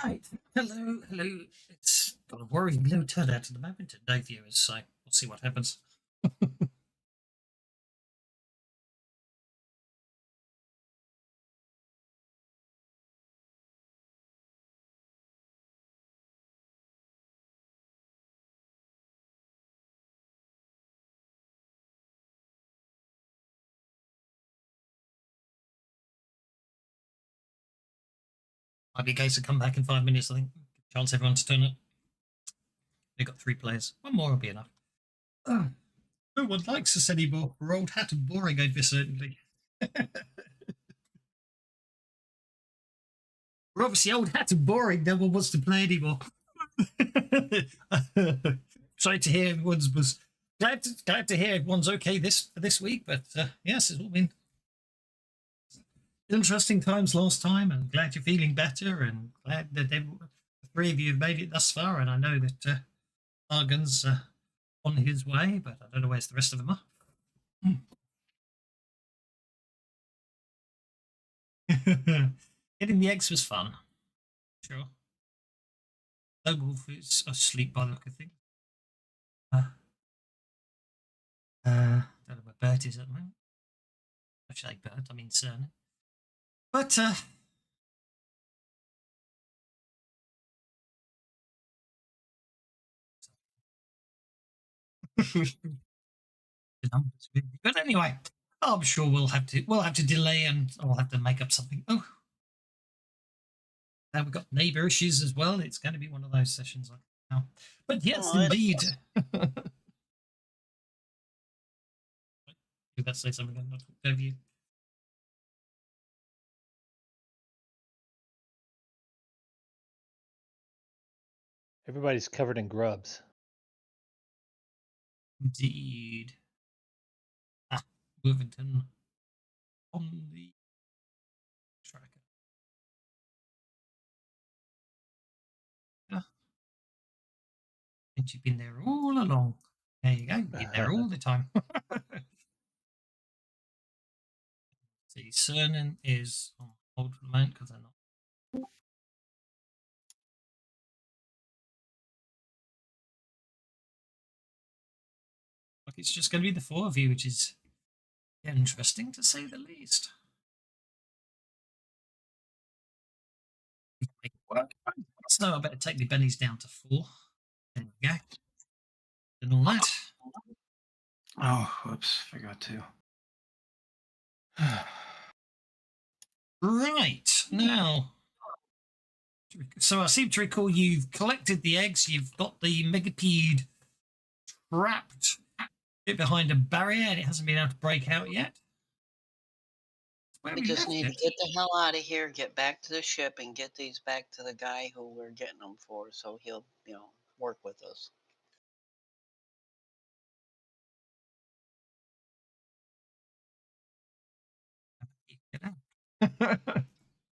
Right. Hello, hello. It's got a worrying low turnout at the moment at no viewers, so we'll see what happens. Might be a case of come back in 5 minutes, I think. Chance everyone to turn up. They've got 3 players. One more will be enough. No one likes us anymore. We're old hat and boring over certainly. We're obviously old hat and boring. No one wants to play anymore. Sorry to hear everyone's was glad to hear everyone's okay this week, but yes, it's all been interesting times last time, and glad you're feeling better, and glad that the 3 of you have made it thus far. And I know that Argan's on his way, but I don't know where's the rest of them are. Getting the eggs was fun. Sure. Wolf is asleep by the look of things. Don't know where Bert is at the moment. I say Bert, I mean Cernan. But but anyway, I'm sure we'll have to delay, and I'll have to make up something. Oh, now we've got neighbour issues as well. It's going to be one of those sessions like now. But yes, indeed. Let's say something. I'm not over you. Everybody's covered in grubs. Indeed. Worthington on the tracker. Yeah. And you've been there all along. There you go. You've been there all the time. See, Cernan is on hold for the moment because they're not. Like it's just going to be the 4 of you, which is interesting to say the least. Make it work. So I better take the bennies down to 4. There we go. And all that. Oh, whoops, forgot to. Right, now. So I seem to recall you've collected the eggs, you've got the megapede trapped behind a barrier, and it hasn't been able to break out yet. We just need to get the hell out of here, get back to the ship, and get these back to the guy who we're getting them for, so he'll, work with us.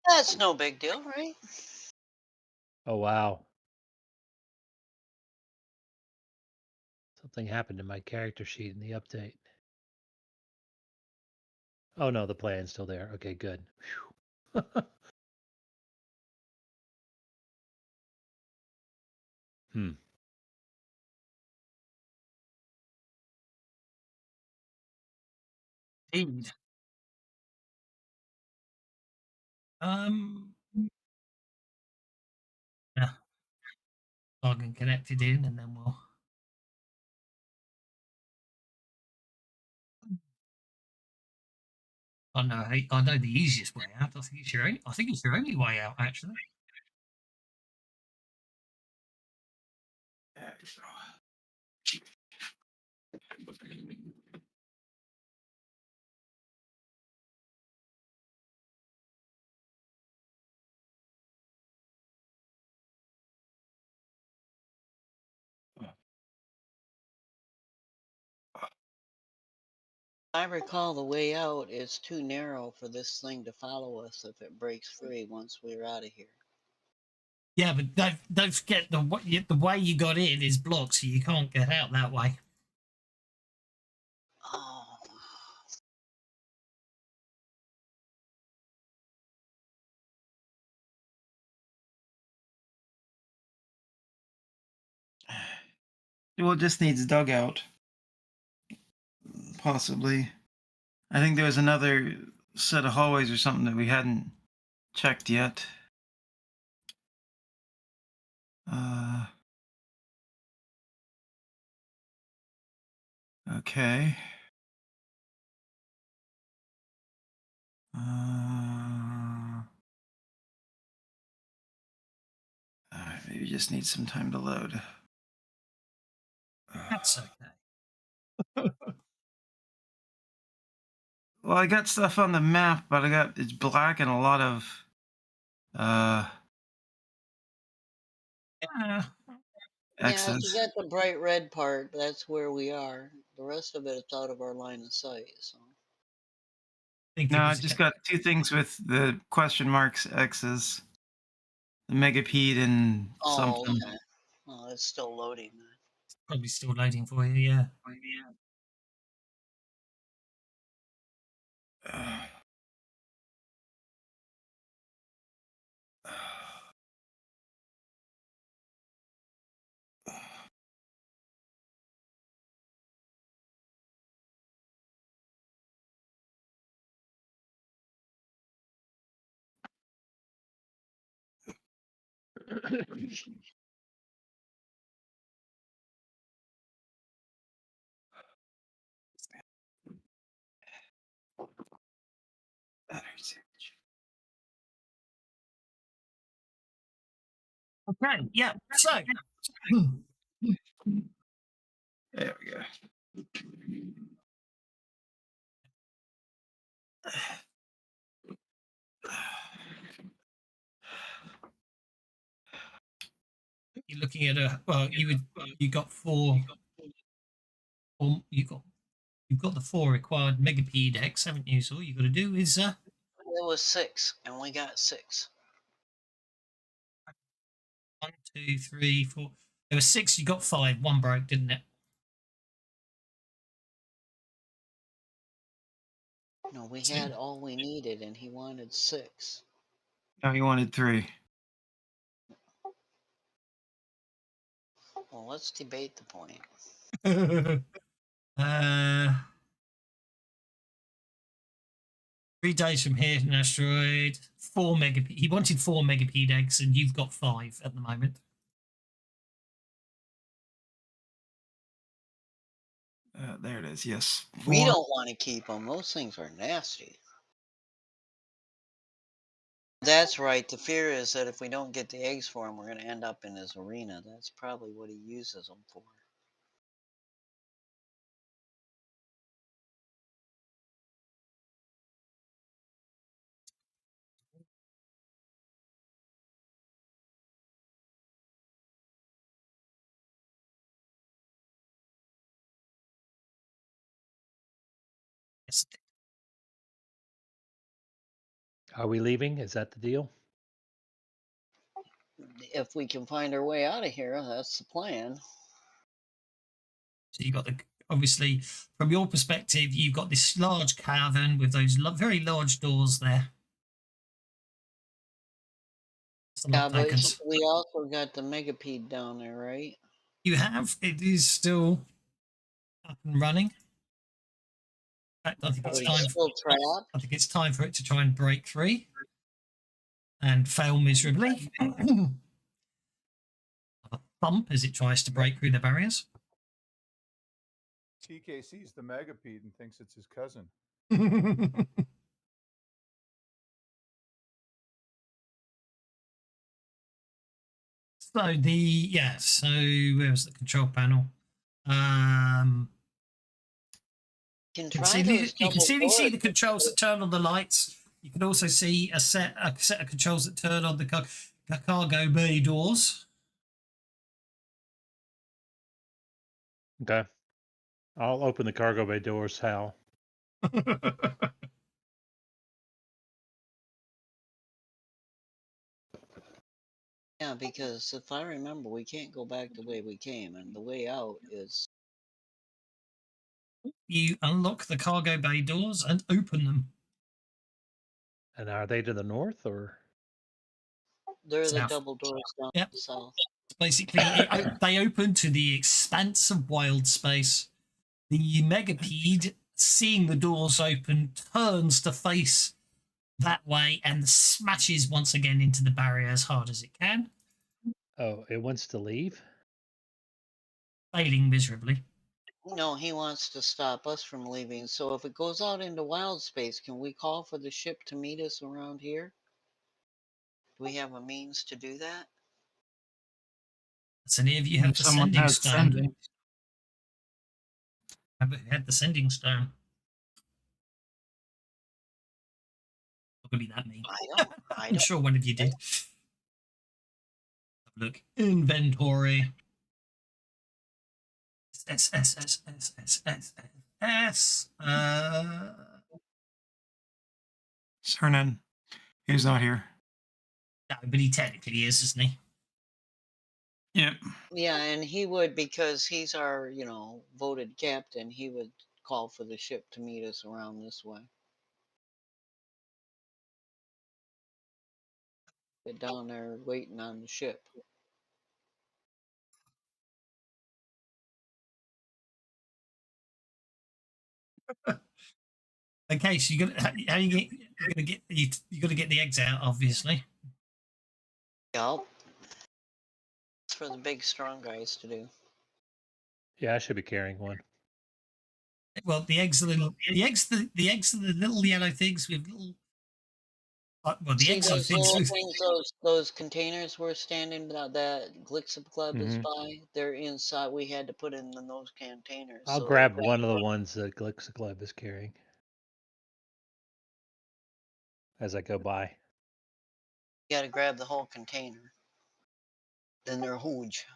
That's no big deal, right? Oh, wow. Something happened to my character sheet in the update. Oh, no, the plan's still there. Okay, good. Hmm. Indeed. Yeah. Log and connected in, and then we'll. I know the easiest way out. I think it's your only way out, actually. I recall the way out is too narrow for this thing to follow us if it breaks free once we're out of here. Yeah, but don't forget the way you got in is blocked, so you can't get out that way. Oh. Well, it just needs dugout. Possibly. I think there was another set of hallways or something that we hadn't checked yet. Okay. Maybe just need some time to load. That's okay. Well, I got stuff on the map, but it's black and a lot of Yeah. Yeah, excess. if you got the bright red part, that's where we are. The rest of it is out of our line of sight. So Think No, it I was just got two things with the question marks X's. The megapede and something. okay. Well, it's still loading. probably still loading for you. Yeah. Okay. Yeah. So. There we go. You're looking at you got four, or you've got the four required megapede X, haven't you? So all you got to do is It was 6, and we got 6. 1, 2, 3, 4. There were 6. You got 5. One broke, didn't it? No, we had all we needed, and he wanted 6. No, you wanted 3. Well, let's debate the point. 3 days from here, an asteroid. 4 megapede. He wanted 4 megapede eggs, and you've got 5 at the moment. There it is. Yes. We 4. don't want to keep them. Those things are nasty. That's right. The fear is that if we don't get the eggs for him, we're going to end up in his arena. That's probably what he uses them for. Yes. Are we leaving? Is that the deal? If we can find our way out of here, that's the plan. So you've got obviously, from your perspective, you've got this large cavern with those very large doors there. Yeah, but we also got the megapede down there, right? You have. It is still up and running. In fact, I think it's time. I think it's time for it to try and break free and fail miserably. A thump as it tries to break through the barriers. TK sees the megapede and thinks it's his cousin. So where was the control panel? You can see the controls that turn on the lights. You can also see a set of controls that turn on the cargo bay doors. Okay. I'll open the cargo bay doors, Hal. Yeah, because if I remember, we can't go back the way we came, and the way out is... You unlock the cargo bay doors and open them. And are they to the north or? They're the South. double doors down Yep. the south. Basically, they open to the expanse of wild space. The megapede, seeing the doors open, turns to face that way and smashes once again into the barrier as hard as it can, Oh, it wants to leave? failing miserably. No, he wants to stop us from leaving. So if it goes out into wild space, can we call for the ship to meet us around here? Do we have a means to do that? So any of you have If the someone sending has stone. sending. Have had the sending stone. Not gonna be that mean. I I'm don't. sure one of you did. Look, inventory. S. Cernan. He's not here. No, but he technically is, isn't he? Yep. Yeah, and he would, because he's our, voted captain, he would call for the ship to meet us around this way. Get down there waiting on the ship. Okay, so you're gonna get the eggs out, obviously. Yep. It's for the big strong guys to do. Yeah, I should be carrying one. Well, the eggs are the eggs are the little yellow things with little. Well, the See eggs are those things little with. things, those containers we're standing that Glixup Club is Mhm. by? They're inside. We had to put in those containers. I'll so grab they- one of the ones that Glixup Club is carrying as I go by. You gotta grab the whole container. Then they're huge.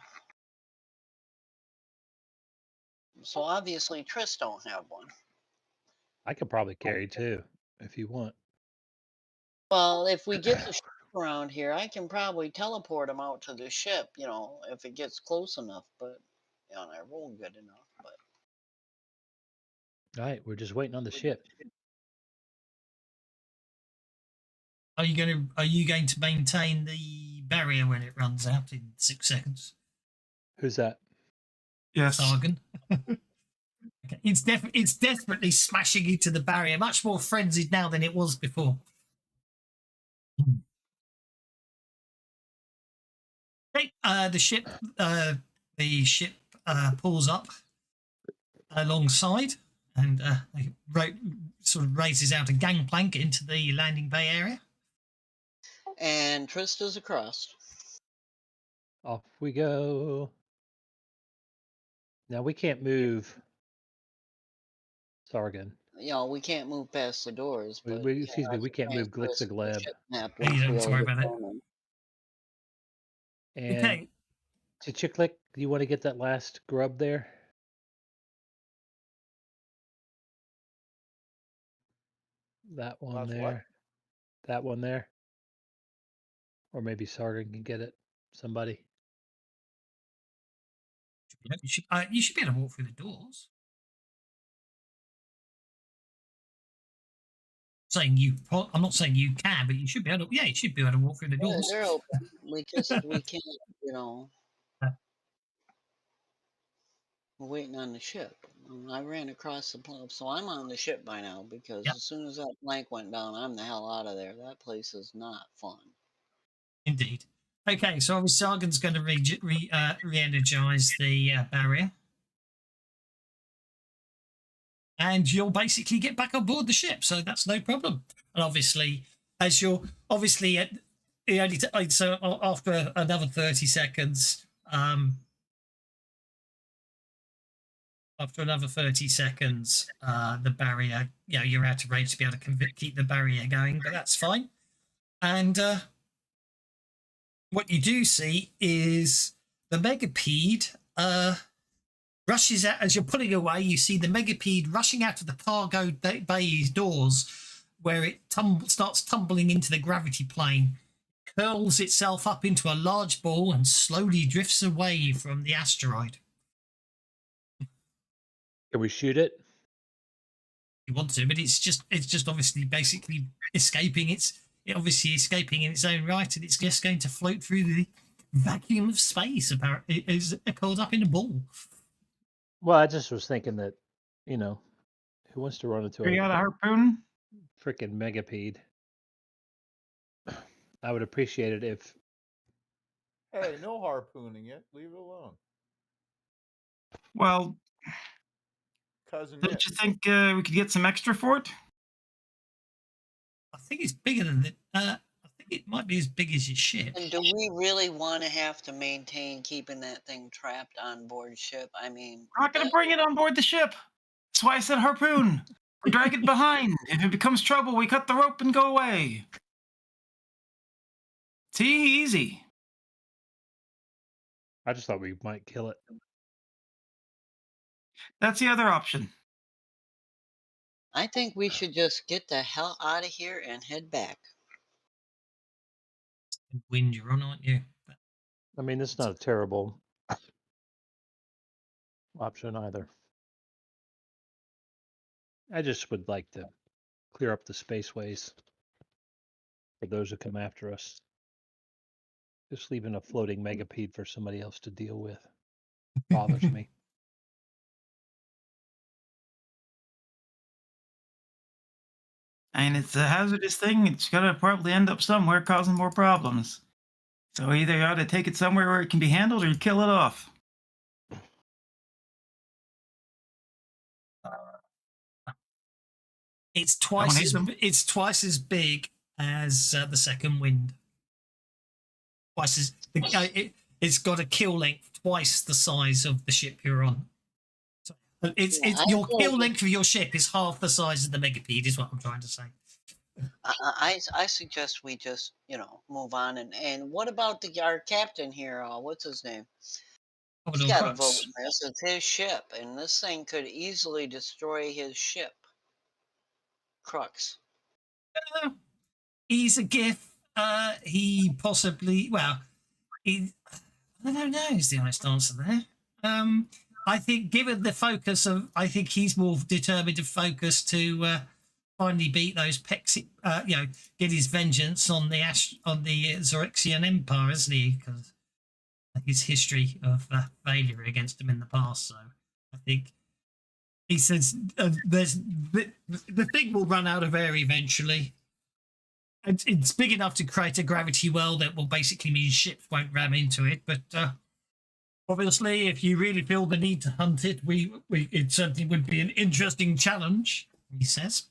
So obviously Tris don't have one. I could probably carry two if you want. Well, if we get the ship around here, I can probably teleport them out to the ship, if it gets close enough. But, I roll good enough. But All right, we're just waiting on the ship. Are you going to maintain the barrier when it runs out in 6 seconds? Who's that? Yes. Sargon. Okay. It's desperately smashing into the barrier, much more frenzied now than it was before. Okay, the ship pulls up alongside and sort of raises out a gangplank into the landing bay area. and Trista's across. Off we go. Now we can't move Sargon. We can't move past the doors. But Excuse me, we can't move Glixagleb. Map Hey, you don't have to worry about it. And Okay, Chichiklik, do you want to get that last grub there? That one Last what? there. That one there. Or maybe Sargon can get it. Somebody. you should be able to walk through the doors. I'm not saying you can, but you should be able to. Yeah, you should be able to walk through the Yeah, doors. they're open. We can't, We're waiting on the ship. I ran across the plane, so I'm on the ship by now because Yep. as soon as that plank went down, I'm the hell out of there. That place is not fun. Indeed. Okay, so obviously Sargon's going to re-energize the barrier. And you'll basically get back on board the ship, so that's no problem. And obviously, as you're obviously at so after another 30 seconds, the barrier, you're out of range to be able to keep the barrier going, but that's fine. And what you do see is the megapede rushes out. As you're pulling away, you see the megapede rushing out of the cargo bay's doors, where it starts tumbling into the gravity plane, curls itself up into a large ball, and slowly drifts away from the asteroid. Can we shoot it? You want to, but it's just obviously basically escaping. It's obviously escaping in its own right, and it's just going to float through vacuum of space apparently is caught up in a ball. Well, I just was thinking that, you know, who wants to run into You a got a harpoon? freaking megapede? I would appreciate it if Hey, no harpooning it. Leave it alone. Well, Cousin don't it. you think we could get some extra for it? I think it's bigger than it. I think it might be as big as your ship. And do we really want to have to maintain keeping that thing trapped on board ship? I mean, We're not going to that- bring it on board the ship. That's why I said harpoon. We drag it behind. If it becomes trouble, we cut the rope and go away. See, easy. I just thought we might kill it. That's the other option. I think we should just get the hell out of here and head back. Wind you're on, aren't you? I mean, it's not a terrible option either. I just would like to clear up the spaceways for those who come after us. Just leaving a floating megapede for somebody else to deal with bothers me. And it's a hazardous thing. It's going to probably end up somewhere causing more problems. So either you ought to take it somewhere where it can be handled or you kill it off. It's twice hate as them. it's twice as big as the second wind. Twice as it's got a kill length twice the size of the ship you're on. So it's Yeah, I your feel kill like- length of your ship is half the size of the megapede. Is what I'm trying to say. I suggest we just, move on. And what about our captain here? What's his name? He's Commodore got to vote Crux. in this. It's his ship, and this thing could easily destroy his ship. Crux. He's a gift. He possibly he. I don't know. Is the honest answer there? I think, given the focus of, I think he's more determined to focus to finally beat those Pexi. Get his vengeance on the Zorexian Empire, isn't he? Because his history of failure against him in the past. So I think he says there's the thing will run out of air eventually. It's big enough to create a gravity well that will basically mean ships won't ram into it. But obviously, if you really feel the need to hunt it, it certainly would be an interesting challenge, he says.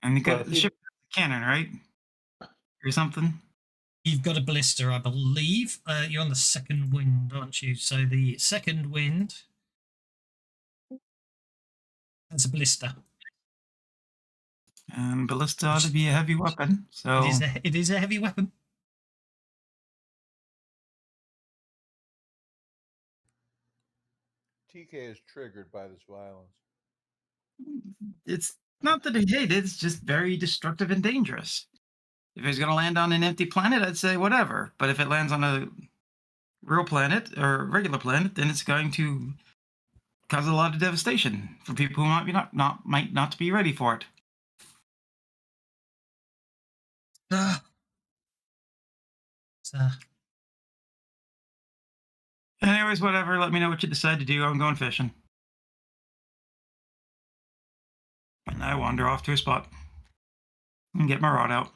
And you Well, got if the you- ship cannon, right? Or something. You've got a blister, I believe. You're on the second wind, aren't you? So the second wind has a blister. And ballista ought to be a heavy weapon. So It is a heavy weapon. TK is triggered by this violence. it's not that I hate it. It's just very destructive and dangerous. If it's going to land on an empty planet, I'd say whatever. But if it lands on a real planet or a regular planet, then it's going to cause a lot of devastation for people who might not be ready for it. So, Anyways, whatever. Let me know what you decide to do. I'm going fishing. And I wander off to a spot and get my rod out.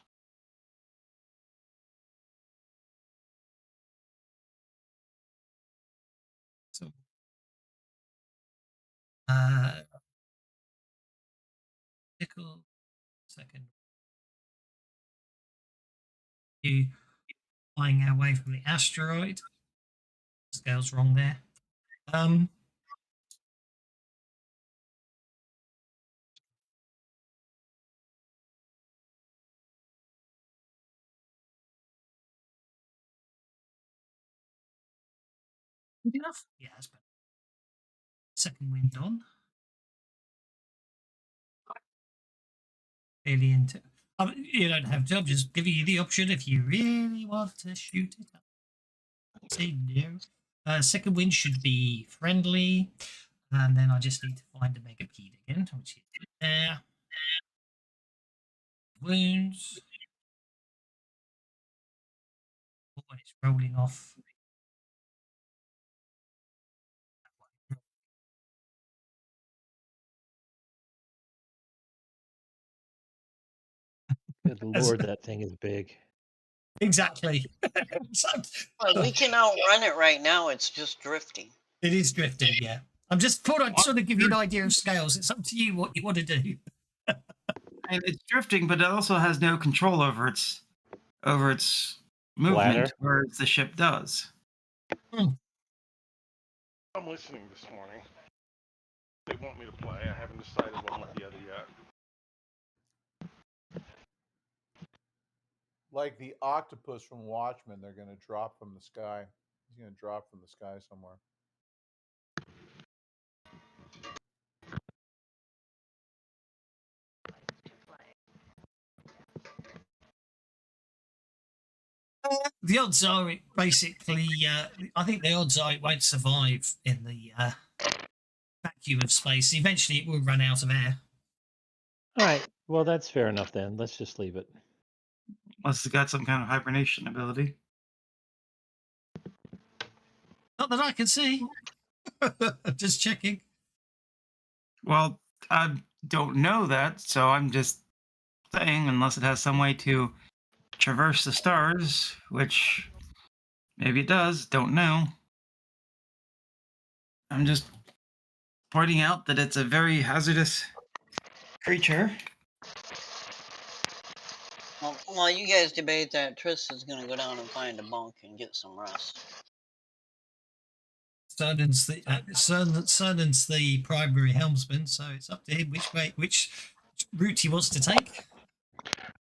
so pickle second. You flying away from the asteroid. Scale's wrong there. Good enough? Yeah, that's better. Second wind on. Fairly into. You don't have to. I'm just giving you the option if you really want to shoot it up. Say no. Second wind should be friendly. And then I just need to find a megapede again, which is there. wounds. Oh, it's rolling off. Good lord, that thing is big. Exactly. So, Well, we can outrun it right now. It's just drifting. it is drifting, yeah. I'm just thought I'd sort of give you an idea of scales. It's up to you what you want to do. And it's drifting, but it also has no control over its movement, Bladder? whereas the ship does. I'm listening this morning. They want me to play. I haven't decided one with the other yet. Like the octopus from Watchmen, they're going to drop from the sky. He's going to drop from the sky somewhere. The odds are it basically, I think the odds are it won't survive in the vacuum of space. Eventually it will run out of air. All right. Well, that's fair enough then. Let's just leave it. Unless it's got some kind of hibernation ability. Not that I can see. Just checking. Well, I don't know that, so I'm just saying, unless it has some way to traverse the stars, which maybe it does, don't know. I'm just pointing out that it's a very hazardous creature. Well, while you guys debate that, Tristan's going to go down and find a bunk and get some rest. Cernan's the primary helmsman, so it's up to him which route he wants to take.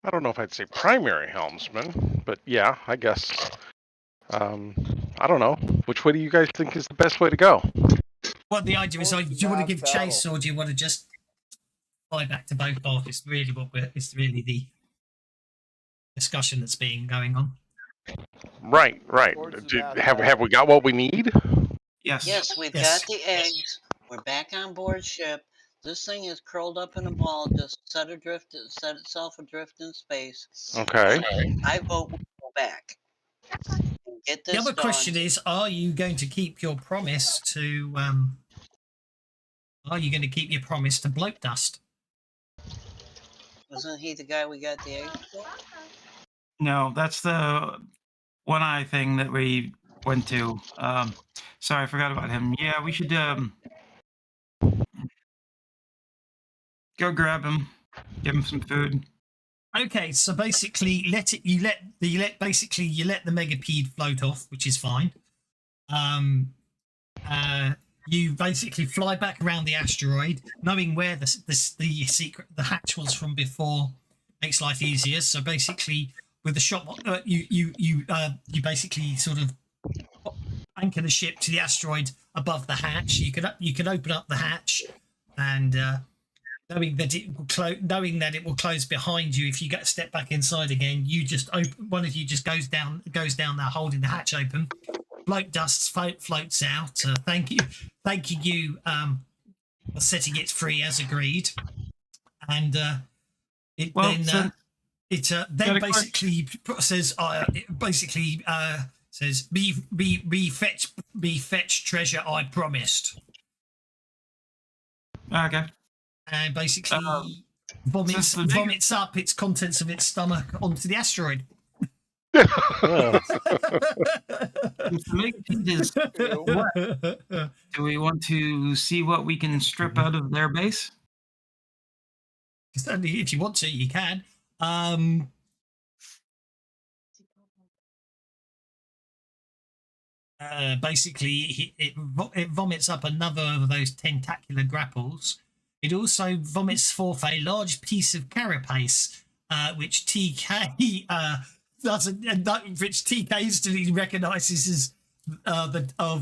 I don't know if I'd say primary helmsman, but yeah, I guess. I don't know. Which way do you guys think is the best way to go? Well, the idea is, Towards do the you want to map give battle. chase, or do you want to just fly back to both off? It's really the discussion that's being going on. Right. Towards the map Have battle. we got what we need? Yes. Yes, we've Yes. got the eggs. We're back on board ship. This thing is curled up in a ball, just set itself adrift in space. Okay. I vote we go back. And get this The other done. question is, are you going to keep your promise to bloat dust? Wasn't he the guy we got the eggs for? No, that's the one-eye thing that we went to. Sorry, I forgot about him. Yeah, we should go grab him, give him some food. Okay, so basically, you let the megapede float off, which is fine. You basically fly back around the asteroid, knowing where the hatch was from before makes life easier. So basically, with the shot, you basically sort of anchor the ship to the asteroid above the hatch. You can open up the hatch, and knowing that it will close behind you if you get a step back inside again, one of you just goes down there holding the hatch open. Bloat dust floats out. Thank you for setting it free as agreed, and it then basically says be fetch treasure I promised, Okay. and basically vomits up its contents of its stomach onto the asteroid. Oh, If the megapede is wet, do we want to see what we can strip out of their base? Certainly, if you want to, you can. Basically, it vomits up another of those tentacular grapples. It also vomits forth a large piece of carapace, which TK which TK instantly recognises as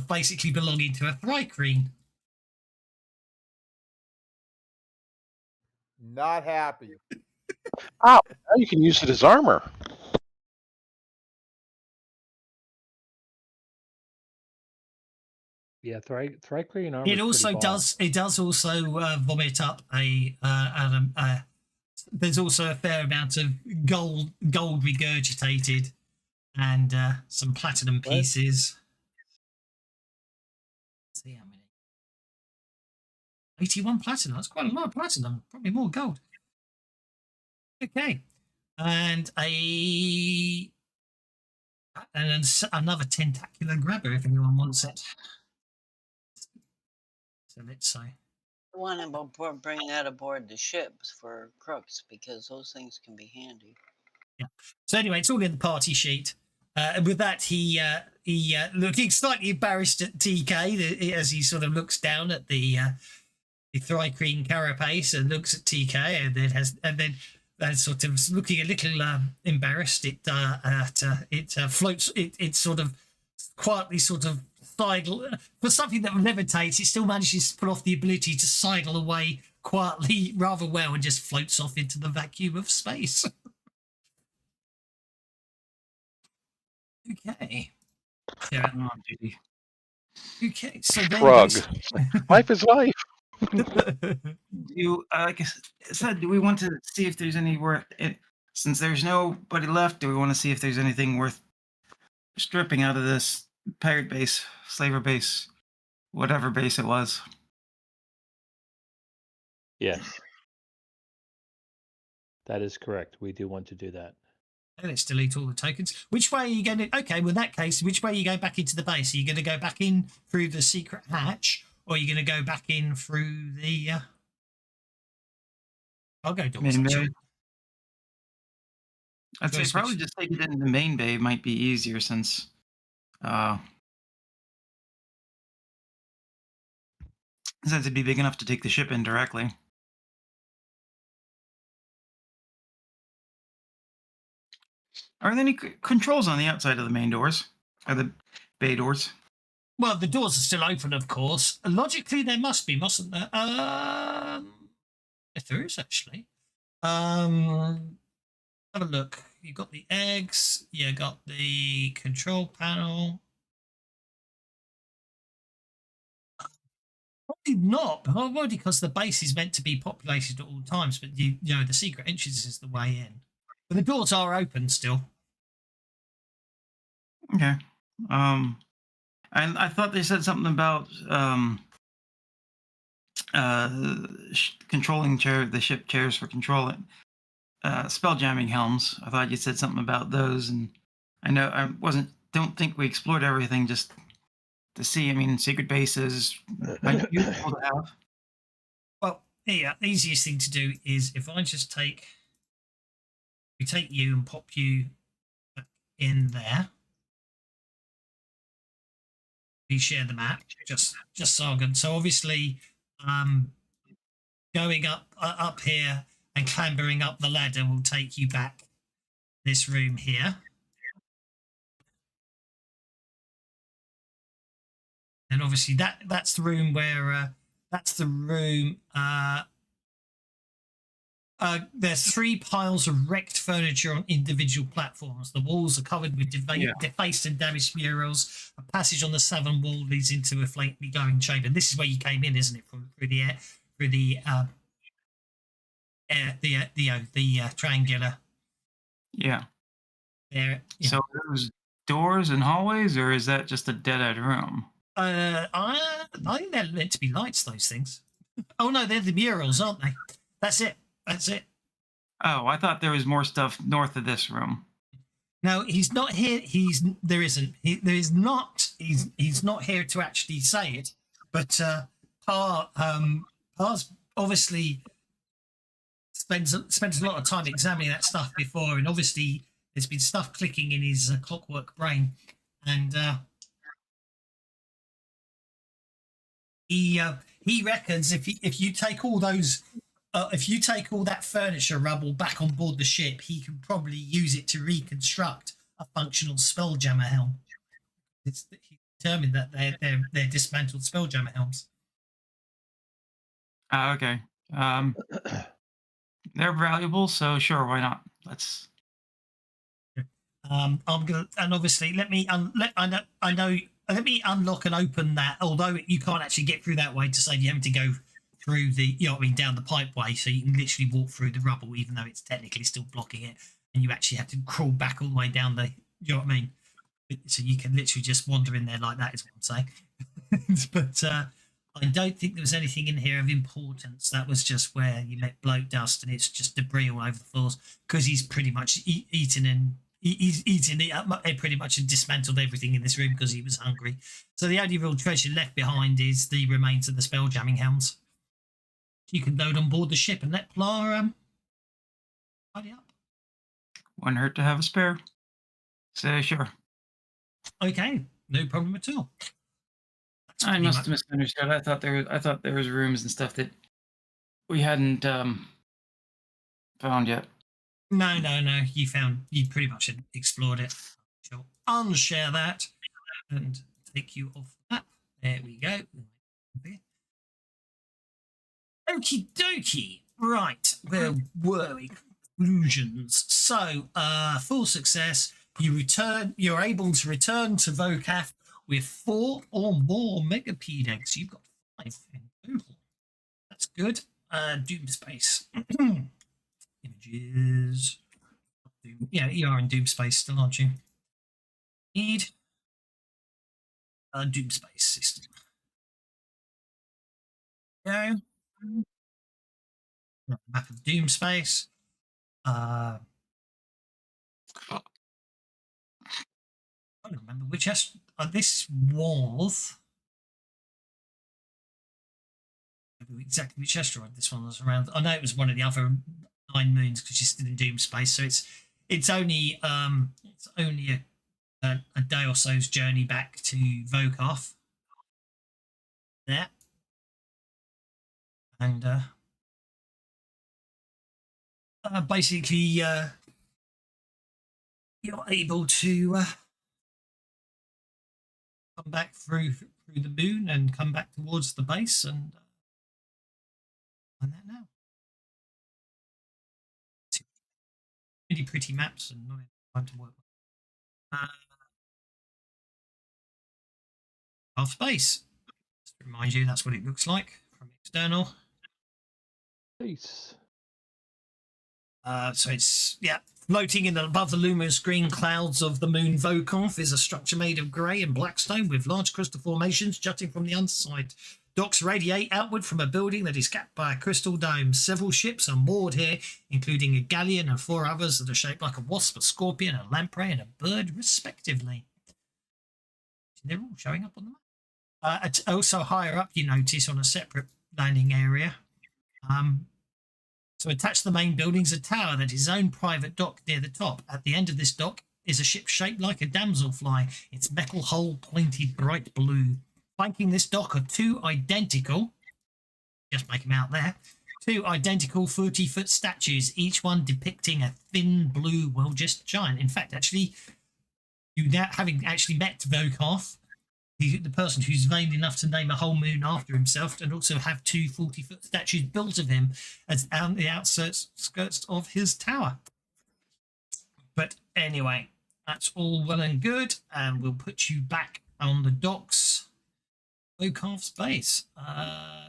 basically belonging to a Thrycreen. Not happy. Oh, now you can use it as armor. yeah, Thrycreen armor. It does also vomit up a there's also a fair amount of gold regurgitated, and some platinum What? pieces. Let's see how many. 81 platinum. That's quite a lot of platinum. Probably more gold. Okay, and another tentacular grabber if anyone wants it. So let's say. I want to bring that aboard the ships for crooks because those things can be handy. Yeah. So anyway, it's all in the party sheet. And with that, he looking slightly embarrassed at TK as he sort of looks down at the Thrycreen carapace and looks at TK, and then sort of looking a little embarrassed. It floats. It sort of quietly sort of sidle for something that levitates. It still manages to pull off the ability to sidle away quietly rather well and just floats off into the vacuum of space. Okay. Yeah. Oh, gee. Okay. So there Shrug. goes- Life is life. Do like I said, do we want to see if there's any worth it? Since there's nobody left, do we want to see if there's anything worth stripping out of this pirate base, slaver base, whatever base it was? Yes. That is correct. We do want to do that. Let's delete all the tokens. Which way are you going to... Okay, well, in that case, which way are you going back into the base? Are you going to go back in through the secret hatch, or are you going to go back in through the cargo doors? Main actually? bay. I'd say Choice probably which- just take it in the main bay might be easier since it'd be big enough to take the ship in directly. Are there any controls on the outside of the main doors? Or the bay doors? Well, the doors are still open, of course. Logically, there must be, mustn't there? If there is, actually. Have a look. You got the eggs. You got the control panel. Probably not, probably because the base is meant to be populated at all times. But you know, the secret entrance is the way in. But the doors are open still. Okay. And I thought they said something about controlling the ship chairs for controlling spelljamming helms. I thought you said something about those, and I know don't think we explored everything just to see. I mean, secret bases might be useful to have. Well, yeah, easiest thing to do is if I just take you and pop you back in there. We share the map, just Sargon. So obviously, going up here and clambering up the ladder will take you back this room here. And obviously that's the room where there's 3 piles of wrecked furniture on individual platforms. The walls are covered with defaced and damaged murals. A passage on the southern wall leads into a faintly glowing chamber. This is where you came in, isn't it? Through the triangular. Yeah. There. Yeah. So those doors and hallways, or is that just a dead-end room? I think they're meant to be lights. Those things. Oh no, they're the murals, aren't they? That's it. That's it. Oh, I thought there was more stuff north of this room. No, he's not here. There isn't. There is not. He's not here to actually say it. But Par's obviously spends a lot of time examining that stuff before, and obviously there's been stuff clicking in his clockwork brain, and he reckons if you take all those. If you take all that furniture rubble back on board the ship, he can probably use it to reconstruct a functional Spelljammer helm. He's determined that they're dismantled Spelljammer helms. Okay. They're valuable, so sure, why not? Let's. I'm gonna, and obviously let me unlock and open that. Although you can't actually get through that way, to save you having to go through the, you know what I mean, down the pipeway, so you can literally walk through the rubble, even though it's technically still blocking it, and you actually have to crawl back all the way down the, you know what I mean? So you can literally just wander in there like that, is what I'm saying. But I don't think there was anything in here of importance. That was just where you met bloat dust, and it's just debris all over the floors because he's pretty much eaten and he's eaten it up, pretty much and dismantled everything in this room because he was hungry. So the only real treasure left behind is the remains of the spelljamming helms. You can load on board the ship and let Pla tidy up. Wouldn't hurt to have a spare. So sure. Okay, no problem at all. That's I pretty must much- have misunderstood. I thought there was rooms and stuff that we hadn't found yet. No. You pretty much had explored it. Sure. Unshare that and take you off the map. There we go. Okie dokie. Right, where were we? Conclusions. So, full success. You're able to return to Vocaf with 4 or more megapede eggs. You've got 5 in total. That's good. Doom space. Images. Yeah, you are in Doom space still, aren't you? Need a Doom space system. Go. Map of Doom space. I don't remember which this was. Exactly which asteroid this one was around. I know it was one of the other 9 moons because you're still in Doom space, so it's only a day or so's journey back to Volkov. There. And basically you're able to come back through the moon and come back towards the base and that now. Really pretty maps and not enough time to work with. Half space. Just to remind you, that's what it looks like from external. Peace. So it's, floating above the luminous green clouds of the moon Volkov is a structure made of grey and black stone with large crystal formations jutting from the underside. Docks radiate outward from a building that is capped by a crystal dome. Several ships are moored here, including a galleon and 4 others that are shaped like a wasp, a scorpion, a lamprey, and a bird, respectively. They're all showing up on the map. Also higher up, you notice on a separate landing area. So attached to the main building is a tower that is its own private dock near the top. At the end of this dock is a ship shaped like a damselfly, its metal hull pointed bright blue. Flanking this dock are 2 identical, just make them out there, 2 identical 40-foot statues, each one depicting a thin blue well-dressed giant. In fact, actually, you now, having actually met Volkov, the person who's vain enough to name a whole moon after himself, and also have 2 40-foot statues built of him as on the outskirts of his tower. But anyway, that's all well and good, and we'll put you back on the docks. Volkov's base,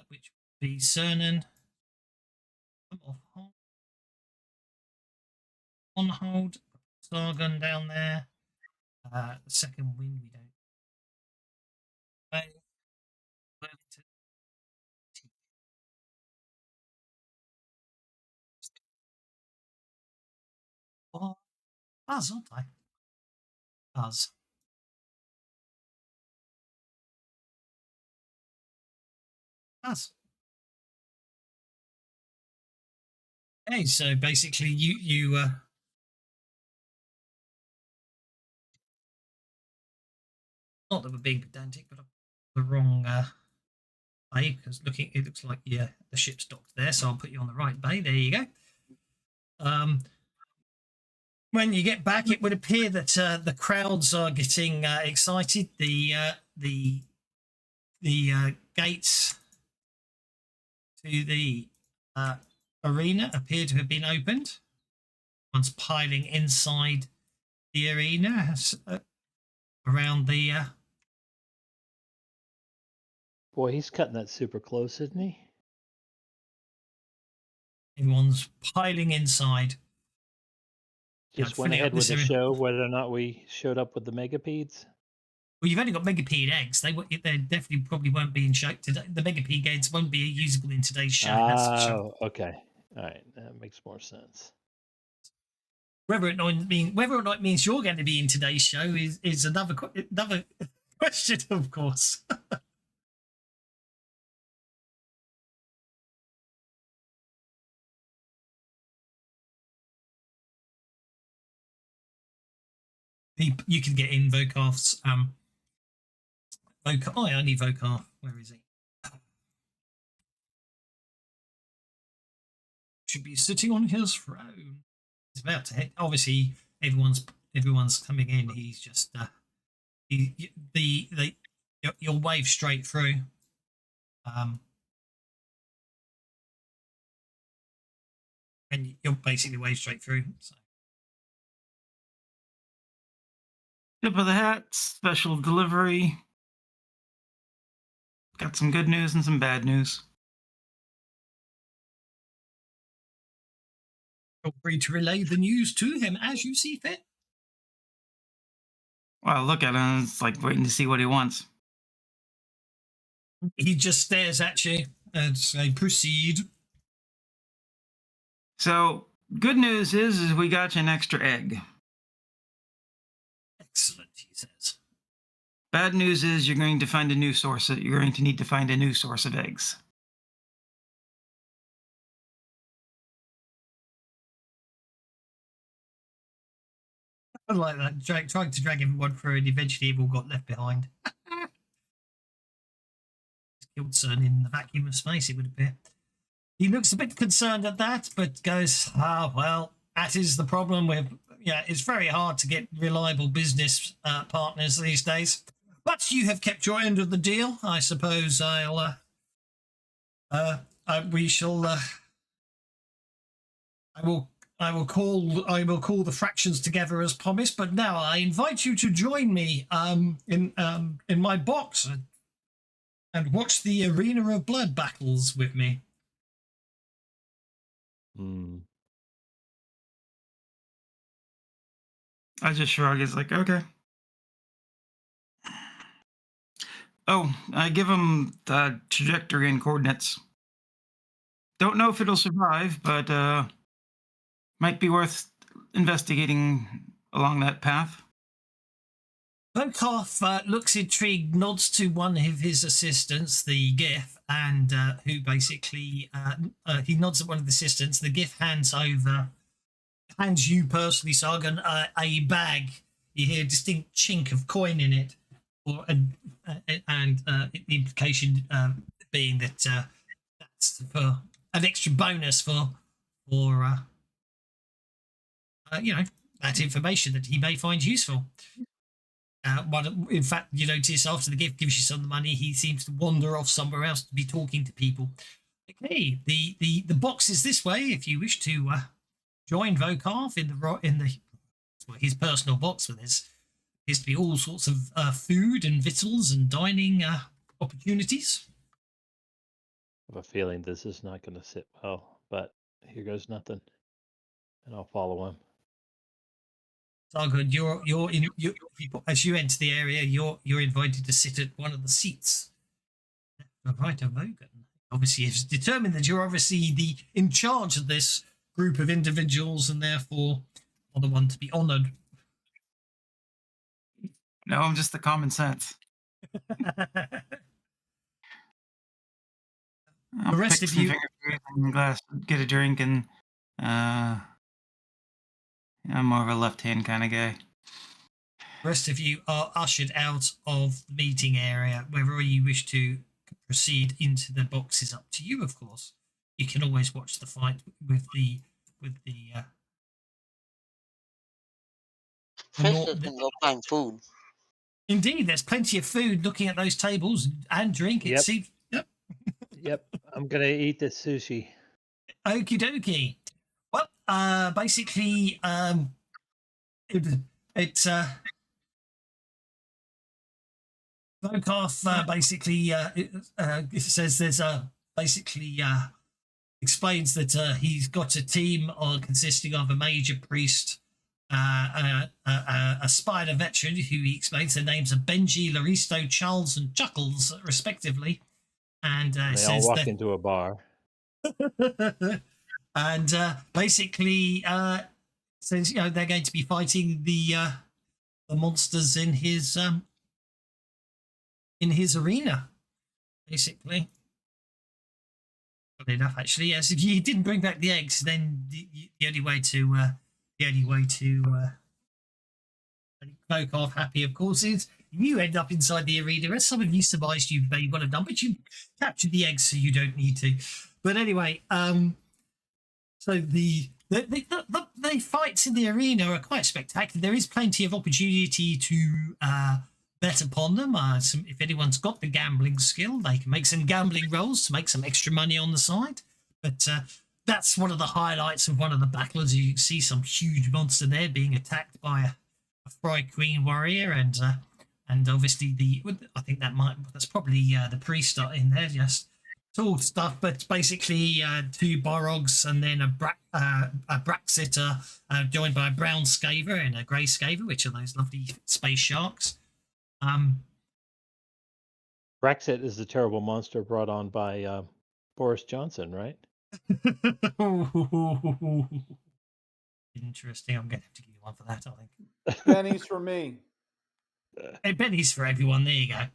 which would be Cernan. On hold. Sargon down there. The second wing we don't. Oh, Buzz, aren't I? Buzz. Buzz. Okay, so basically you not that we're being pedantic, but the wrong bay, because it looks like the ship's docked there, so I'll put you on the right bay. There you go. When you get back, it would appear that the crowds are getting excited. The gates to the arena appear to have been opened. One's piling inside the arena around the. Boy, he's cutting that super close, isn't he? everyone's piling inside. Just Yeah, went filling up ahead with this the area. show, whether or not we showed up with the megapedes. Well, you've only got megapede eggs. They definitely probably won't be in show today. The megapede eggs won't be usable in today's show. That's for sure. Oh, okay. All right, that makes more sense. Whether or not it means you're going to be in today's show is another question, of course. You can get in Vokarth's Vokar. Oh, I need Vokarth. Where is he? Should be sitting on his throne. He's about to hit. Obviously, everyone's coming in. He's just you'll wave straight through. And you'll basically wave straight through. So. Tip of the hat, special delivery. Got some good news and some bad news. Feel free to relay the news to him as you see fit. Well, look at him. It's like waiting to see what he wants. He just stares at you and say, proceed. So, good news is we got you an extra egg. Excellent, he says. Bad news is you're going to find a new source. You're going to need to find a new source of eggs. I like that. Trying to drag everyone through, and eventually everyone got left behind. Killed Cern in the vacuum of space, it would appear. He looks a bit concerned at that, but goes, well, that is the problem with, it's very hard to get reliable business partners these days. But you have kept your end of the deal. I suppose we shall, I will call the fractions together as promised, but now I invite you to join me in my box and watch the Arena of Blood battles with me. I just shrug. It's like, okay. Oh, I give him the trajectory and coordinates. Don't know if it'll survive, but might be worth investigating along that path. Vokarth looks intrigued, nods to one of his assistants, the GIF, and who basically he nods at one of the assistants. The GIF hands you personally, Sargon, a bag. You hear a distinct chink of coin in it, and the implication being that that's for an extra bonus for that information that he may find useful. But in fact, you notice after the gift gives you some money, he seems to wander off somewhere else to be talking to people. Okay, the box is this way. If you wish to join Vokarth in his personal box with his appears to be all sorts of food and victuals and dining opportunities. I have a feeling this is not going to sit well, but here goes nothing, and I'll follow him. Sargon, as you enter the area, you're invited to sit at one of the seats. Right, Vogan. Obviously, it's determined that you're obviously in charge of this group of individuals, and therefore are the one to be honoured. No, I'm just the common sense. The I'll rest pick of some you, finger food and glass, get a drink, and I'm more of a left-hand kind of guy. the rest of you are ushered out of the meeting area. Whether you wish to proceed into the box is up to you, of course. You can always watch the fight with the Fisher can go find food. Indeed, there's plenty of food looking at those tables and drink. It Yep. seems. Yep. Yep, I'm going to eat this sushi. Okie dokie. Well, basically, it's Vokarth basically it says there's basically explains that he's got a team consisting of a major priest, a spider veteran who he explains their names are Benji, Laristo, Charles, and Chuckles, respectively. And They says all walk that, into a bar. and basically says they're going to be fighting the monsters in his arena, basically. Funny enough, actually, yes. If you didn't bring back the eggs, then the only way to make off happy, of course, is you end up inside the arena, as some of you surmised you may well have done, but you captured the eggs, so you don't need to. But anyway, so the fights in the arena are quite spectacular. There is plenty of opportunity to bet upon them. If anyone's got the gambling skill, they can make some gambling rolls to make some extra money on the side. But that's one of the highlights of one of the battles. You see some huge monster there being attacked by a Fry Queen warrior, and obviously I think that's probably the priest in there. Just it's all stuff, but basically 2 Borogs and then a Braxitter joined by a brown Skaver and a grey Skaver, which are those lovely space sharks. Brexit is the terrible monster brought on by Boris Johnson, right? Interesting. I'm going to have to give you one for that, I think. Pennies for me. Hey, pennies for everyone. There you go.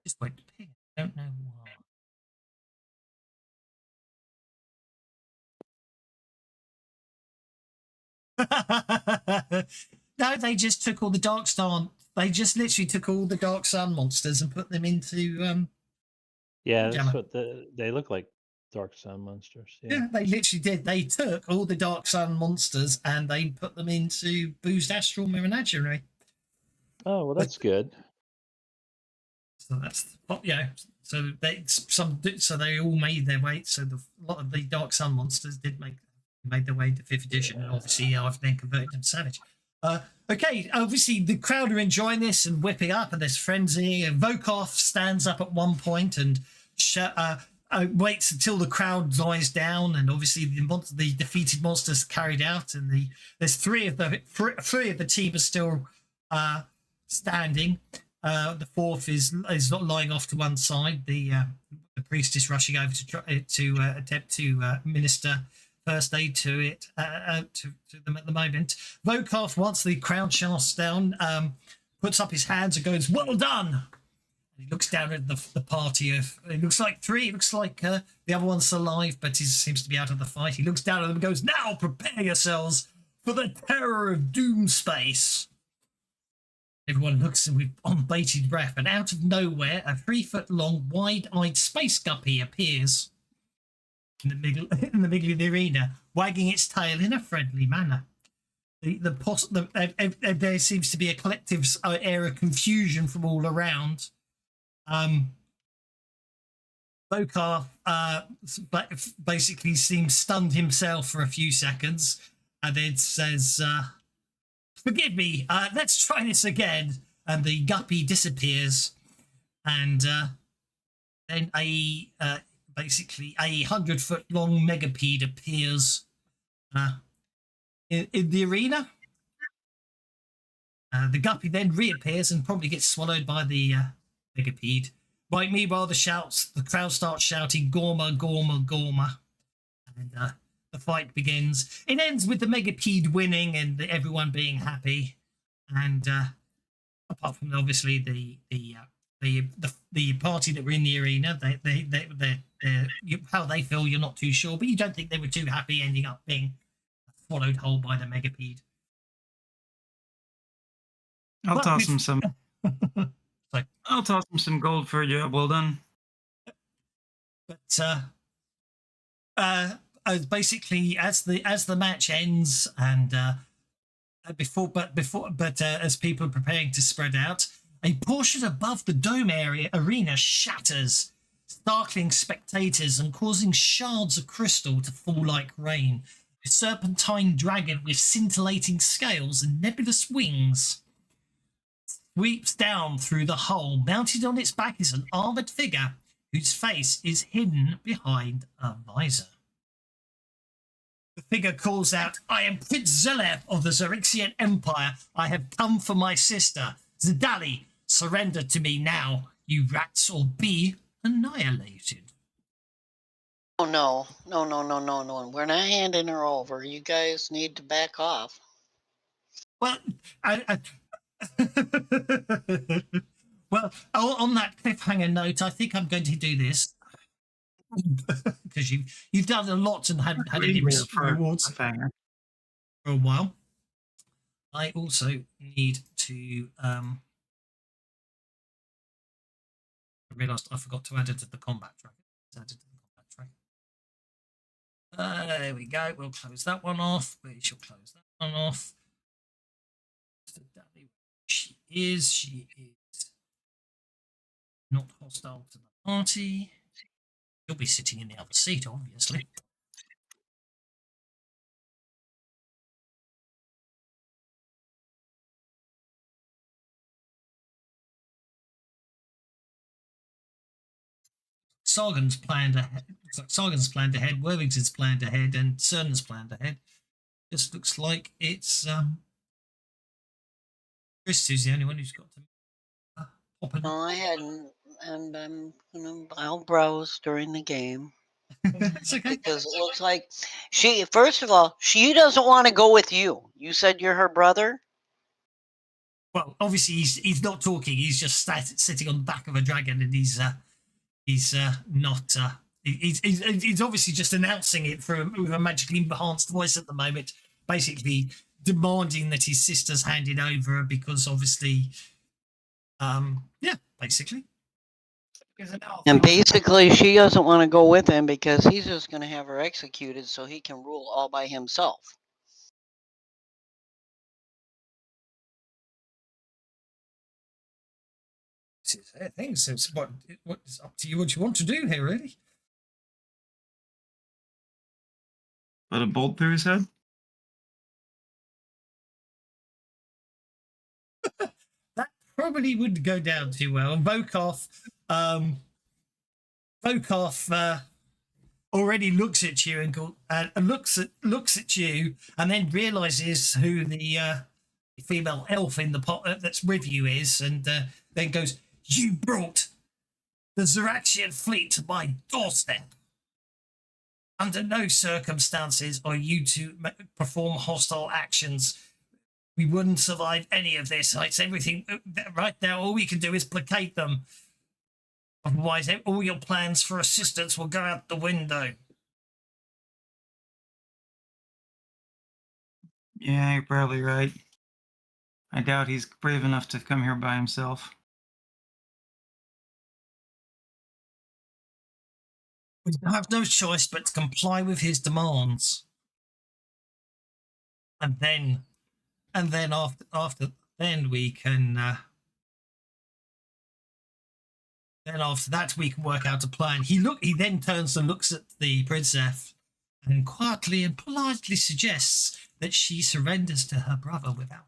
Just wait to pick. I don't know why. No, they just took all the Dark Star. They just literally took all the Dark Sun monsters and put them into. Yeah, that's Jammer. what they look like. Dark Sun monsters. Yeah, they literally did. They took all the Dark Sun monsters and they put them into Boozed Astral Menagerie. Oh, well, that's good. So that's So they all made their way. So a lot of the Dark Sun monsters made their way to 5th edition, and obviously I've then converted them to Savage. Okay, obviously the crowd are enjoying this and whipping up, and there's frenzy. And Volkov stands up at one point and waits until the crowd dies down, and obviously the defeated monsters carried out, and there's three of the team are still standing. The 4th is not lying off to one side. The priest is rushing over to attempt to minister first aid to it to them at the moment. Volkov, once the crowd shuts down, puts up his hands and goes, "Well done." He looks down at the party of. It looks like 3. It looks like the other one's alive, but he seems to be out of the fight. He looks down at them and goes, "Now prepare yourselves for the terror of doom space." Everyone looks with bated breath, and out of nowhere, a 3-foot-long, wide-eyed space guppy appears in the middle of the arena, wagging its tail in a friendly manner. There seems to be a collective air of confusion from all around. Bokar basically seems stunned himself for a few seconds, and then says, "Forgive me, let's try this again." And the guppy disappears, and then basically a 100-foot-long megapede appears in the arena. The guppy then reappears and probably gets swallowed by the megapede. Right, meanwhile, the crowd starts shouting, "Gorma, Gorma, Gorma," and the fight begins. It ends with the megapede winning and everyone being happy. And apart from obviously the party that were in the arena, how they feel, you're not too sure, but you don't think they were too happy ending up being swallowed whole by the megapede. I'll toss him some. Sorry. I'll toss him some gold for a job well done. But basically, as the match ends, and as people are preparing to spread out, a portion above the dome arena shatters, startling spectators and causing shards of crystal to fall like rain. A serpentine dragon with scintillating scales and nebulous wings sweeps down through the hole. Mounted on its back is an armored figure whose face is hidden behind a visor. The figure calls out, "I am Prince Zelev of the Xerixian Empire. I have come for my sister. Zidali, surrender to me now, you rats, or be annihilated." Oh, no. No, no, no, no, no. We're not handing her over. You guys need to back off. Well, well, on that cliffhanger note, I think I'm going to do this because you've done a lot and hadn't had any rewards cliffhanger. for a while. I also need to. I realised I forgot to add it to the combat track. Add it to the combat track. There we go. We'll close that one off. We shall close that one off. She is not hostile to the party. She'll be sitting in the other seat, obviously. Sargon's planned ahead. Sargon's planned ahead. Worthington's planned ahead, and Cern's planned ahead. Just looks like it's Chris who's the only one who's got to pop in. No, I hadn't, and I'll browse during the game. It's okay. Because it looks like first of all, she doesn't want to go with you. You said you're her brother? Well, obviously he's not talking. He's just sitting on the back of a dragon, and he's not. He's obviously just announcing it with a magically enhanced voice at the moment, basically demanding that his sister's handed over because obviously, yeah, basically. And basically, she doesn't want to go with him because he's just going to have her executed so he can rule all by himself. Things. It's what's up to you. What you want to do here, really? Put a bolt through his head. That probably wouldn't go down too well. And Volkov already looks at you and looks at you, and then realizes who the female elf in the pot that's with you is, and then goes, "You brought the Xeraxian fleet to my doorstep. Under no circumstances are you to perform hostile actions. We wouldn't survive any of this. It's everything right now. All we can do is placate them. Otherwise, all your plans for assistance will go out the window." Yeah, you're probably right. I doubt he's brave enough to come here by himself. We have no choice but to comply with his demands. And then after we can then after that we can work out a plan. He then turns and looks at the princess and quietly and politely suggests that she surrenders to her brother without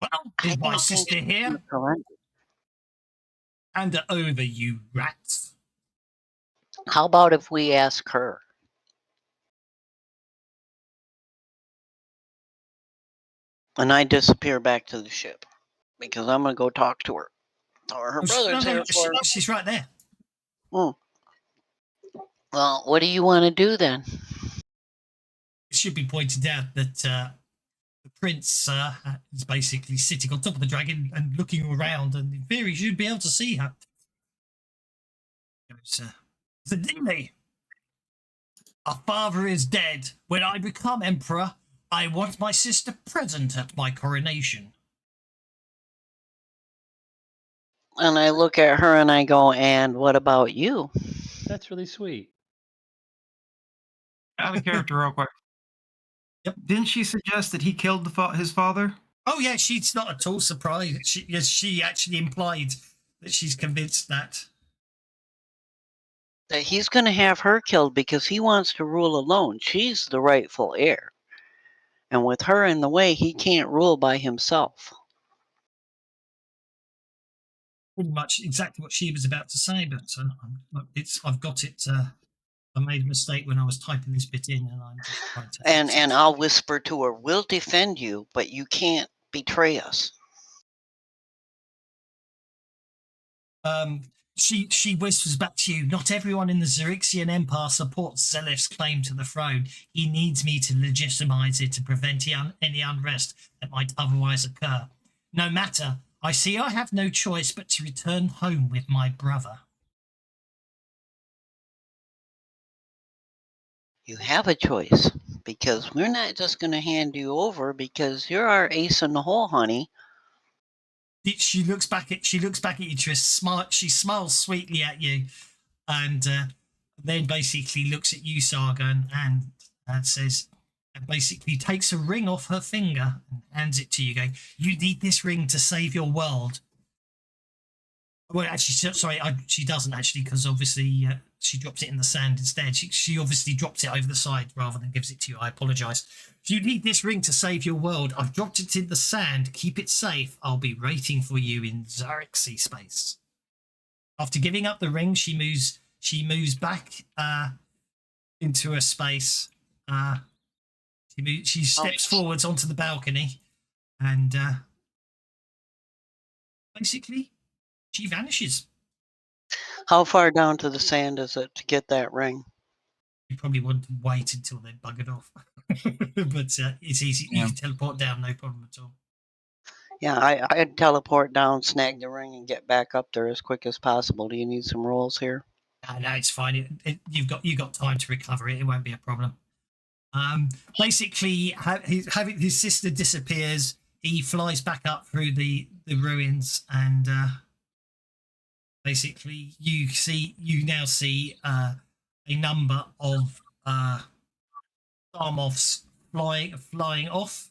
a... Well, is my sister here? Hand it over, you rats. How about if we ask her? And I disappear back to the ship because I'm going to go talk to her. Or her brother's here for her. She's right there. Well, what do you want to do then? It should be pointed out that the prince is basically sitting on top of the dragon and looking around, and in theory, you should be able to see her. Zadili, our father is dead. When I become emperor, I want my sister present at my coronation. And I look at her and I go, "And what about you?" That's really sweet. Out of character, real quick. Yep. Didn't she suggest that he killed his father? Oh yeah, she's not at all surprised. She actually implied that she's convinced that he's going to have her killed because he wants to rule alone. She's the rightful heir. And with her in the way, he can't rule by himself. pretty much exactly what she was about to say, but I've got it. I made a mistake when I was typing this bit in, and I'm just trying to. And I'll whisper to her, "We'll defend you, but you can't betray us." She whispers back to you, "Not everyone in the Xerixian Empire supports Zelef's claim to the throne. He needs me to legitimize it to prevent any unrest that might otherwise occur. No matter, I see I have no choice but to return home with my brother." You have a choice, because we're not just going to hand you over because you're our ace in the hole, honey. She looks back at you, Triss. She smiles sweetly at you, and then basically looks at you, Saga, and says, and basically takes a ring off her finger and hands it to you, going, "You need this ring to save your world." Well, actually, sorry, she doesn't actually, because obviously she drops it in the sand instead. She obviously drops it over the side rather than gives it to you. I apologise. "You need this ring to save your world. I've dropped it in the sand. Keep it safe. I'll be waiting for you in Xerxes space." After giving up the ring, she moves back into her space. She steps forwards onto the balcony, and basically she vanishes. How far down to the sand is it to get that ring? You probably want to wait until they're buggered off. But it's easy. Yeah. You can teleport down, no problem at all. Yeah, I'd teleport down, snag the ring, and get back up there as quick as possible. Do you need some rolls here? No, it's fine. You've got time to recover it. It won't be a problem. Basically, having his sister disappears, he flies back up through the ruins, and basically you now see a number of star moths flying off.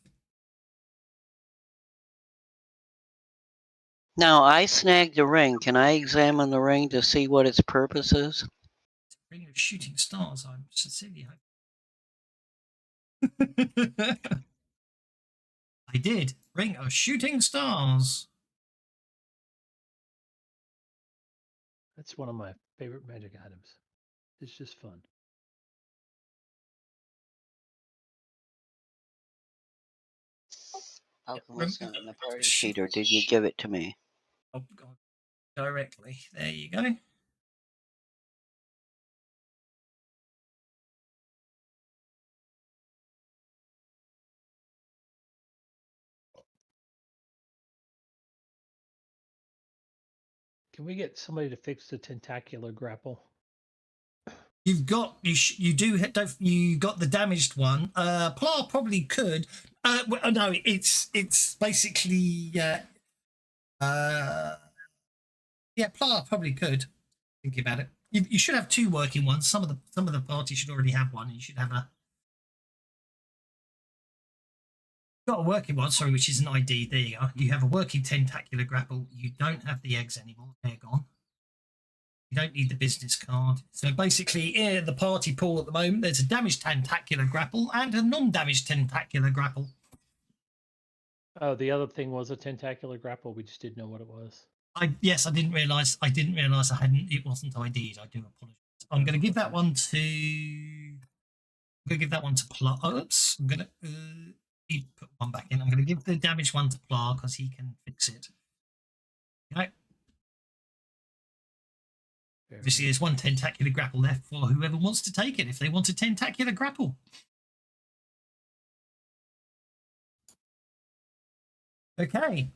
Now, I snagged the ring. Can I examine the ring to see what its purpose is? Ring of shooting stars, I'm sincerely hoping. I did. Ring of shooting stars. That's one of my favorite magic items. It's just fun. How come it's not in the party sheet, or did you give it to me? Oh, God. Directly. There you go. Can we get somebody to fix the tentacular grapple? You've got you got the damaged one. Pla probably could. No, it's basically yeah, Pla probably could. Thinking about it, you should have two working ones. Some of the party should already have one. You should have got a working one. Sorry, which is an ID. There you are. You have a working tentacular grapple. You don't have the eggs anymore. They're gone. You don't need the business card. So basically, in the party pool at the moment, there's a damaged tentacular grapple and a non-damaged tentacular grapple. Oh, the other thing was a tentacular grapple. We just didn't know what it was. Yes, I didn't realise I hadn't. It wasn't ID'd. I do apologise. I'm going to give that one to. Pla. Oops. I'm going to put one back in. I'm going to give the damaged one to Pla because he can fix it. Okay. Obviously, there's one tentacular grapple left for whoever wants to take it, if they want a tentacular grapple. Okay.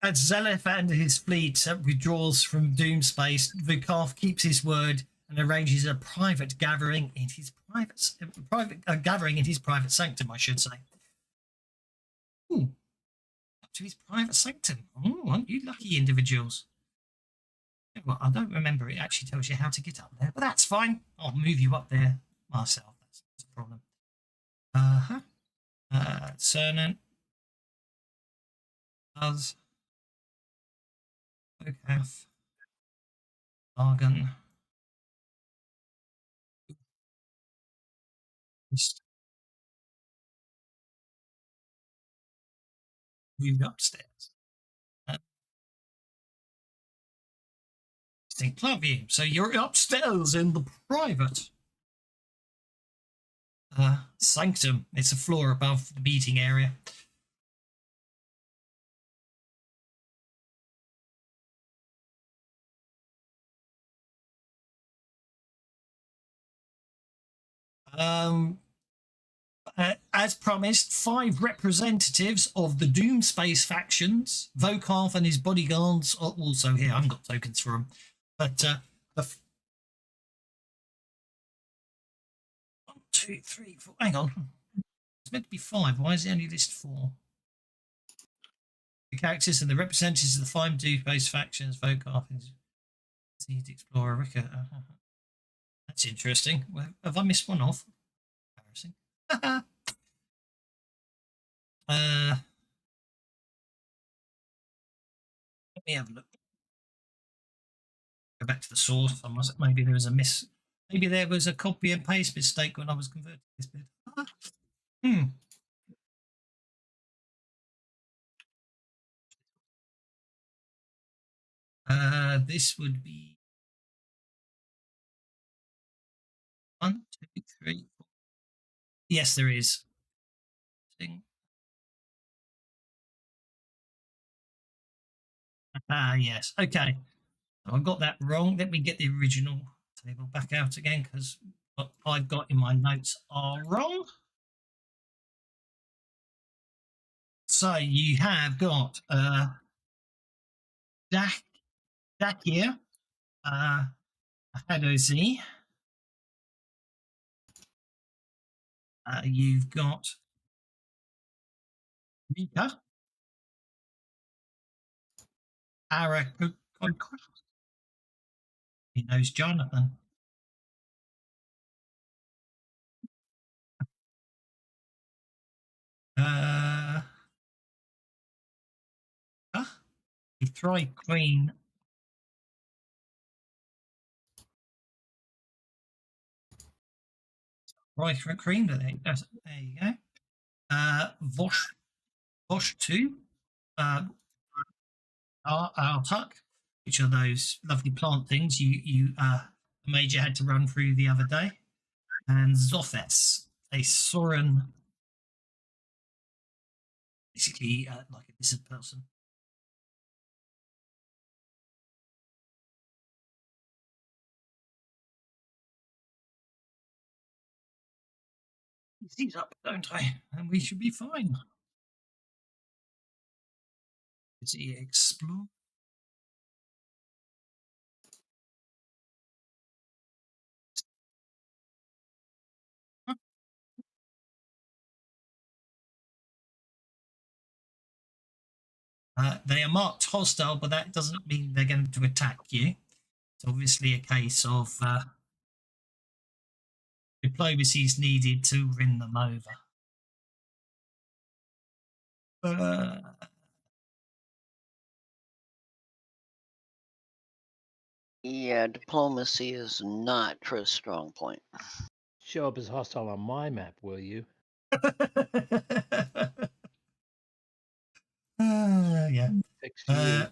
As Zelef and his fleet withdraws from Doom Space, Vukarth keeps his word and arranges a private gathering in his private sanctum, I should say. Ooh. Up to his private sanctum. Oh, aren't you lucky individuals? Well, I don't remember it actually tells you how to get up there, but that's fine. I'll move you up there myself. That's not a problem. Cernan. Buzz. Vukarth. Argon. Move upstairs. interesting. Club view. So you're upstairs in the private sanctum. It's a floor above the meeting area. As promised, 5 representatives of the Doomspace factions. Vokarth and his bodyguards are also here. I haven't got tokens for them. But the 1, 2, 3, 4. Hang on. It's meant to be 5. Why is it only listed 4? The characters and the representatives of the 5 Doomspace factions. Vokarth and his Explorer Ricker. That's interesting. Well, have I missed one off? Embarrassing. Let me have a look. Go back to the source. Maybe there was a maybe there was a copy and paste mistake when I was converting this bit. This would be 1, 2, 3, 4. Yes, there is. Yes. Okay. I got that wrong. Let me get the original table back out again because what I've got in my notes are wrong. So you have got Dak here, Hadozi. You've got Mika, Ara. He knows Jonathan. You try Queen. Right for a cream, there you go. Vosh 2, Artuck, which are those lovely plant things you Major had to run through the other day, and Zothes, a Soren, basically like a lizard person. These up, don't I? And we should be fine. Let's explore. They are marked hostile, but that doesn't mean they're going to attack you. It's obviously a case of diplomacy is needed to win them over. Yeah, diplomacy is not Tristan's strong point. Show up as hostile on my map, will you? Yeah. 68.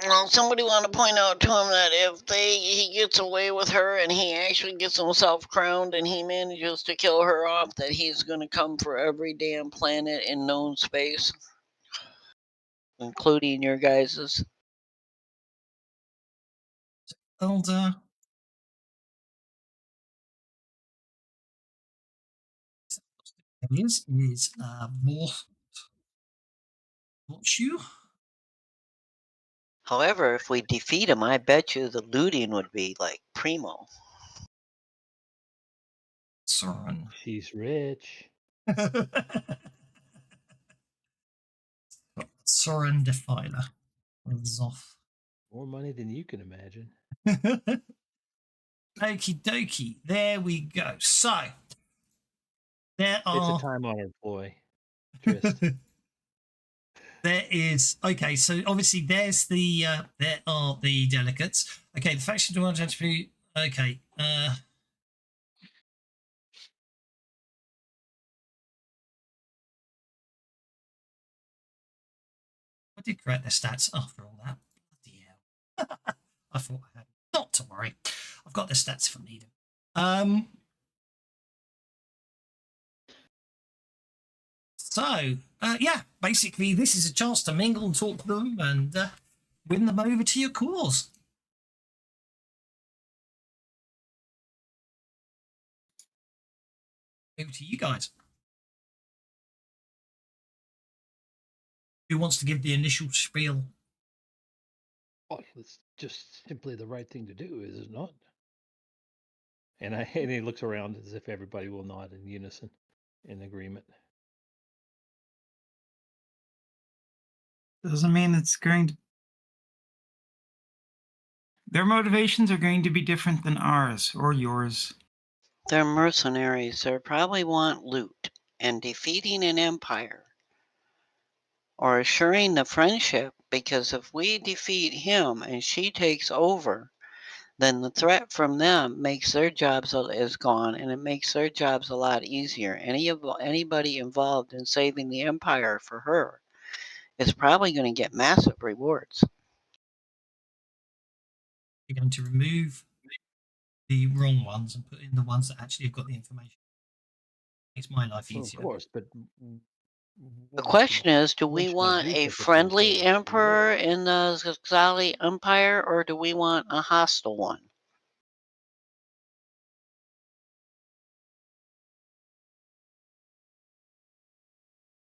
Well, somebody want to point out to him that if he gets away with her and he actually gets himself crowned and he manages to kill her off, that he's going to come for every damn planet in known space, including your guys's. Elder. Is you. However, if we defeat him, I bet you the looting would be like primo. Soren. She's rich. Soren Defiler. Zoff. More money than you can imagine. Okie dokie. There we go. So there are. It's a time-honored ploy. Trist. There is so obviously there's the there are the delegates. Okay, the faction to be okay. I did correct their stats after all that. Bloody hell. I thought I had. Not to worry. I've got their stats if I need them. Yeah, basically this is a chance to mingle and talk to them and win them over to your cause. Over to you guys. Who wants to give the initial spiel? Oh, it's just simply the right thing to do, is it not? And he looks around as if everybody will nod in unison, in agreement. Doesn't mean it's going to. Their motivations are going to be different than ours or yours. They're mercenaries. They probably want loot and defeating an empire or assuring the friendship, because if we defeat him and she takes over, then the threat from them makes their jobs is gone, and it makes their jobs a lot easier. Anybody involved in saving the empire for her is probably going to get massive rewards. You're going to remove the wrong ones and put in the ones that actually have got the information. Makes my life Well, of easier. course, but The question is, do we want a friendly emperor in the Xali Empire, or do we want a hostile one?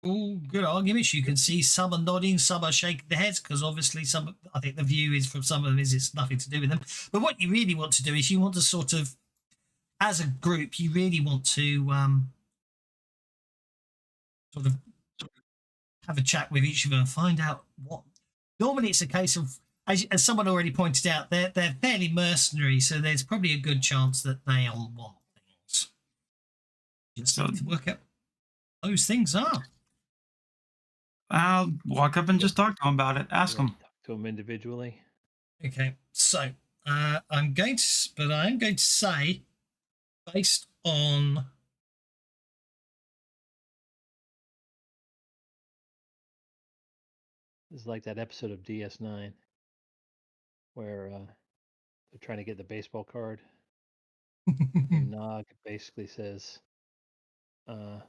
All good arguments. You can see some are nodding, some are shaking their heads, because obviously I think the view is from some of them is it's nothing to do with them. But what you really want to do is you want to sort of, as a group, you really want to sort of have a chat with each of them and find out what. Normally it's a case of, as someone already pointed out, they're fairly mercenary, so there's probably a good chance that they all want things. You just need to work out what those things are. I'll walk up and just talk to him about it. Ask him. Talk to him individually. Okay, so I'm going to say, based on It's like that episode of DS9 where they're trying to get the baseball card. And Nog basically says to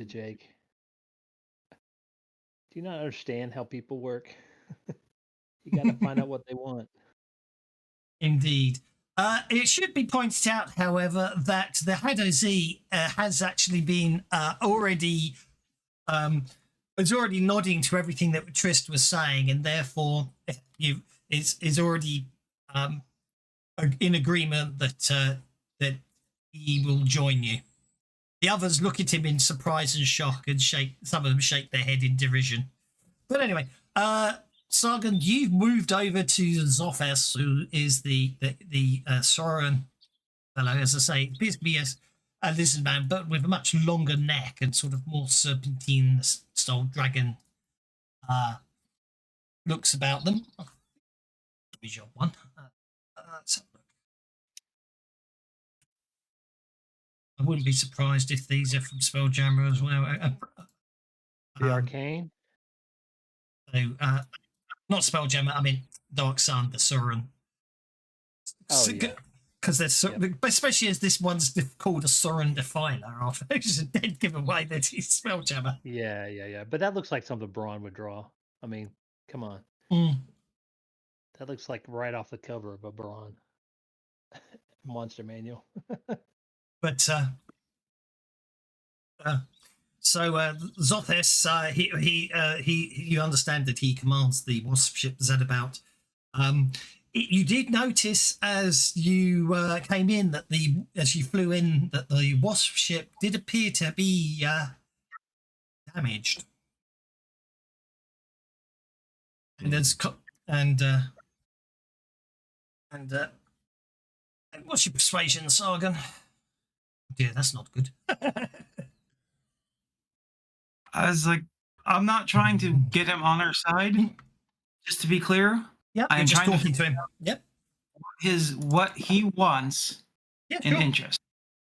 Jake, do you not understand how people work? You got to find out what they want. Indeed. It should be pointed out, however, that the Hado Z has actually been already nodding to everything that Trist was saying, and therefore is already in agreement that that he will join you. The others look at him in surprise and shock, and some of them shake their head in derision. But anyway, Sargon, you've moved over to Zofes, who is the Soren fellow. As I say, appears to be a lizard man, but with a much longer neck and sort of more serpentine-style dragon looks about them. Visual one. Let's have a look. I wouldn't be surprised if these are from Spelljammer as well. The Arcane? So, not Spelljammer, I mean Dark Sun, the Soren. Oh, yeah. Because they're especially as this one's called a Soren Defiler, after it's a dead giveaway that he's Spelljammer. Yeah. But that looks like something Braun would draw. I mean, come on. That looks like right off the cover of a Braun monster manual. But so Zothes, you understand that he commands the wasp ship Zedabout. You did notice as you came in that as you flew in that the wasp ship did appear to be damaged, and what's your persuasion, Sargon? Dear, that's not good. I was like, I'm not trying to get him on our side. Just to be clear. Yeah, I'm just trying talking to him. Yep. What he wants Yeah, in sure. interest.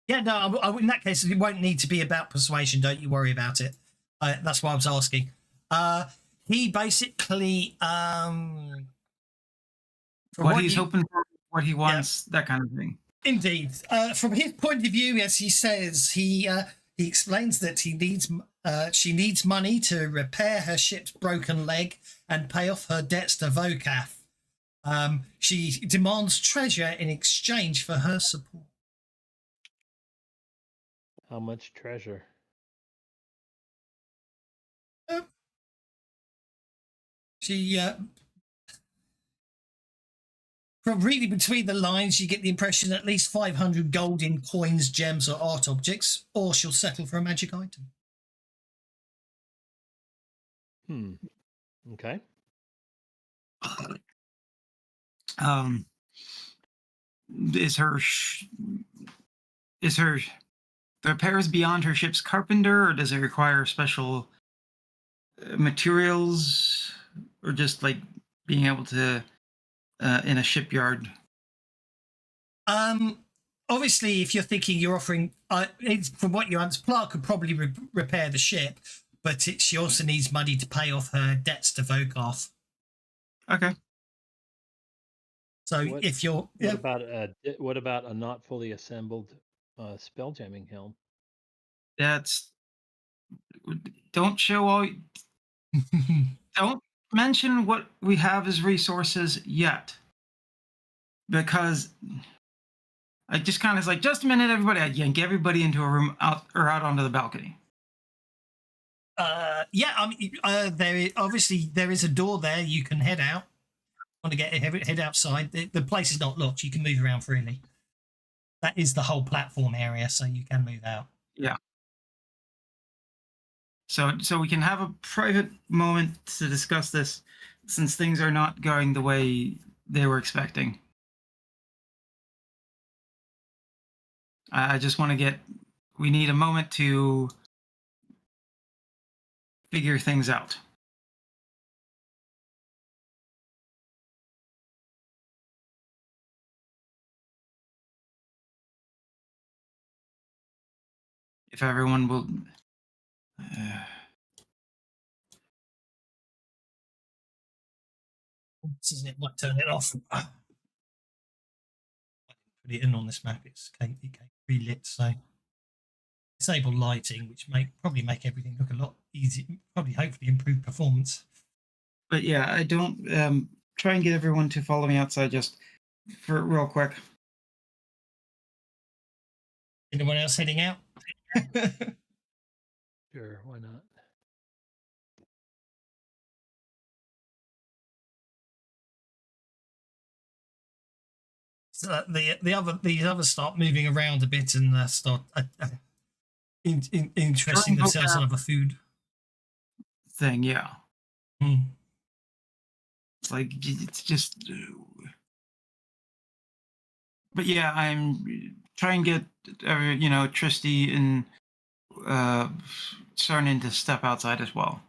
Yeah, no, in that case, it won't need to be about persuasion. Don't you worry about it. That's why I was asking. He basically from What he's you- hoping for, what he wants, that kind of thing. Indeed. From his point of view, as he says, he explains that she needs money to repair her ship's broken leg and pay off her debts to Vokath. She demands treasure in exchange for her support. How much treasure? She from reading between the lines, you get the impression at least 500 gold in coins, gems, or art objects, or she'll settle for a magic item. Okay. Is her the repairs beyond her ship's carpenter, or does it require special materials, or just like being able to in a shipyard? Obviously, if you're thinking you're offering, from what you understand, Clark could probably repair the ship, but she also needs money to pay off her debts to Vokath. Okay. So if you're, what about a not fully assembled spelljamming helm? That's don't show all. Don't mention what we have as resources yet, because I just kind of like, just a minute, everybody. I'd yank everybody into a room out onto the balcony. yeah, I mean, there is a door there. You can head out. Want to head outside? The place is not locked. You can move around freely. That is the whole platform area, so you can move out. Yeah. So we can have a private moment to discuss this, since things are not going the way they were expecting. I just want to get. We need a moment to figure things out. If everyone will. It might turn it off. Put it in on this map. It's relit, so disable lighting, which may probably make everything look a lot easier. Probably, hopefully, improve performance. But yeah, I don't try and get everyone to follow me outside just for real quick. Anyone else heading out? Sure, why not? So the others start moving around a bit and start interesting themselves in other food. Thing, yeah. Mm. It's like, it's just. But yeah, I'm trying to get Tristy and Cernan to step outside as well.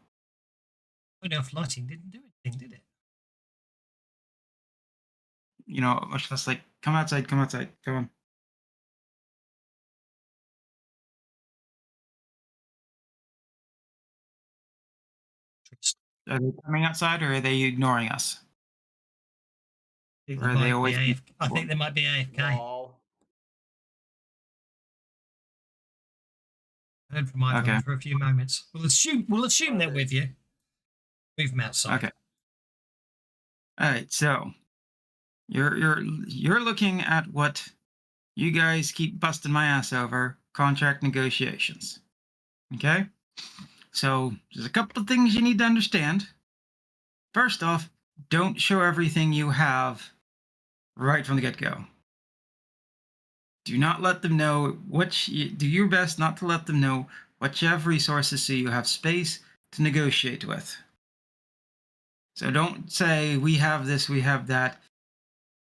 Putting off lighting didn't do anything, did it? Much less like, come outside, come on. Are they coming outside, or are they ignoring us? Or are they always? I think they might be AFK. No. I heard from either of them for a few moments. We'll assume they're with you. Move them outside. Okay. All right, so you're looking at what you guys keep busting my ass over, contract negotiations. Okay? So there's a couple of things you need to understand. First off, don't show everything you have right from the get-go. Do not let them know do your best not to let them know what you have resources, so you have space to negotiate with. So don't say, we have this, we have that.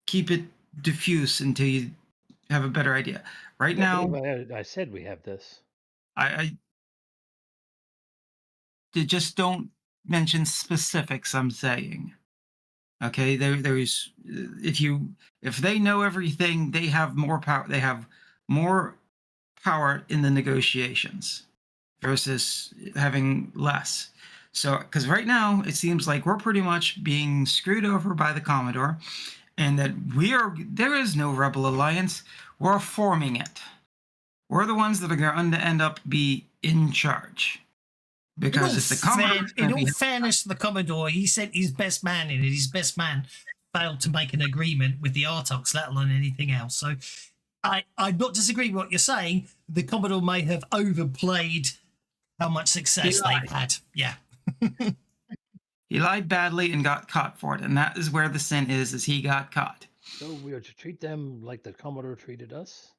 Keep it diffuse until you have a better idea. Right now, I said we have this. I just don't mention specifics, I'm saying. Okay, there's if they know everything, they have more power. They have more power in the negotiations versus having less. So, because right now it seems like we're pretty much being screwed over by the Commodore, and that there is no Rebel Alliance. We're forming it. We're the ones that are going to end up be in charge. Because if the Commodore, in all fairness to the Commodore, he sent his best man in, and his best man failed to make an agreement with the Artox, let alone anything else. So I'm not disagreeing with what you're saying. The Commodore may have overplayed how much success they've had. Yeah. he lied badly and got caught for it, and that is where the sin is he got caught. So we are to treat them like the Commodore treated us?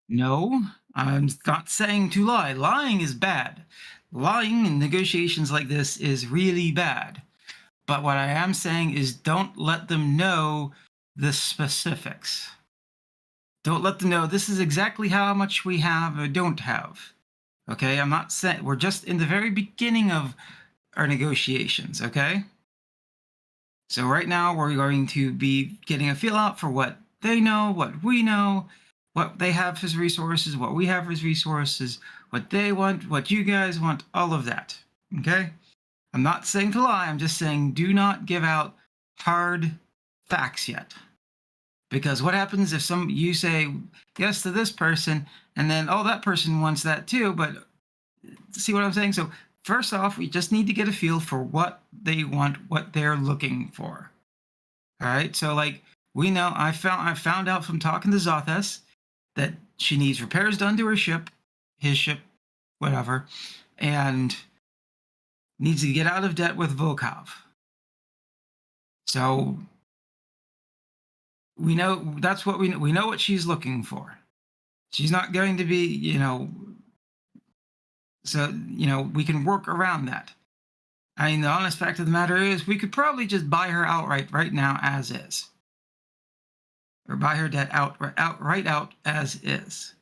No, I'm not saying to lie. Lying is bad. Lying in negotiations like this is really bad. But what I am saying is don't let them know the specifics. Don't let them know this is exactly how much we have or don't have. Okay, I'm not saying, we're just in the very beginning of our negotiations, okay? So right now we're going to be getting a feel out for what they know, what we know, what they have as resources, what we have as resources, what they want, what you guys want, all of that, okay? I'm not saying to lie, I'm just saying do not give out hard facts yet. Because what happens if you say yes to this person, and then, oh, that person wants that too, but see what I'm saying? So first off, we just need to get a feel for what they want, what they're looking for. All right, so like we know, I found out from talking to Zothes that she needs repairs done to her ship, his ship, whatever, and needs to get out of debt with Volkov. So we know that's what we know what she's looking for. She's not going to be, so, we can work around that. I mean, the honest fact of the matter is we could probably just buy her outright right now as is. Or buy her debt out as is.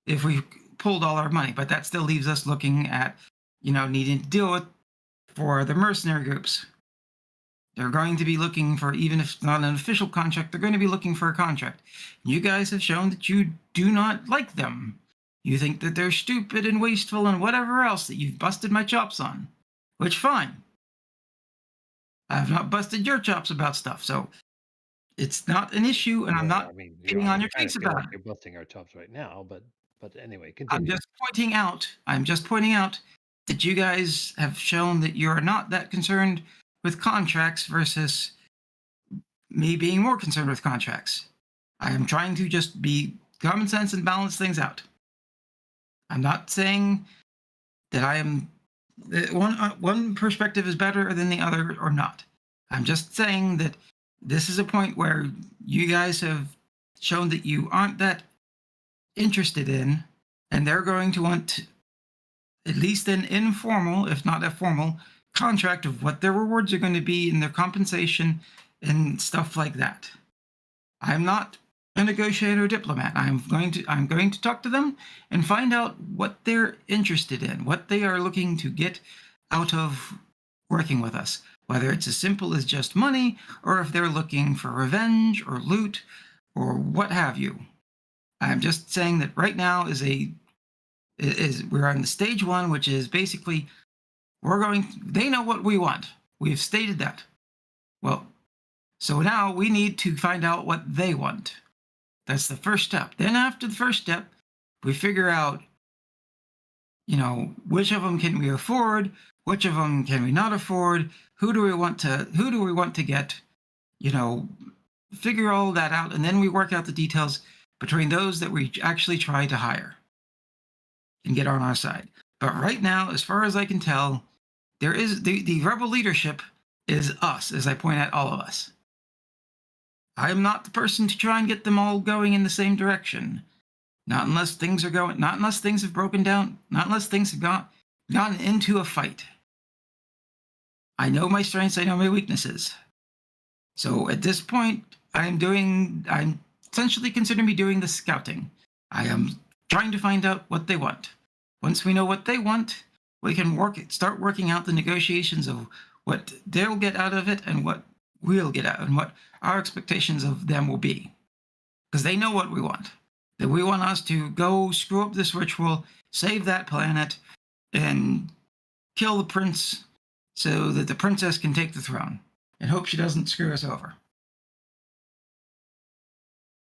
If we pulled all our money, but that still leaves us looking at, needing to deal with for the mercenary groups. They're going to be looking for, even if it's not an official contract, they're going to be looking for a contract. You guys have shown that you do not like them. You think that they're stupid and wasteful and whatever else that you've busted my chops on. Which, fine. I have not busted your chops about stuff, so it's not an issue, and I'm not getting on your case about it. You're busting our chops right now, but anyway, I'm continue. just pointing out that you guys have shown that you're not that concerned with contracts versus me being more concerned with contracts. I am trying to just be common sense and balance things out. I'm not saying that I am one perspective is better than the other or not. I'm just saying that this is a point where you guys have shown that you aren't that interested in, and they're going to want at least an informal, if not a formal, contract of what their rewards are going to be and their compensation and stuff like that. I'm not a negotiator or diplomat. I'm going to talk to them and find out what they're interested in, what they are looking to get out of working with us, whether it's as simple as just money or if they're looking for revenge or loot or what have you. I'm just saying that right now we're on the stage one, which is basically they know what we want. We've stated that. Well, so now we need to find out what they want. That's the first step. Then after the first step, we figure out, which of them can we afford, which of them can we not afford, who do we want to get, figure all that out, and then we work out the details between those that we actually try to hire and get on our side. But right now, as far as I can tell, there is the rebel leadership is us, as I point at all of us. I am not the person to try and get them all going in the same direction. Not unless things have broken down, not unless things have gotten into a fight. I know my strengths, I know my weaknesses. So at this point, I'm essentially considering me doing the scouting. I am trying to find out what they want. Once we know what they want, we can start working out the negotiations of what they'll get out of it and what we'll get out and what our expectations of them will be. Because they know what we want. That we want us to go screw up this ritual, save that planet, and kill the prince so that the princess can take the throne, and hope she doesn't screw us over.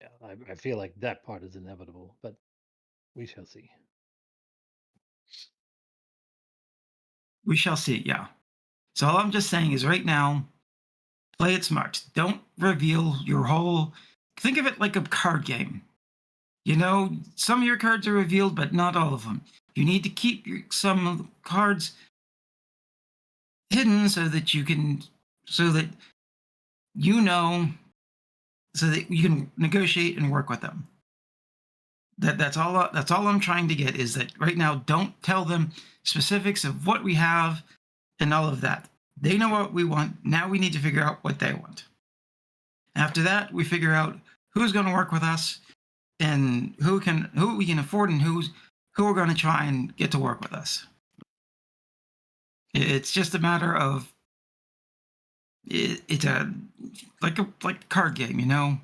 Yeah, I feel like that part is inevitable, but we shall see. We shall see, yeah. So all I'm just saying is right now, play it smart. Don't reveal your whole. Think of it like a card game. You know, some of your cards are revealed, but not all of them. You need to keep some of the cards hidden so that you can, so that you know, so that you can negotiate and work with them. That's all. That's all I'm trying to get is that right now, don't tell them specifics of what we have and all of that. They know what we want. Now we need to figure out what they want. After that, we figure out who's going to work with us and who we can afford and who we're going to try and get to work with us. It's just a matter of it's a like a card game, you know.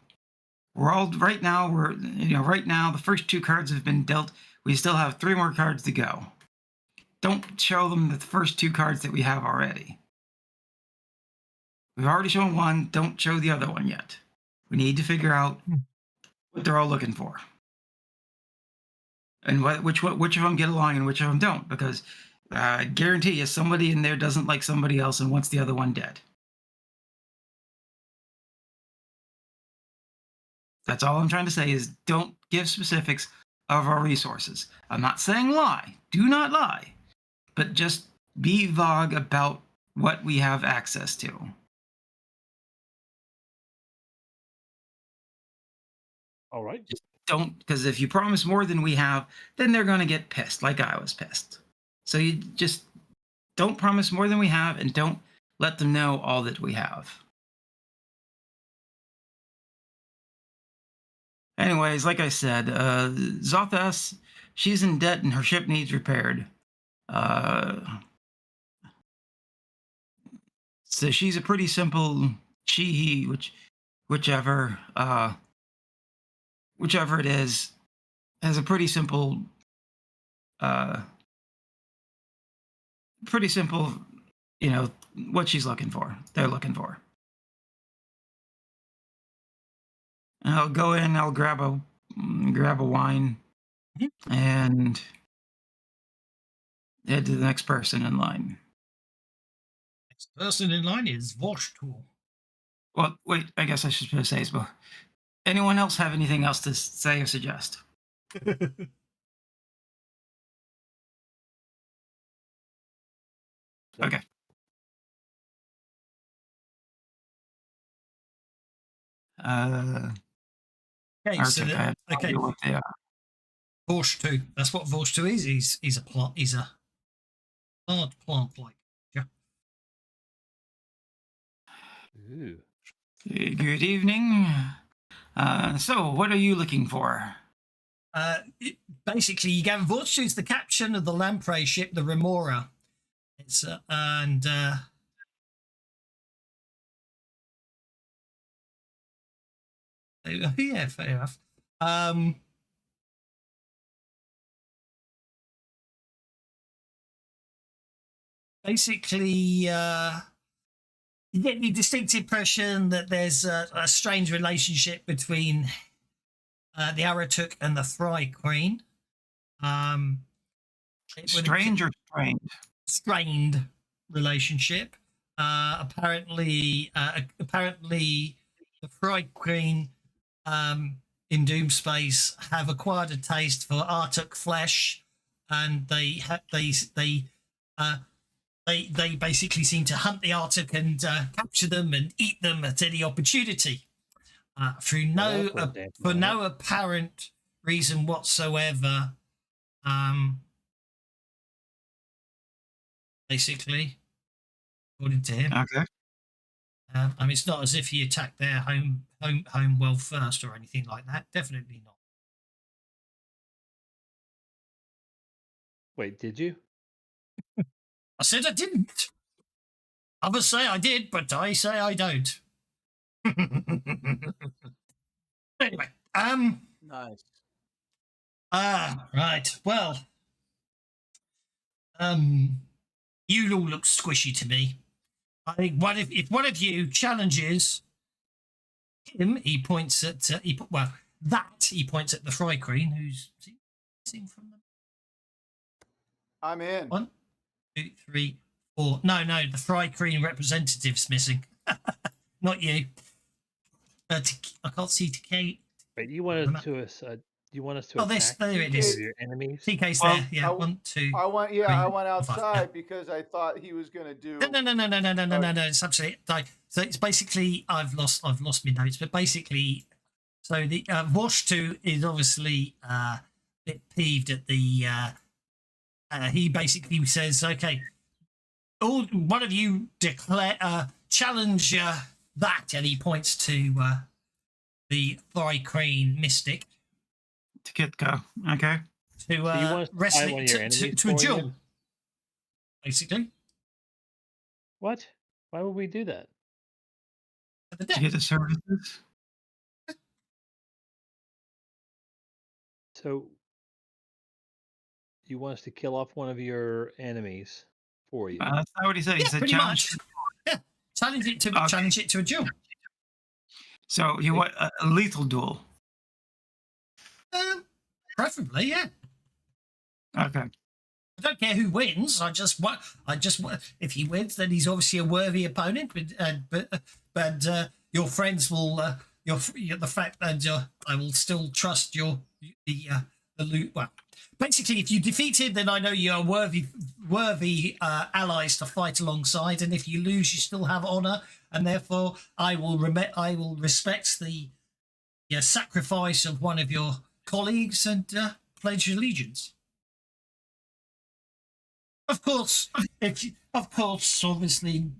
We're all right now. Right now the first 2 cards have been dealt. We still have 3 more cards to go. Don't show them the first 2 cards that we have already. We've already shown one. Don't show the other one yet. We need to figure out what they're all looking for, and which of them get along and which of them don't. Because I guarantee you, somebody in there doesn't like somebody else and wants the other one dead. That's all I'm trying to say is don't give specifics of our resources. I'm not saying lie. Do not lie. But just be vague about what we have access to. All right. Just don't, because if you promise more than we have, then they're going to get pissed, like I was pissed. So you just don't promise more than we have and don't let them know all that we have. Anyways, like I said, Zothas, she's in debt and her ship needs repaired. So she's a pretty simple he, whichever it is, has a pretty simple, you know, what she's looking for. They're looking for. And I'll go in. I'll grab a wine, and head to the next person in line. Next person in line is Voshtul. Well, wait. I guess I should say this. But anyone else have anything else to say or suggest? Okay. Okay, so Arctic, I have no idea what they are. Voshtul. That's what Voshtul is. He's a plant. He's a plant-like. Yeah. Ooh. Good evening. So, what are you looking for? Basically, you gave Vorshtul's the captain of the lamprey ship, the Remora. It's yeah, fair enough. Basically, you get the distinct impression that there's a strange relationship between the Aratuk and the Fry Queen. Strange or strained? Strained relationship. Apparently, the Fry Queen in Doom Space have acquired a taste for Artuk flesh, and they basically seem to hunt the Artuk and capture them and eat them at any opportunity, through no apparent reason whatsoever. Basically, according to him. Okay. I mean, it's not as if he attacked their home world first or anything like that. Definitely not. Wait, did you? I said I didn't. Others say I did, but I say I don't. Anyway, Nice. right. Well, You all look squishy to me. I think if one of you challenges him, he points at he points at the Fry Queen, who's missing from them. I'm in. 1, 2, 3, 4. No, the Fry Queen representative's missing. Not you. I can't see Kate. Wait, you want us to you want us to attack there it is. one of your enemies? TK's Well, there. Yeah, 1, 2. I went 3, I went 4, 5, outside because I thought he was gonna do. No. It's absolutely so. It's basically I've lost my notes, but basically, so the Wash 2 is obviously a bit peeved at the. He basically says, "Okay, one of you declare challenge that," and he points to the Fry Crane Mystic To get go. Okay. to you want us to fight wrestling one of your to enemies a for duel, you? basically. What? Why would we do that? At the To death. get the services. So you want us to kill off one of your enemies for you? That's not what he said. He Yeah, said pretty challenge. much. Yeah, challenge it to a duel. So you want a lethal duel? Preferably, yeah. Okay. I don't care who wins. I just want. If he wins, then he's obviously a worthy opponent. But your friends will. The fact that I will still trust the loot. Well, basically, if you defeat him, then I know you are worthy allies to fight alongside. And if you lose, you still have honor, and therefore I will respect the sacrifice of one of your colleagues and pledge allegiance. Of course, obviously,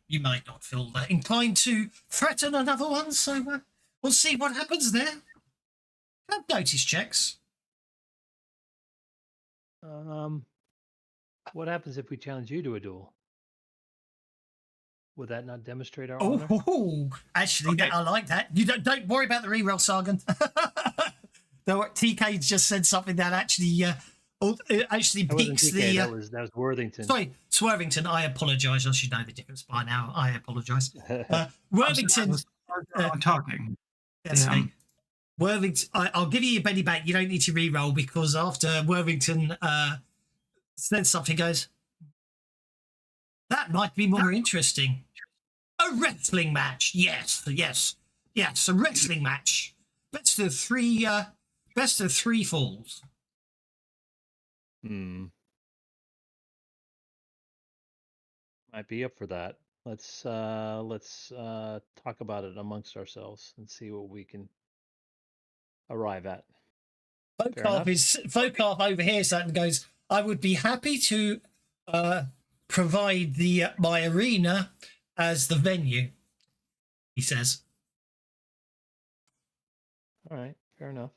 you might not feel inclined to threaten another one, so we'll see what happens there. Have notice checks. What happens if we challenge you to a duel? Would that not demonstrate our honor? Oh, actually, Okay. I like that. You don't worry about the reroll, Sargon. TK just said something that actually That wasn't piques TK, the. that was Worthington. Sorry, Swervington. I apologise. I should know the difference by now. I apologise. Worthington. I'm talking. That's Yeah. me. Worthington. I'll give you your penny back. You don't need to re-roll because after Worthington said something, goes, that might be more interesting. A wrestling match. Yes. A wrestling match. Best of three falls. Might be up for that. Let's talk about it amongst ourselves and see what we can arrive at. Fokarth overhears that and goes, I would be happy to provide my arena as the venue, he says. All right, fair enough.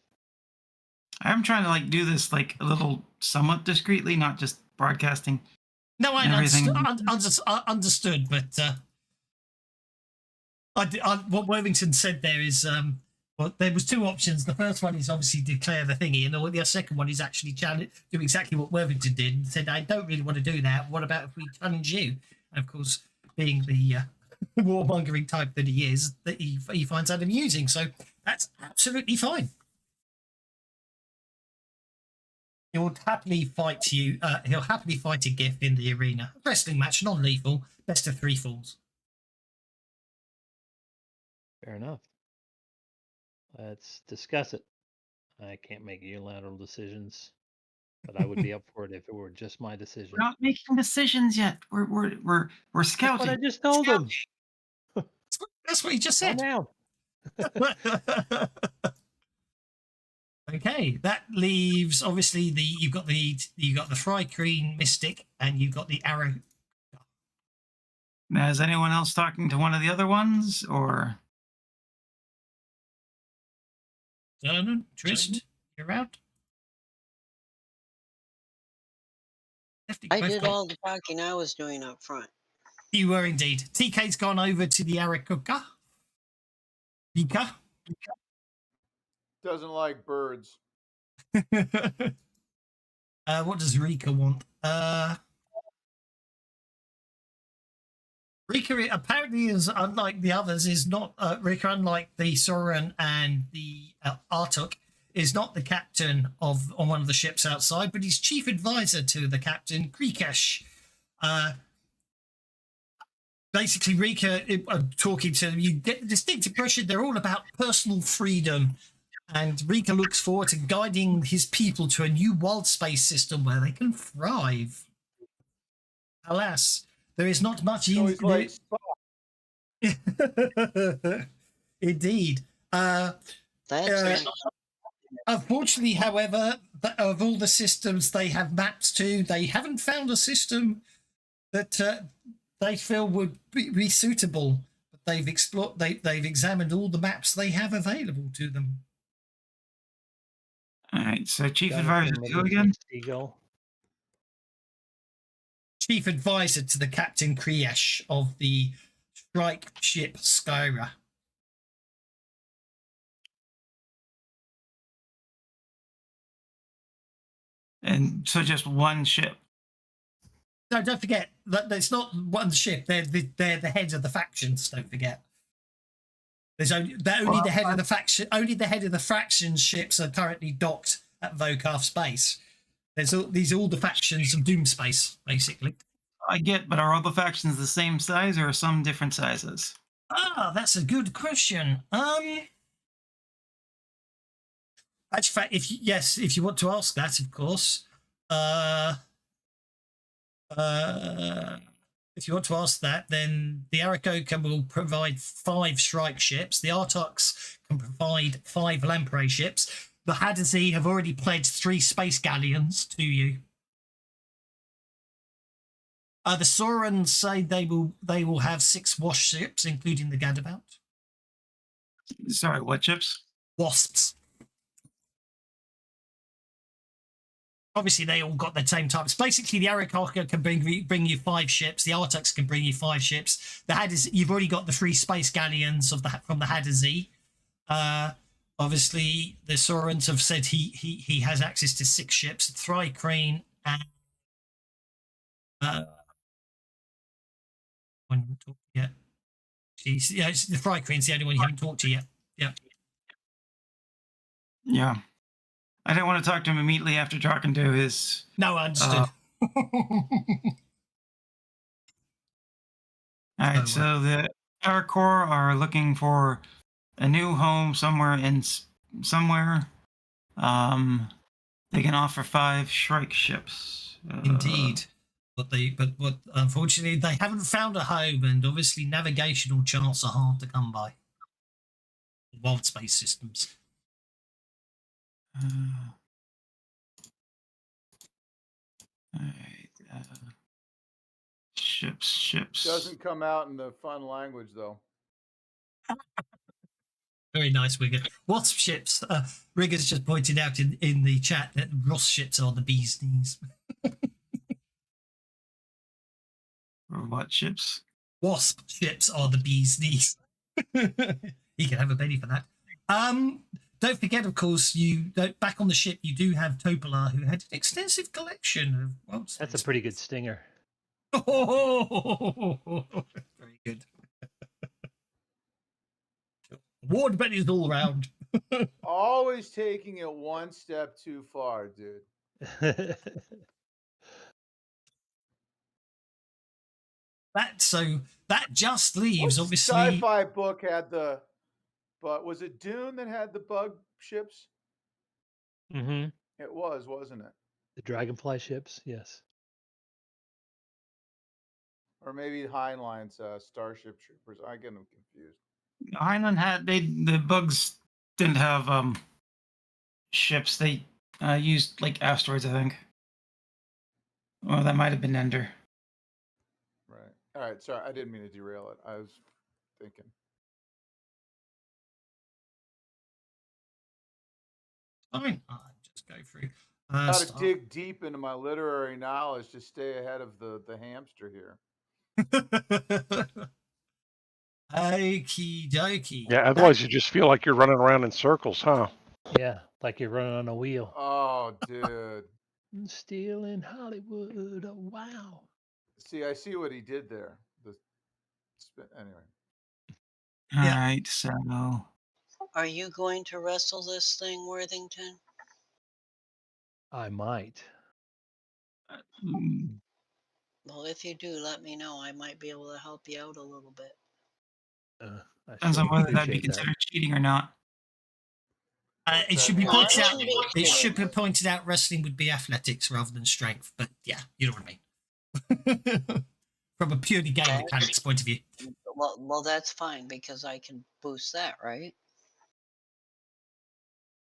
I'm trying to do this a little somewhat discreetly, not just broadcasting. No, I everything. understood, but what Worthington said there is, there was two options. The first one is obviously declare the thingy, and the second one is actually do exactly what Worthington did and said, I don't really want to do that. What about if we challenge you? And of course, being the warmongering type that he is, that he finds that amusing. So that's absolutely fine. He'll happily fight you. He'll happily fight a GIF in the arena. Wrestling match, non-lethal, best of three falls. Fair enough. Let's discuss it. I can't make unilateral decisions, but I would be up for it if it were just my decision. We're not making decisions yet. We're That's scouting. what I just told him. That's what he just Calm said. down. Okay, that leaves obviously you've got the Fry Queen Mystic and you've got the Arrow. Now, is anyone else talking to one of the other ones, or? Vernon, Trist, you're out. I did all the talking I was doing up front. You were indeed. TK's gone over to the Arakuka. Vika. Doesn't like birds. What does Rika want? Rika apparently is, unlike the others, is not Rika, unlike the Soren and the Artuk, is not the captain on one of the ships outside, but he's chief advisor to the captain, Krikesh. Basically, Rika, talking to them, you get the distinct impression they're all about personal freedom. And Rika looks forward to guiding his people to a new wild space system where they can thrive. Alas, there is not much So he's like, Indeed. That's it. Unfortunately, however, of all the systems they have maps to, they haven't found a system that they feel would be suitable. But they've explored, they've examined all the maps they have available to them. All right. So chief Jonathan advisor who Livingston again? Seagull. Chief advisor to the Captain Kriesh of the strike ship Skyra. And so just one ship. No, don't forget that it's not one ship. They're the heads of the factions. Don't forget. There's only the head of the faction. Only the head of the faction ships are currently docked at Vokarth Space. These are all the factions of Doom Space, basically. I get, but are all the factions the same size or are some different sizes? Ah, that's a good question. Actually, if you want to ask that, of course. If you want to ask that, then the Arakoka will provide 5 strike ships. The Artuks can provide 5 lamprey ships. The Hadazee have already pledged 3 space galleons to you. The Sorens say they will have 6 wash ships, including the Gadabout. Sorry, what ships? Wasps. Obviously, they all got the same types. Basically, the Arakoka can bring you 5 ships. The Artuks can bring you 5 ships. The Hadazee, you've already got the 3 space galleons from the Hadazee. Obviously, the Sorens have said he has access to 6 ships. Thrycrane and one you haven't talked to yet. The Thrycrane's the only one you haven't talked to yet. Yeah. Yeah. I didn't want to talk to him immediately after talking to his. No, I understood. All right, so the Arakor are looking for a new home somewhere. They can offer 5 Shrike ships. Indeed. But unfortunately they haven't found a home, and obviously navigational charts are hard to come by. Wild space systems. All right. Ships. Doesn't come out in the fun language though. Very nice, Wigger. Wasp ships. Rigger's just pointed out in the chat that Ross ships are the bee's knees. Or what ships? Wasp ships are the bee's knees. You can have a penny for that. Don't forget, of course, back on the ship you do have Topolar, who had an extensive collection of wild space. That's a pretty good stinger. Oh, very good. Award bennies all around. Always taking it one step too far, dude. That just leaves, What obviously. sci-fi book had but was it Dune that had the bug ships? Mm-hmm. It was, wasn't it? The Dragonfly ships, yes. Or maybe Heinlein's Starship Troopers. I get them confused. Heinlein had the bugs didn't have ships. They used like asteroids, I think. Well, that might have been Ender. Right. All right. Sorry, I didn't mean to derail it. I was thinking. Fine. I'll just go through. Got to dig deep into my literary knowledge to stay ahead of the hamster here. Okie dokie. Yeah, otherwise you just feel like you're running around in circles, huh? Yeah, like you're running on a wheel. Oh, dude. Still in Hollywood. Oh, wow. See, I see what he did there. Anyway. All Yeah. right, so Are you going to wrestle this thing, Worthington? I might. mm, Well, if you do, let me know. I might be able to help you out a little bit. I depends sure on whether that'd be appreciate that. considered cheating or not. It should be No, pointed I out. wouldn't be It should be cheating. pointed out. Wrestling would be athletics rather than strength. But yeah, you know what I mean. From a purely game Okay. mechanics point of view. Well, that's fine because I can boost that, right?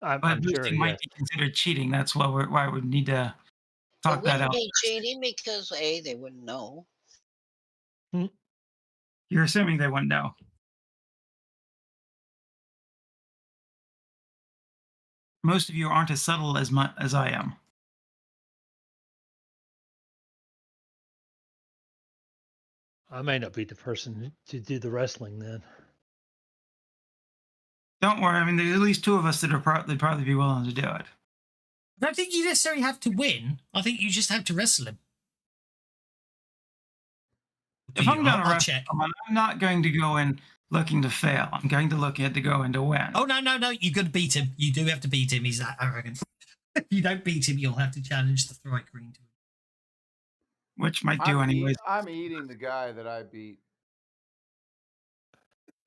I'm But sure, boosting might yes. be considered cheating. That's why we need to It talk that wouldn't out. be cheating because A, they wouldn't know. You're assuming they wouldn't know. Most of you aren't as subtle as much as I am. I may not be the person to do the wrestling then. Don't worry. I mean, there's at least two of us that are probably be willing to do it. I don't think you necessarily have to win. I think you just have to wrestle him. If I'm going to I'll wrestle check. someone, I'm not going to go in looking to fail. I'm going to look at to go in to win. Oh no! You got to beat him. You do have to beat him. He's that arrogant. If you don't beat him, you'll have to challenge the Thrice Green to him. Which might do anyways. I'm eating the guy that I beat.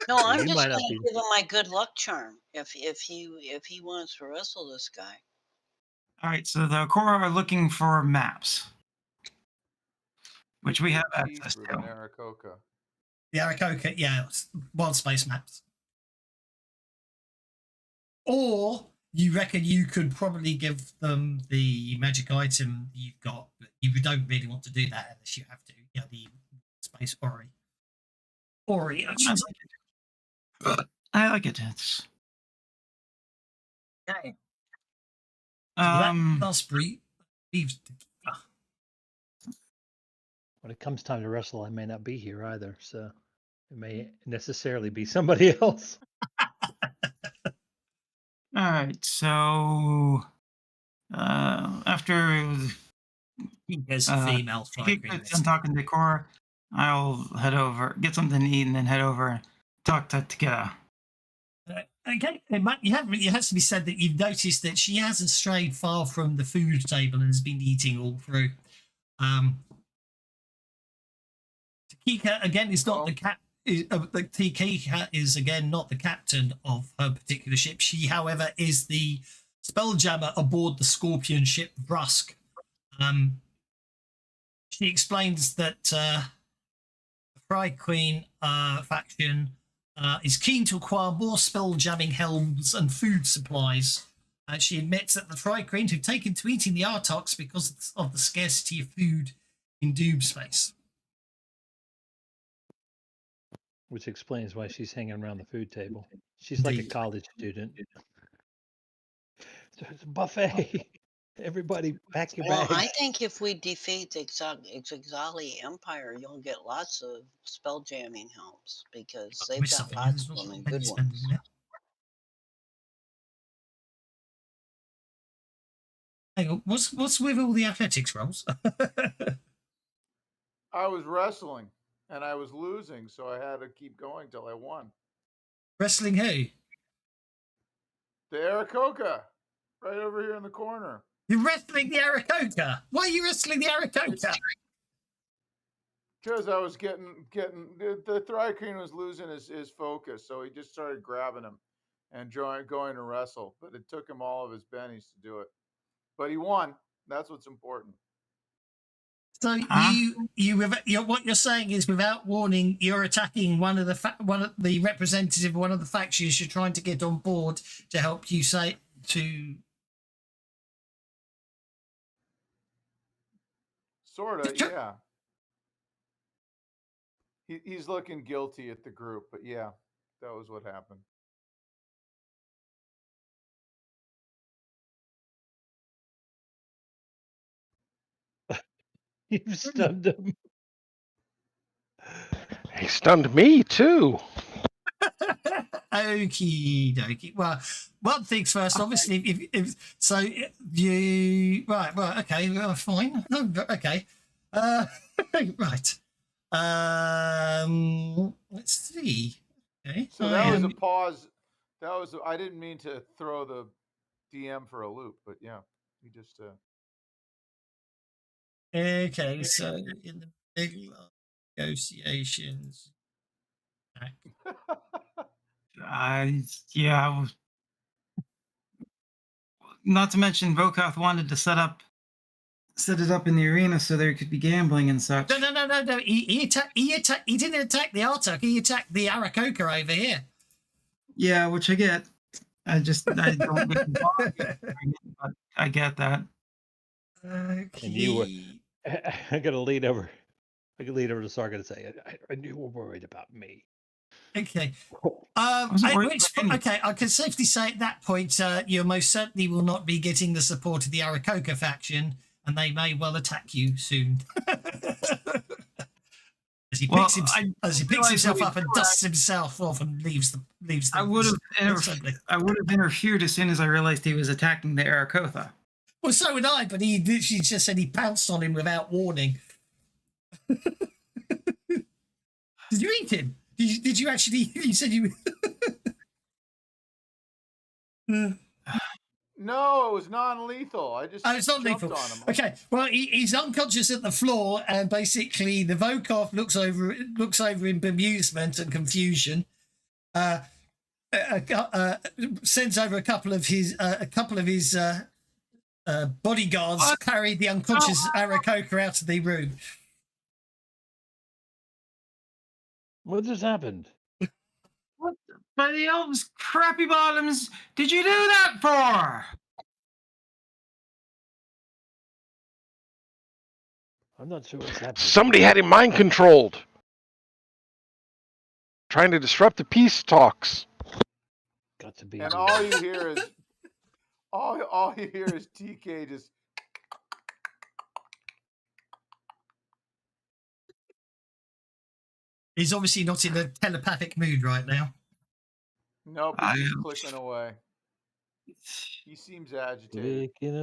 No, Yeah, I'm you just might going not to be. give him my good luck charm if he wants to wrestle this guy. All right, so the Korra are looking for maps, which we have access Cheese with an to. Aarakocra. The Aarakocra, yeah, wild space maps. Or you reckon you could probably give them the magic item you've got, but you don't really want to do that unless you have to. Yeah, the space Ori. Ori, actually. I like it. It's Okay. um. That does leaves When it comes time to wrestle, I may not be here either, so it may necessarily be somebody else. All right, so after there's a female Thrice Green. I'm talking to Korra, I'll head over, get something to eat, and then head over and talk to Takeda. Okay, it has to be said that you've noticed that she hasn't strayed far from the food table and has been eating all through. Takika again is not the cat. Takika is again not the captain of her particular ship. She, however, is the spelljammer aboard the Scorpion ship Brusk. She explains that the Fry Queen faction is keen to acquire more spelljamming helms and food supplies. She admits that the Fry Queen have taken to eating the Artox because of the scarcity of food in Doom space. Which explains why she's hanging around the food table. She's like a Indeed. college student. It's a buffet. Everybody, pack your Well, bags. I think if we defeat the Exali Empire, you'll get lots of spell jamming helms because they've Wish got something lots is of not them and really good spending ones. it. Hang on, what's with all the athletics rolls? I was wrestling and I was losing, so I had to keep going till I won. Wrestling who? The Aarakocra, right over here in the corner. You're wrestling the Aarakocra. Why are you wrestling the Aarakocra? Because I was getting the Thrycreen was losing his focus, so he just started grabbing him and going to wrestle. But it took him all of his bennies to do it. But he won. That's what's important. So what you're saying is, without warning, you're attacking one of the representative of one of the factions you're trying to get on board to help you say to. Sorta, yeah. He's looking guilty at the group, but yeah, that was what happened. You've stunned him. He stunned me too. Okie dokie. Well, one thing's first. Obviously, if so, you right. Well, okay, fine. No, okay. Right. Let's see. Okay. So that was a And- pause. That was. I didn't mean to throw the DM for a loop, but yeah, he just. Okay, so in the middle of negotiations. yeah. Not to mention, Vokoth wanted to set it up in the arena so there could be gambling and such. No. He attacked. He didn't attack the Artuk. He attacked the Arakoka over here. Yeah, which I get. I don't get involved, but I get that. Okay. And you were. I'm gonna lean over. I can lean over to Sargon and say, I knew you were worried about me. Okay. wasn't worried about any- Okay, I can safely say at that point, you most certainly will not be getting the support of the Arakoka faction, and they may well attack you soon. As he picks, himself up and dusts himself off and leaves the I would have assembly. interfered as soon as I realized he was attacking the Arakotha. Well, so would I, but he literally just said he pounced on him without warning. Did you eat him? Did you actually? You said you. No, it was non-lethal. I just. Oh, it's not jumped lethal. on him. Okay, well, he's unconscious at the floor, and basically the Volkov looks over in bemusement and confusion. Sends over a couple of his bodyguards What? carry the unconscious Arakoka out of the room. What just happened? What by the elves, crappy bottoms, did you do that for? I'm not sure what's happening. Somebody had him mind controlled. Trying to disrupt the peace talks. Got to be. And all you hear is, all you hear is TK just. He's obviously not in a telepathic mood right now. Nope, I he's just am- clicking away. He seems agitated. Clicking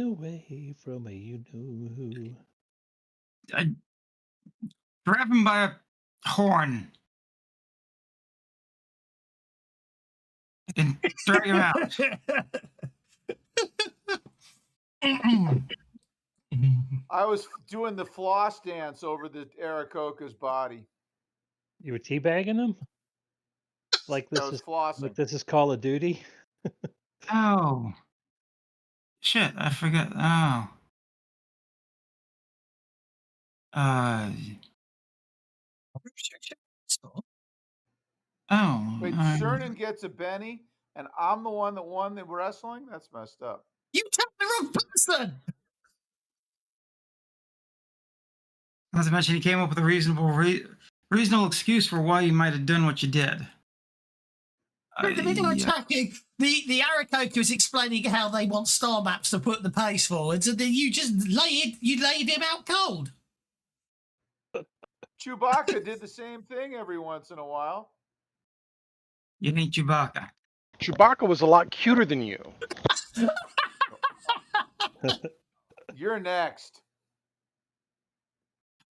away from a you know who. I grab him by a horn and drag him out. I was doing the floss dance over the Arakoka's body. You were teabagging him? Like I this was is flossing. Call of Duty? Oh. Shit, I forgot. Oh. Wait, I- Cernan gets a Benny, and I'm the one that won the wrestling? That's messed up. You took the wrong person. Not to mention, he came up with a reasonable excuse for why you might have done what you did. The middle Yeah. attacking, the Arakoka was explaining how they want star maps to put the pace forwards, and then you just laid him out cold. Chewbacca did the same thing every once in a while. You ain't Chewbacca. Chewbacca was a lot cuter than you. You're next.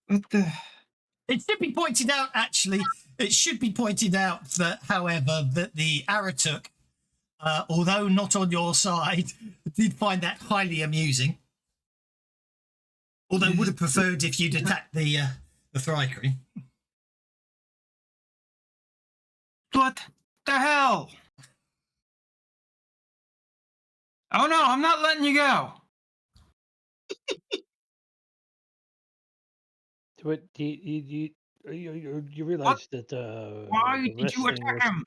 What the? It should be pointed out, actually, that, however, that the Aratuk, although not on your side, did find that highly amusing. Although would have preferred if you'd attacked the Thrycreen. What the hell? Oh no, I'm not letting you go. But you realize that Why the did you wrestling attack him?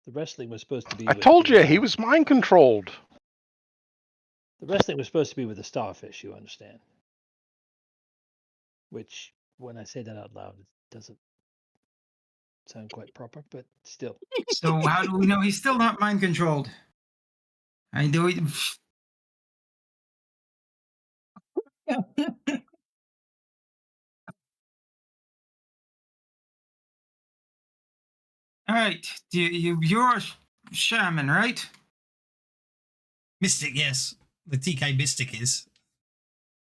the wrestling was supposed to be. I with told the, you he was mind controlled. The wrestling was supposed to be with the starfish. You understand? Which, when I say that out loud, it doesn't sound quite proper, but still. So how do we know he's still not mind controlled? I do it. All right, you're a shaman, right? Mystic, yes. The TK Mystic is.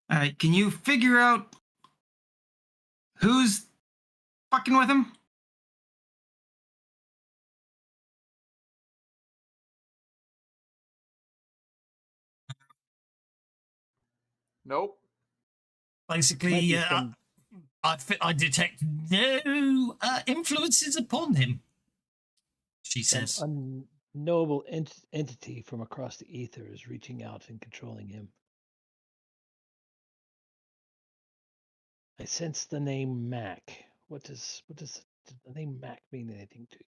All right, can you figure out Who's fucking with him? Nope. Might Basically, be some I detect no influences upon him. She says. unknowable entity from across the ether is reaching out and controlling him. I sense the name Mac. What does the name Mac mean anything to you?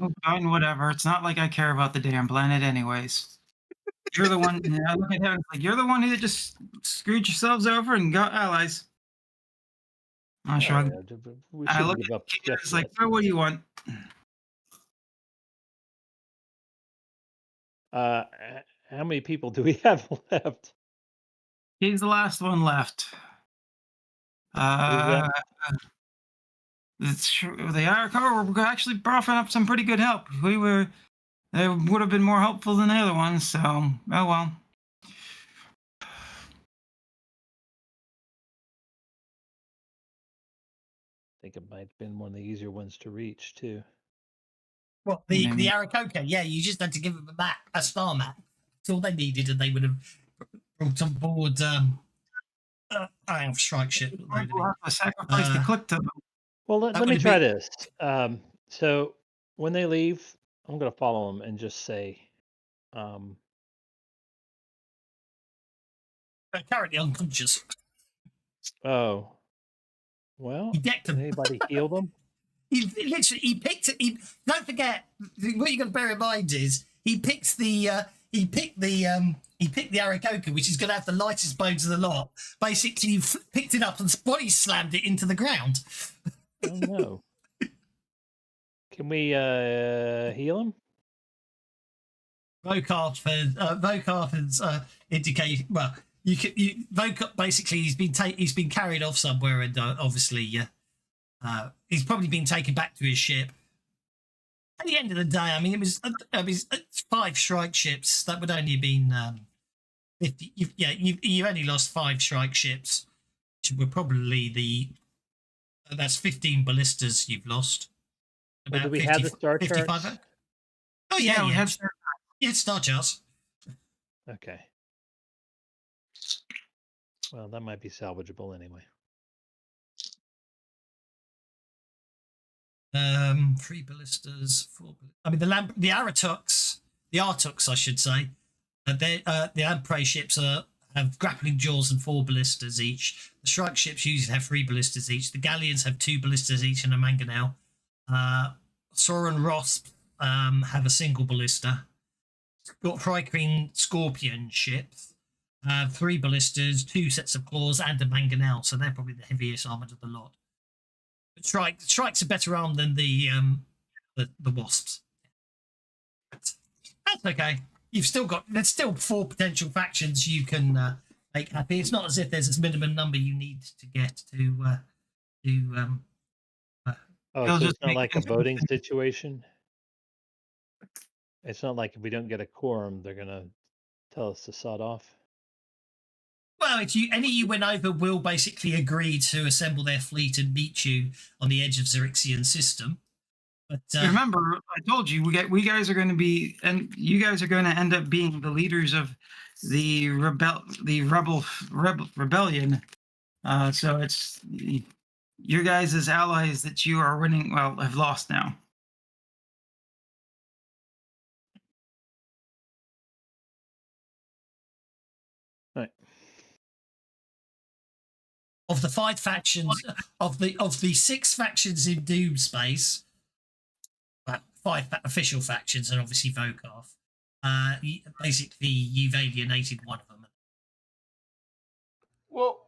Oh, fine, whatever. It's not like I care about the damn planet, anyways. You're the one. I look at him. It's like you're the one who just screwed yourselves over and got allies. I'm sure. We I shouldn't look give at up King, just it's like, yet. oh, what do you want? How many people do we have left? He's the last one left. that? It's true. They are. We're actually offering up some pretty good help. They would have been more helpful than the other ones. So, oh well. I think it might have been one of the easier ones to reach too. Well, the Aarakocra, yeah, you just had to give them a star map. That's all they needed, and they would have brought on board. I have strike ship. We'll have to sacrifice the click to them. Well, let me try this. So when they leave, I'm going to follow them and just say, they're currently unconscious. "Oh, well, He decked them. can anybody heal them?" He picked it. Don't forget what you got to bear in mind is he picked the Aarakocra, which is going to have the lightest bones of the lot. Basically, he picked it up and body slammed it into the ground. Oh no! Can we heal him? Vokarth has indicated. Well, Vokarth basically he's been carried off somewhere, and obviously, he's probably been taken back to his ship. At the end of the day, I mean, it was 5 strike ships. That would only have been 50. You only lost 5 strike ships, which were probably that's 15 ballistas you've lost. Well, do we have the star 55? charts? Oh yeah, we have star. Yeah, star charts. Okay. Well, that might be salvageable anyway. 3 ballistas, 4. I mean, the Artuks, I should say. The Lamprey ships have grappling jaws and 4 ballistas each. The strike ships usually have 3 ballistas each. The galleons have 2 ballistas each and a mangonel. Soren Rosp have a single ballista. Got Thri-kreen Scorpion ships. 3 ballistas, 2 sets of claws, and a mangonel. So they're probably the heaviest armored of the lot. But strikes are better armed than the wasps. But that's okay. There's still 4 potential factions you can make happy. It's not as if there's a minimum number you need to get to. Oh, so it's not like a voting situation? It's not like if we don't get a quorum, they're going to tell us to sod off? Well, any of you win over will basically agree to assemble their fleet and meet you on the edge of Xerixian system. But remember, I told you we guys are going to be, and you guys are going to end up being the leaders of the rebellion. So it's your guys' allies that you are winning. Well, have lost now. Right. Of the 5 factions, of the 6 factions in Doom Space, 5 official factions, and obviously Vokarth. Basically, you've alienated one of them. Well,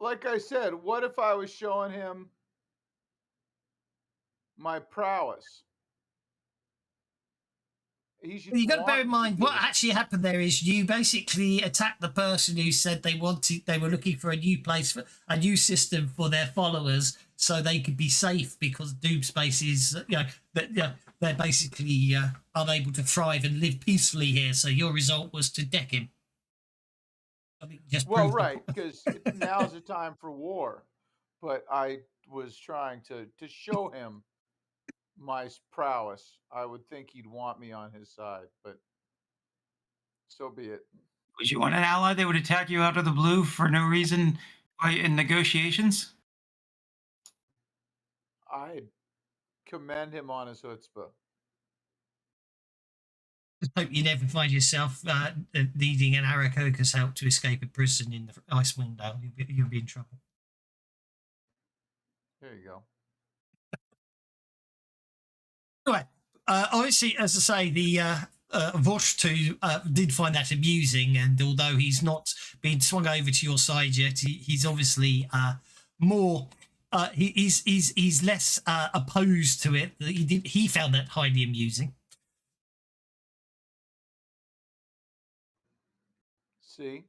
like I said, what if I was showing him my prowess? You got to bear in mind what actually happened there is you basically attacked the person who said they were looking for a new place, for a new system for their followers, so they could be safe because Doom Space is they're basically unable to thrive and live peacefully here. So your result was to deck him. I mean, Well, right, because now's the time for war. but I was trying to show him my prowess. I would think he'd want me on his side, but so be it. Would you want an ally that would attack you out of the blue for no reason in negotiations? I commend him on his chutzpah. Hope you never find yourself needing an Aarakocra's help to escape a prison in the Icewind Dale. You'll be in trouble. There you go. Right. Obviously, as I say, the Voshtu did find that amusing, and although he's not been swung over to your side yet, he's obviously more. He's less opposed to it. He found that highly amusing. See?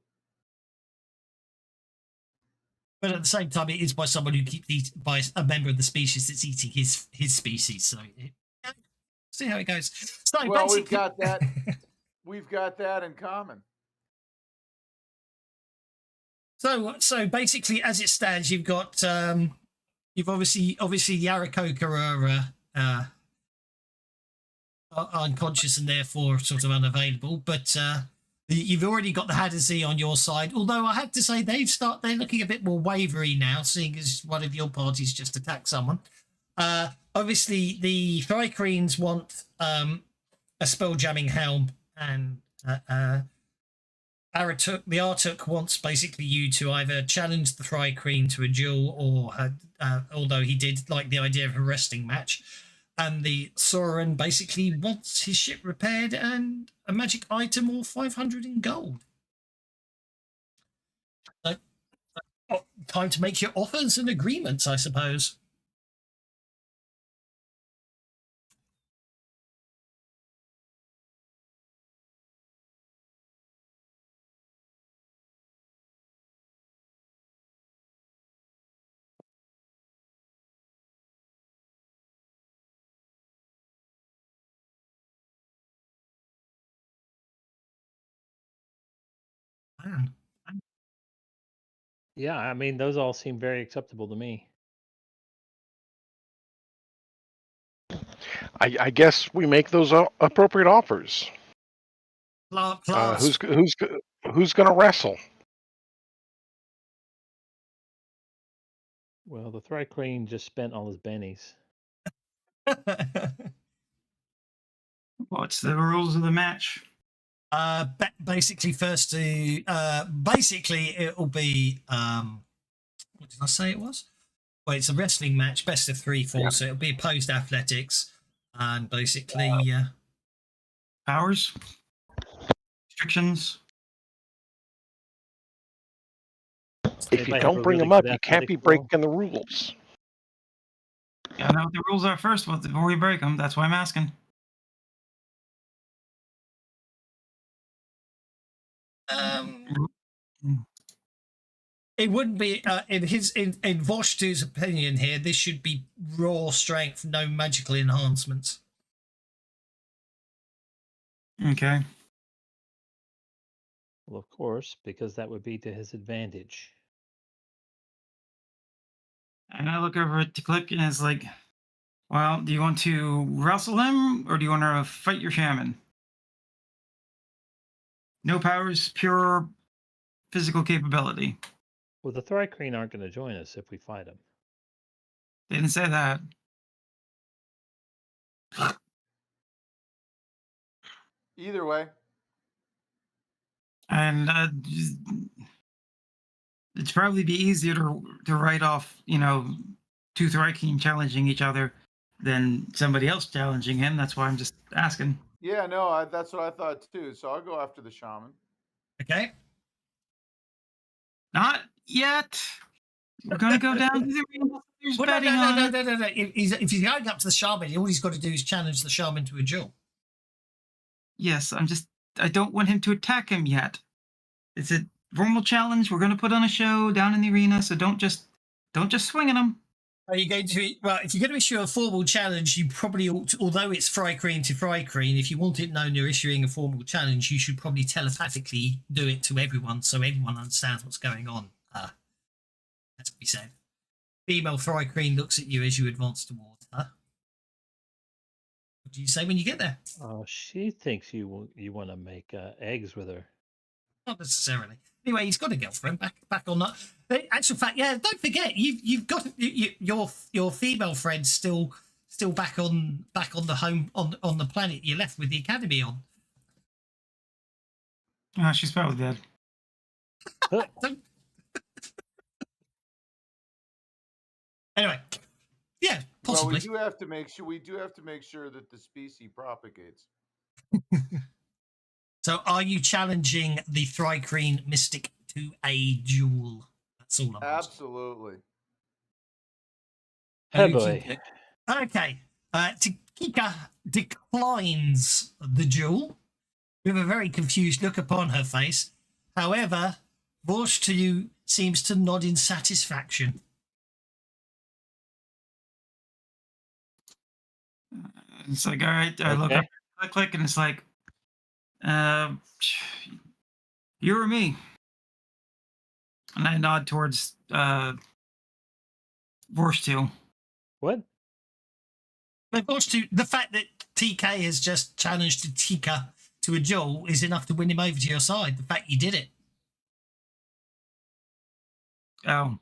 But at the same time, it is by someone who keeps by a member of the species that's eating his species. So see how it goes. So well, we've got that. We've got that in common. So basically, as it stands, you've got you've obviously the Aarakocra are unconscious and therefore sort of unavailable, but you've already got the Hadazee on your side. Although I have to say they're looking a bit more wavery now, seeing as one of your parties just attacked someone. Obviously, the Thrycreens want a spelljamming helm, and the Artuk wants basically you to either challenge the Thrycreen to a duel, or although he did like the idea of a wrestling match. And the Sauron basically wants his ship repaired and a magic item or 500 in gold. So, time to make your offers and agreements, I suppose. Man. Yeah, I mean, those all seem very acceptable to me. I guess we make those appropriate offers. Class. Who's going to wrestle? Well, the Thrycreen just spent all his bennies. What's the rules of the match? Basically, first to basically it'll be what did I say it was? Well, it's a wrestling match, best of 3-4, Yeah. so it'll be opposed athletics, and basically Powers? Restrictions? If you don't bring them up, you can't be breaking the rules. Yeah, I know what the rules are first before we break them. That's why I'm asking. it wouldn't be in Voshtu's opinion here. This should be raw strength, no magical enhancements. Okay. Well, of course, because that would be to his advantage. And I look over at Click and it's like, well, do you want to wrestle him or do you want to fight your shaman? No powers, pure physical capability. Well, the Thrycreen aren't going to join us if we fight them. They didn't say that. Either way. And it'd probably be easier to write off, two Thrycreen challenging each other than somebody else challenging him. That's why I'm just asking. Yeah, no, that's what I thought too. So I'll go after the shaman. Okay. Not yet. We're gonna go down to the ring. There's Well, betting on it. no. If he's going up to the shaman, all he's got to do is challenge the shaman to a duel. Yes, I don't want him to attack him yet. It's a formal challenge. We're gonna put on a show down in the arena, so don't just swing at him. Are you going to? Well, if you're going to issue a formal challenge, you probably ought to, although it's Thrycreen to Thrycreen, if you want it known you're issuing a formal challenge, you should probably telepathically do it to everyone so everyone understands what's going on. That's what we said. female Thrycreen looks at you as you advance towards her. What do you say when you get there? Oh, she thinks you want to make eggs with her. Not necessarily. Anyway, he's got a girlfriend. Back on that. Actual fact, yeah. Don't forget, you've got your female friend still back on the home on the planet you left with the academy on. She's probably dead. Anyway, yeah, possibly. Well, we do have to make sure that the species propagates. So, are you challenging the Thrycreen Mystic to a duel? That's all I'm asking. Absolutely. Oh boy. Okay. Tikika declines the duel with a very confused look upon her face. However, Vorstu seems to nod in satisfaction. It's like, all right, I look up, click, and it's like, you or me? And I nod towards Vorstu. What? But Vorstu, the fact that TK has just challenged Tika to a duel is enough to win him over to your side. The fact you did it. Oh.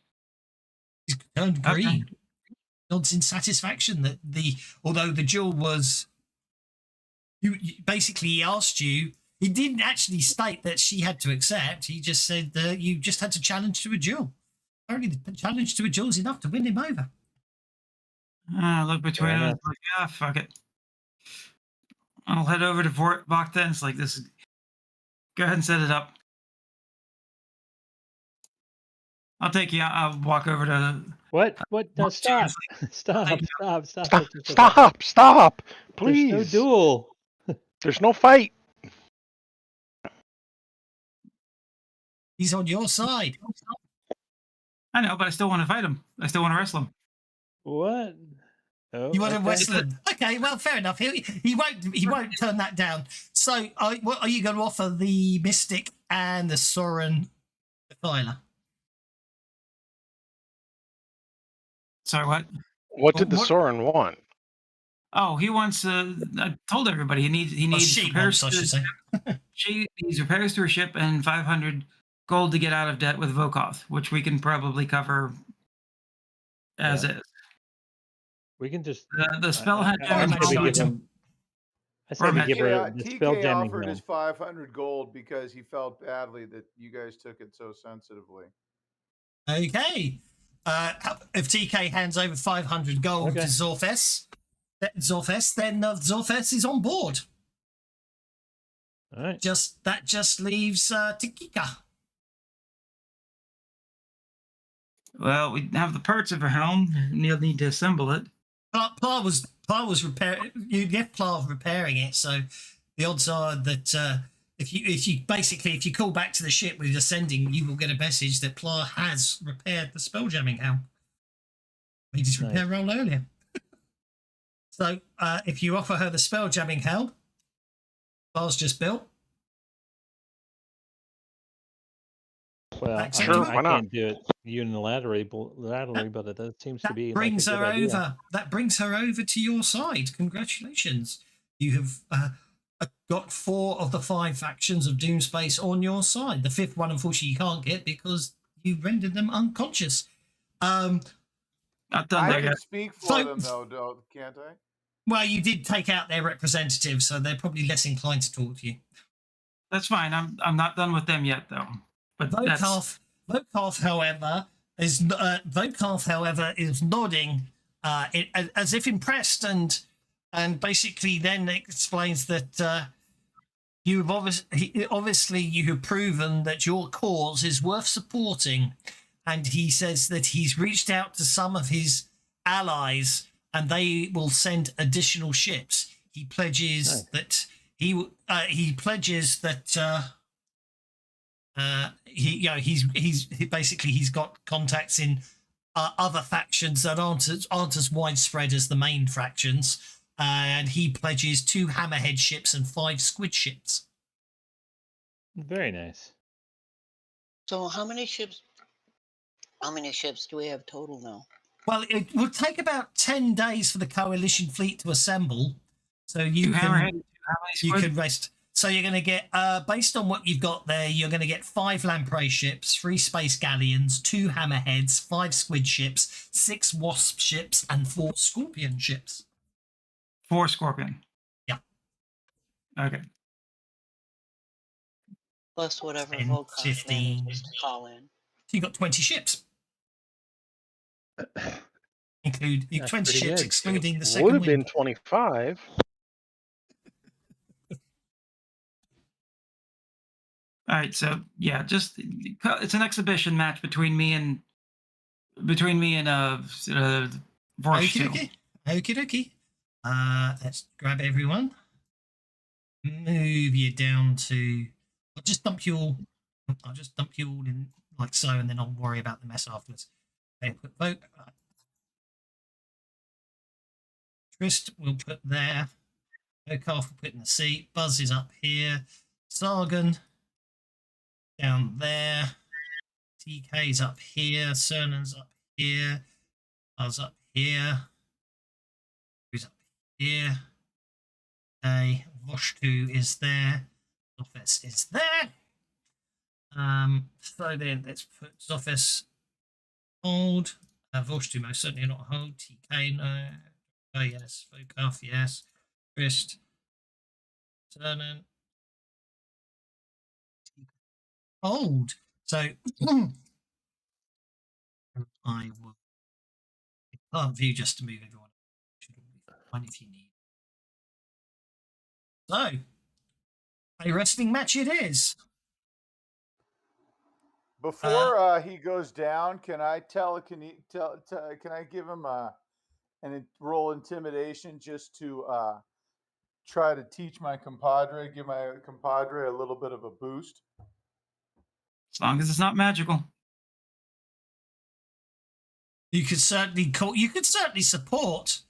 He's turned green. Okay. Nods in satisfaction that although the duel was, you basically he asked you. He didn't actually state that she had to accept. He just said that you just had to challenge to a duel. Only the challenge to a duel is enough to win him over. Look between us, like, fuck it. I'll head over to Bokta. It's like this. Go ahead and set it up. I'll take you. I'll walk over to. What? No, stop. Stop. Please. There's no duel. There's no fight. He's on your side. I know, but I still want to fight him. I still want to wrestle him. What? Oh, You want to wrestle him? Okay, well, fair enough. He won't turn that down. So, what are you going to offer the Mystic and the Soren Defiler? Sorry, what? What did the Soren want? Oh, he wants. I told everybody he needs she repairs. wants, I should say. She needs repairs to her ship and 500 gold to get out of debt with Vokoth, which we can probably cover as is. We can just the spell had I said we give her the spell TK jamming offered helm. his 500 gold because he felt badly that you guys took it so sensitively. Okay. If TK hands over 500 gold to Zorfes, then Zorfes is on board. All right. That just leaves Tikika. Well, we have the parts of her helm. We'll need to assemble it. Pla was repairing. You get Pla repairing it, so the odds are that if you call back to the ship with ascending, you will get a message that Pla has repaired the spelljamming helm. Made his repair roll earlier. So if you offer her the spelljamming helm, Pla's just built. Well, I can't do it unilaterally, but it seems to be brings like a her good idea. over. That brings her over to your side. Congratulations! You have got 4 of the 5 factions of Doomspace on your side. The 5th one, unfortunately, you can't get because you rendered them unconscious. Not done I there can yet. speak for them, though, can't I? Well, you did take out their representatives, so they're probably less inclined to talk to you. That's fine. I'm not done with them yet, though. But Vokoth, however, is nodding as if impressed, and basically then explains that you have obviously you have proven that your cause is worth supporting, and he says that he's reached out to some of his allies and they will send additional ships. He pledges that he's got contacts in other factions that aren't as widespread as the main factions, and he pledges 2 hammerhead ships and 5 squid ships. Very nice. So how many ships do we have total now? Well, it will take about 10 days for the coalition fleet to assemble. So you Two can hammerhead, how many you squid? can rest. So you're going to get, based on what you've got there, you're going to get 5 lamprey ships, 3 space galleons, 2 hammerheads, 5 squid ships, 6 wasp ships, and 4 scorpion ships. 4 scorpion. Yeah. Okay. Plus whatever 10, Volkov 15. manages to call in. So you've got 20 ships. Include That's 20 pretty ships, good. excluding the Would second have been wind. 25. All right, so yeah, just it's an exhibition match between me and Vorsh Okie two. dokie. Okie dokie. Let's grab everyone. Move you down to. I'll just dump you all in like so, and then I'll worry about the mess afterwards. Okay, put vote. Trist we'll put there. Okarth will put in the seat. Buzz is up here. Sargon down there. TK's up here. Cernan's up here. Buzz up here. Who's up here? Okay, Voshtu is there. Zophis is there. So then let's put Zophis hold. Voshtu most certainly not hold. TK no. Oh yes. Vokarth yes. Trist. Cernan. Hold. So I will plant view just to move everyone. Should all be fine if you need. So a wrestling match it is. Before he goes down, can I give him roll intimidation just to try to teach my compadre, give my compadre a little bit of a boost? As long as it's not magical. You could certainly support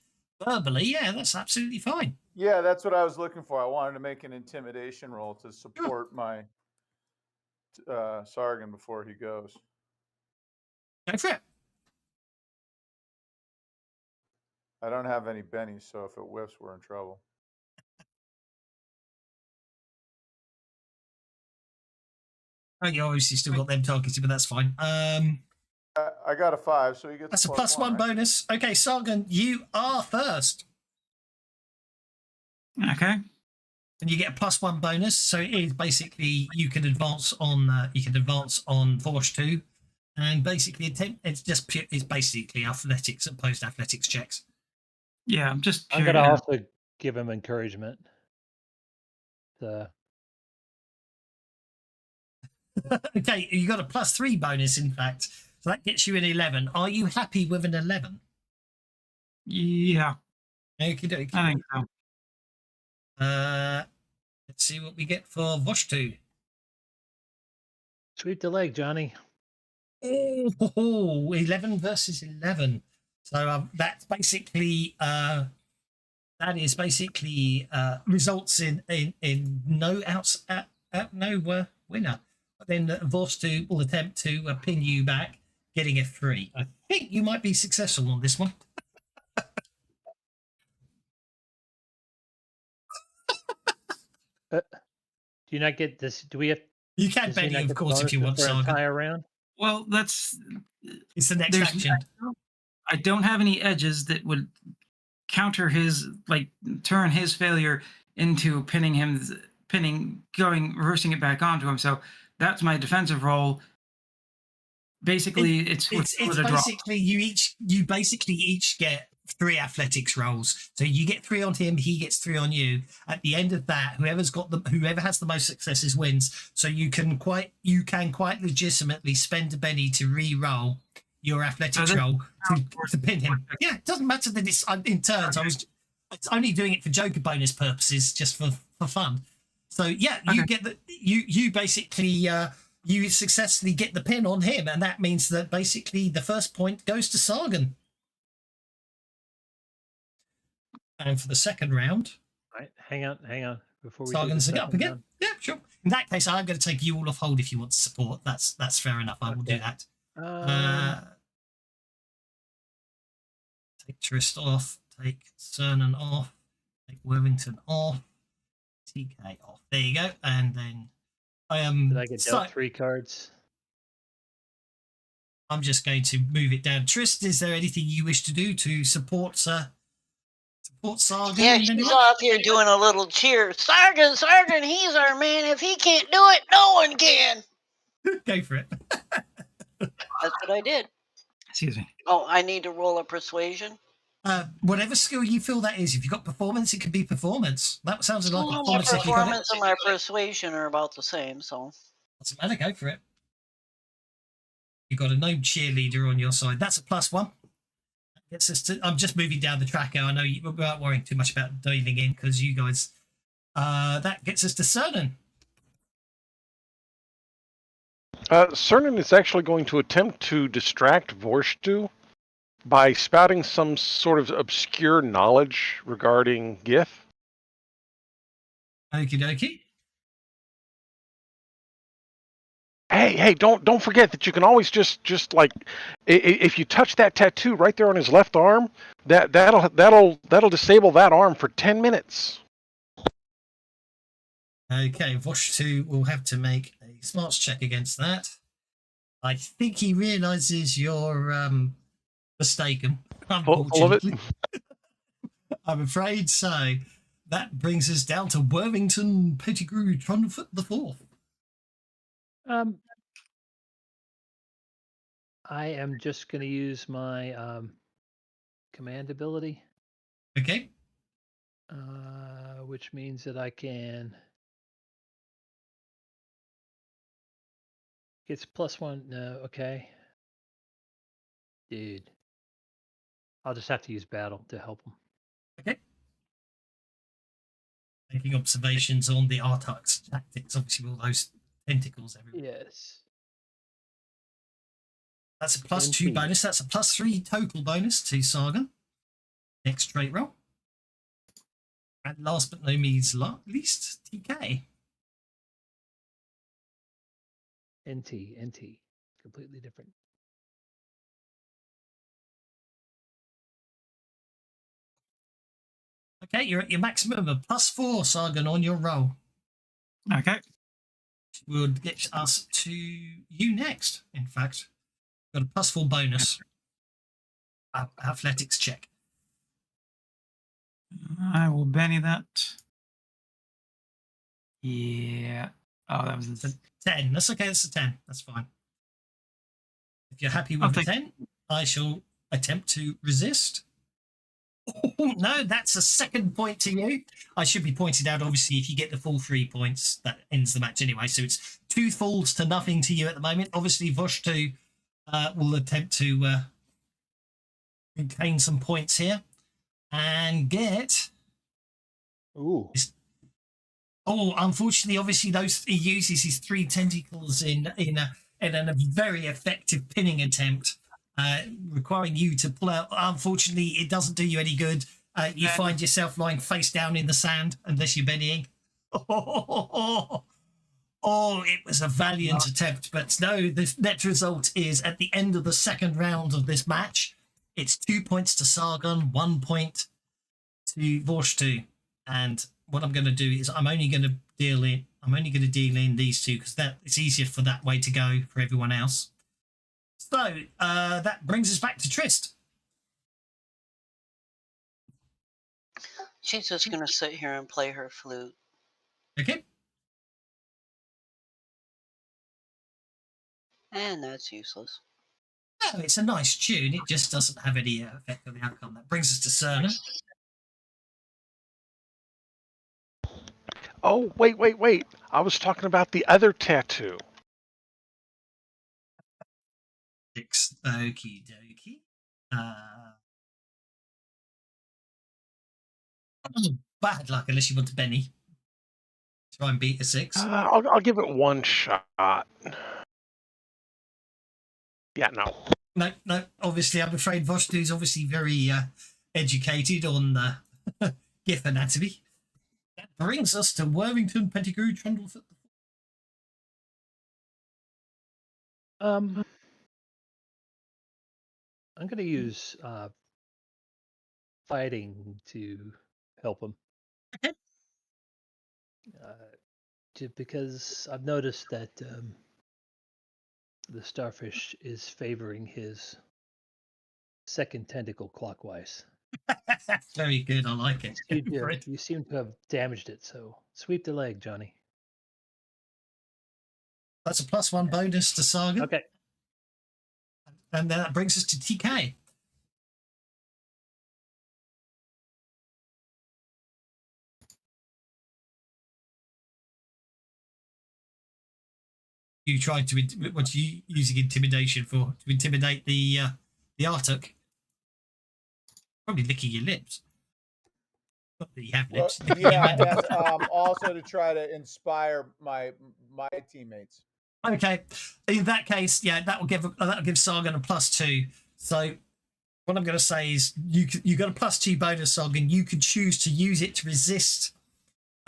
verbally. Yeah, that's absolutely fine. Yeah, that's what I was looking for. I wanted to make an intimidation roll to support my Sargon before he goes. Go for it. I don't have any bennies, so if it whiffs, we're in trouble. Oh, you obviously still got them targeted, but that's fine. I got a 5, so he gets. That's a +1 right? bonus. Okay, Sargon, you are first, Okay. and you get a +1 bonus. So it is basically you can advance on Vorsh 2, and basically it's basically athletics and post athletics checks. Yeah, I'm just. I'm gonna also give him encouragement. Okay, you got a +3 bonus, in fact, so that gets you an 11. Are you happy with an 11? Yeah, Okie dokie. I think so. Let's see what we get for Vosh 2. Sweep the leg, Johnny. Oh, 11 versus 11. So that's basically results in no winner. But then Vostu will attempt to pin you back, getting a 3. I think you might be successful on this one. Do you not get this? Do we have? You can does he Benny, not of get the course, if you want, bonuses for an Saga. entire round? Well, that's. It's the next action. I don't have any edges that would counter his, turn his failure into reversing it back onto him. So that's my defensive role. Basically, it's basically you basically each get 3 athletics rolls. So you get 3 on him, he gets 3 on you. At the end of that, whoever has the most successes wins. So you can quite legitimately spend a Benny to re-roll your athletics roll to pin him. Yeah, it doesn't matter that it's in turns. Okay. It's only doing it for Joker bonus purposes, just for fun. So yeah, you get you basically you successfully get the pin on him, and that means that basically the first point goes to Sargon. And for the second round, Right, hang on. Before we Sargon's do the up second again. round. Yeah, sure. In that case, I'm going to take you all off hold if you want to support. That's fair enough. I will do Okay. that. Take Trist off. Take Cernan off. Take Worthington off. TK off. There you go. And then I am. Did I get dealt 3 cards? I'm just going to move it down. Trist, is there anything you wish to do to support Sargon? Yeah, in any she's way? off here doing a little cheer. Sargon, he's our man. If he can't do it, no one can. Go for it. That's what I did. Excuse me. Oh, I need to roll a persuasion. Whatever skill you feel that is. If you've got performance, it can be performance. That sounds like My performance. If you got it, performance and my persuasion are about the same, so. doesn't matter. Go for it. You've got a gnome cheerleader on your side. That's a +1. That gets us to. I'm just moving down the tracker. I know you without worrying too much about diving in because you guys. That gets us to Cernan. Cernan is actually going to attempt to distract Vorstu by spouting some sort of obscure knowledge regarding Gith. Okie dokie. Hey! Don't forget that you can always just like if you touch that tattoo right there on his left arm, that'll disable that arm for 10 minutes. Okay, Vosh2 will have to make a smarts check against that. I think he realizes you're mistaken. Full of it. Unfortunately. I'm afraid so. That brings us down to Worthington Pettigrew Trundlefoot the Fourth. I am just going to use my command ability, Okay. which means that I can. It's +1. No, okay. Dude. I'll just have to use battle to help him. Okay. Making observations on the Artax tactics, obviously with all those tentacles everywhere. Yes. That's a +2 Indeed. bonus. That's a +3 total bonus to Sargon. Next trait roll. And last but no means least, TK. NT. Completely different. Okay, you're at your maximum of +4, Sargon, on your roll. Okay. Would get us to you next, in fact. Got a +4 bonus. Athletics check. I will Benny that. Yeah. Oh, that was a 10. That's okay, that's a 10. That's fine. If you're happy with the 10, I shall attempt to resist. Oh, no, that's a second point to you. I should be pointed out, obviously, if you get the full 3 points, that ends the match anyway. So it's 2 falls to nothing to you at the moment. Obviously, Vosh2 will attempt to gain some points here and get. Ooh. Oh, unfortunately, obviously, he uses his 3 tentacles in a very effective pinning attempt, requiring you to pull out. Unfortunately, it doesn't do you any good. You find yourself lying face down in the sand unless you're bennying. Oh, it was a valiant attempt, but no, the net result is at the end of the second round of this match, it's 2 points to Sargon, 1 point to Vorstu. And what I'm going to do is I'm only going to deal in these two because it's easier for that way to go for everyone else. So that brings us back to Trist. She's just going to sit here and play her flute. Okay. And that's useless. Oh, it's a nice tune. It just doesn't have any effect on the outcome. That brings us to Cernan. Oh, wait. I was talking about the other tattoo. Okie dokie. Bad luck unless you want to Benny. Try and beat a 6. I'll give it one shot. Yeah, no. No. Obviously, I'm afraid Voshtu is obviously very educated on GIF anatomy. That brings us to Worthington Pettigrew Trundlefoot. I'm going to use fighting to help him. Okay. Just because I've noticed that the starfish is favoring his second tentacle clockwise. Very good. I like it. You seem to have damaged it, so sweep the leg, Johnny. That's a +1 bonus to Saga. Okay. And then that brings us to TK. You tried to, what are you using intimidation for? To intimidate the Arctic? Probably licking your lips. Not that you have Well, lips. yeah, and also to try to inspire my teammates. Okay, in that case, yeah, that'll give Sargon a +2. So what I'm going to say is you got a +2 bonus, Sargon. You can choose to use it to resist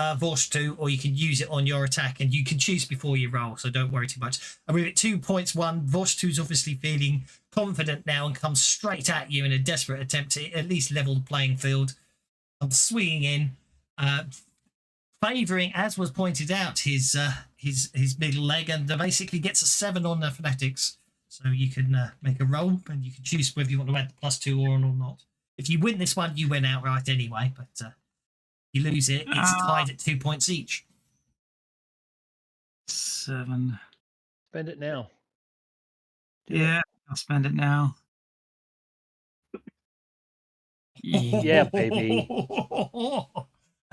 Vorstu, or you can use it on your attack, and you can choose before you roll, so don't worry too much. And with it 2 points, Vorstu's obviously feeling confident now and comes straight at you in a desperate attempt to at least level the playing field. I'm swinging in, favouring, as was pointed out, his middle leg, and basically gets a 7 on the phonetics. So you can make a roll, and you can choose whether you want to add the +2 or not. If you win this one, you win outright anyway, but you lose it, it's tied at 2 points each. 7. Spend it now. Yeah, I'll spend it now. Yeah, baby.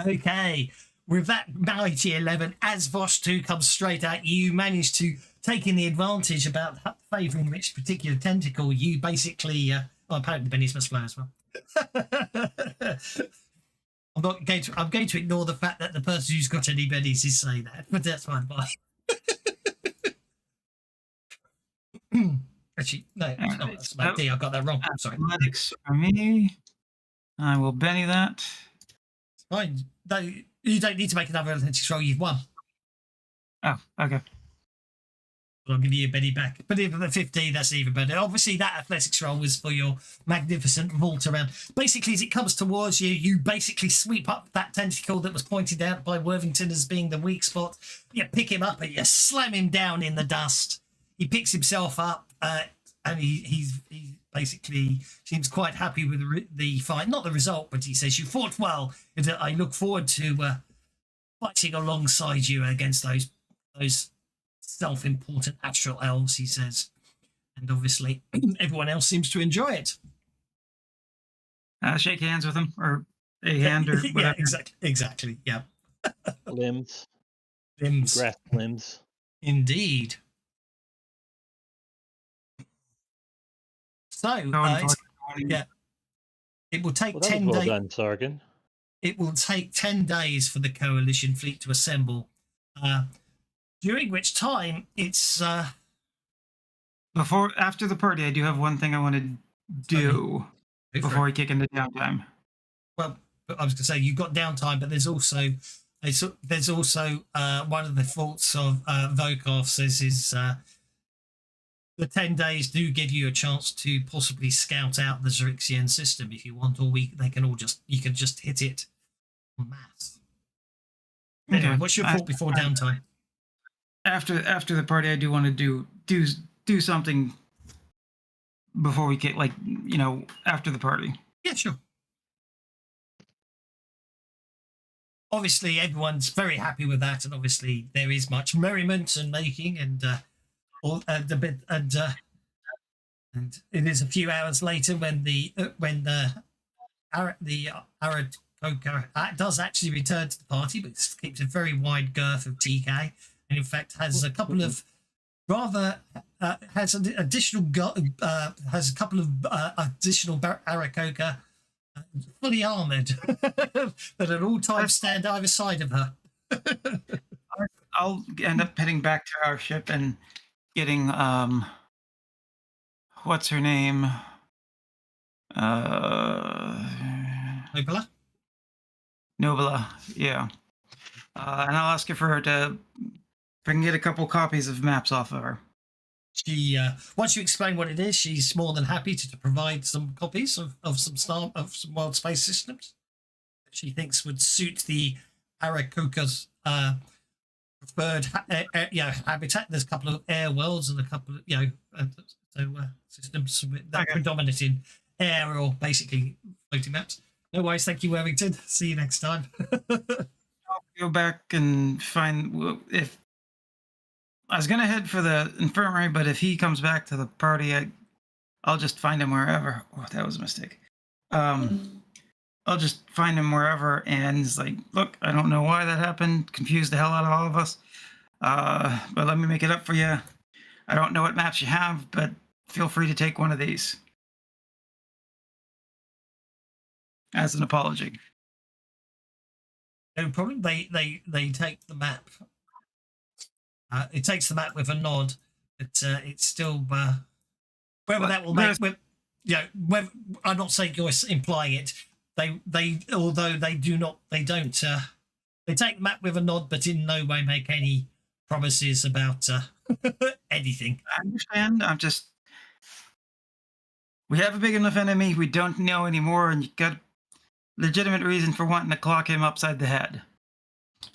Okay. With that mighty 11, as Vosh2 comes straight at you, you manage to, taking the advantage about favouring which particular tentacle, you basically, well, apparently Benny's must flow as well. I'm going to ignore the fact that the person who's got any bennies is saying that, but that's fine. Bye. Actually, no, that's my D. I got that wrong. Sorry. Athletics for me. I will Benny that. Fine. No, you don't need to make another athletics roll. You've won. Oh, okay. I'll give you a Benny back. But if the 15, that's even better. Obviously, that athletics roll was for your magnificent vault around. Basically, as it comes towards you, you basically sweep up that tentacle that was pointed out by Worthington as being the weak spot. You pick him up and you slam him down in the dust. He picks himself up, and he basically seems quite happy with the fight. Not the result, but he says, "You fought well. And I look forward to fighting alongside you against those self-important astral elves," he says. And obviously, everyone else seems to enjoy it. Shake hands with him, or a hand, or whatever. Yeah, exactly. Yeah. Limbs. Grasp limbs. Indeed. So, yeah, it will take 10 days. Well done, Sargon. It will take 10 days for the coalition fleet to assemble, during which time it's... After the party, I do have one thing I want to do before we kick into downtime. Well, I was going to say, you've got downtime, but there's also one of the faults of Volkov says is... the 10 days do give you a chance to possibly scout out the Xerixian system if you want, or you can just hit it en masse. Anyway, what's your thought before downtime? After the party, I do want to do something before we get, after the party. Yeah, sure. Obviously, everyone's very happy with that, and obviously there is much merriment and making, and it is a few hours later when the Arakoka does actually return to the party, but keeps a very wide girth of TK, and in fact has a couple of has a couple of additional Arakoka fully armored that at all times stand either side of her. I'll end up heading back to our ship and getting what's her name? Nobila, yeah. And I'll ask her to if I can get a couple copies of maps off of her. She once you explain what it is, she's more than happy to provide some copies of some wild space systems that she thinks would suit the Arakoka's preferred habitat. There's a couple of air worlds and a couple of systems that predominate in air or basically floating maps. No worries, thank you, Worthington. See you next time. I'll go back and find if I was gonna head for the infirmary, but if he comes back to the party, I'll just find him wherever. Oh, that was a mistake. I'll just find him wherever, and it's like, look, I don't know why that happened. Confused the hell out of all of us. But let me make it up for you. I don't know what maps you have, but feel free to take one of these as an apology. No problem. They take the map. It takes the map with a nod, but it's still whether that will make. Whether, I'm not saying you're implying it. They although they don't. They take the map with a nod, but in no way make any promises about anything. I understand. I'm just. We have a big enough enemy. We don't know anymore, and you got legitimate reason for wanting to clock him upside the head.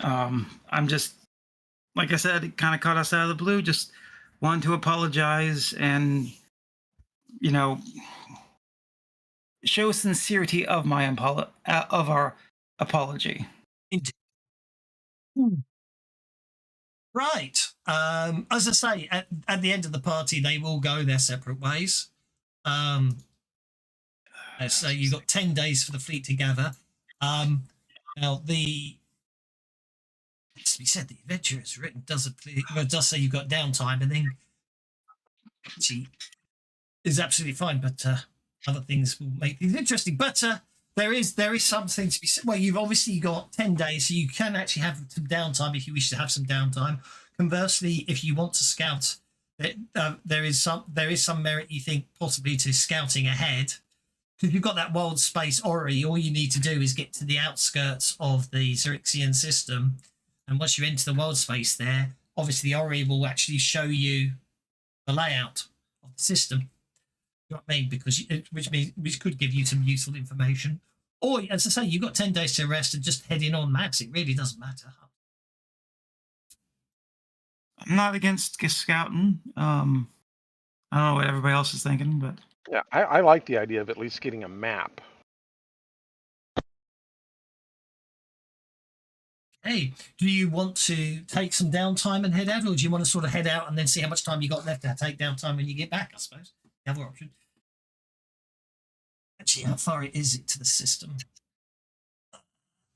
I'm just, like I said, it kind of caught us out of the blue. Just wanted to apologize and, show sincerity of my of our apology. Right. As I say, at the end of the party, they will go their separate ways. So you've got 10 days for the fleet to gather. Now, as we said, the adventure is written does say you've got downtime, and then she is absolutely fine, but other things will make things interesting. But there is something to be said. Well, you've obviously got 10 days, so you can actually have some downtime if you wish to have some downtime. Conversely, if you want to scout, there is some merit, you think, possibly to scouting ahead. Because you've got that wild space orrery, all you need to do is get to the outskirts of the Xerixian system, and once you enter the wild space there, obviously the orrery will actually show you the layout of the system. You know what I mean? Which could give you some useful information. Or, as I say, you've got 10 days to rest and just head in on max. It really doesn't matter. I'm not against scouting. I don't know what everybody else is thinking, but Yeah, I like the idea of at least getting a map. Hey, do you want to take some downtime and head out, or do you want to sort of head out and then see how much time you got left to take downtime when you get back, I suppose? The other option. Actually, how far is it to the system?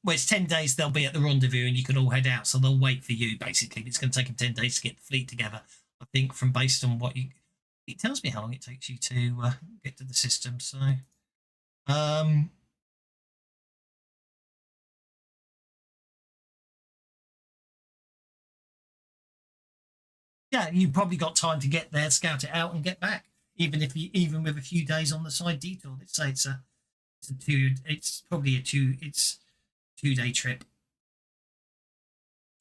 Well, it's 10 days they'll be at the rendezvous and you can all head out, so they'll wait for you, basically. It's going to take them 10 days to get the fleet together. I think from based on what it tells me how long it takes you to get to the system, so... yeah, you've probably got time to get there, scout it out, and get back. Even with a few days on the side detour, let's say it's probably a 2-day trip.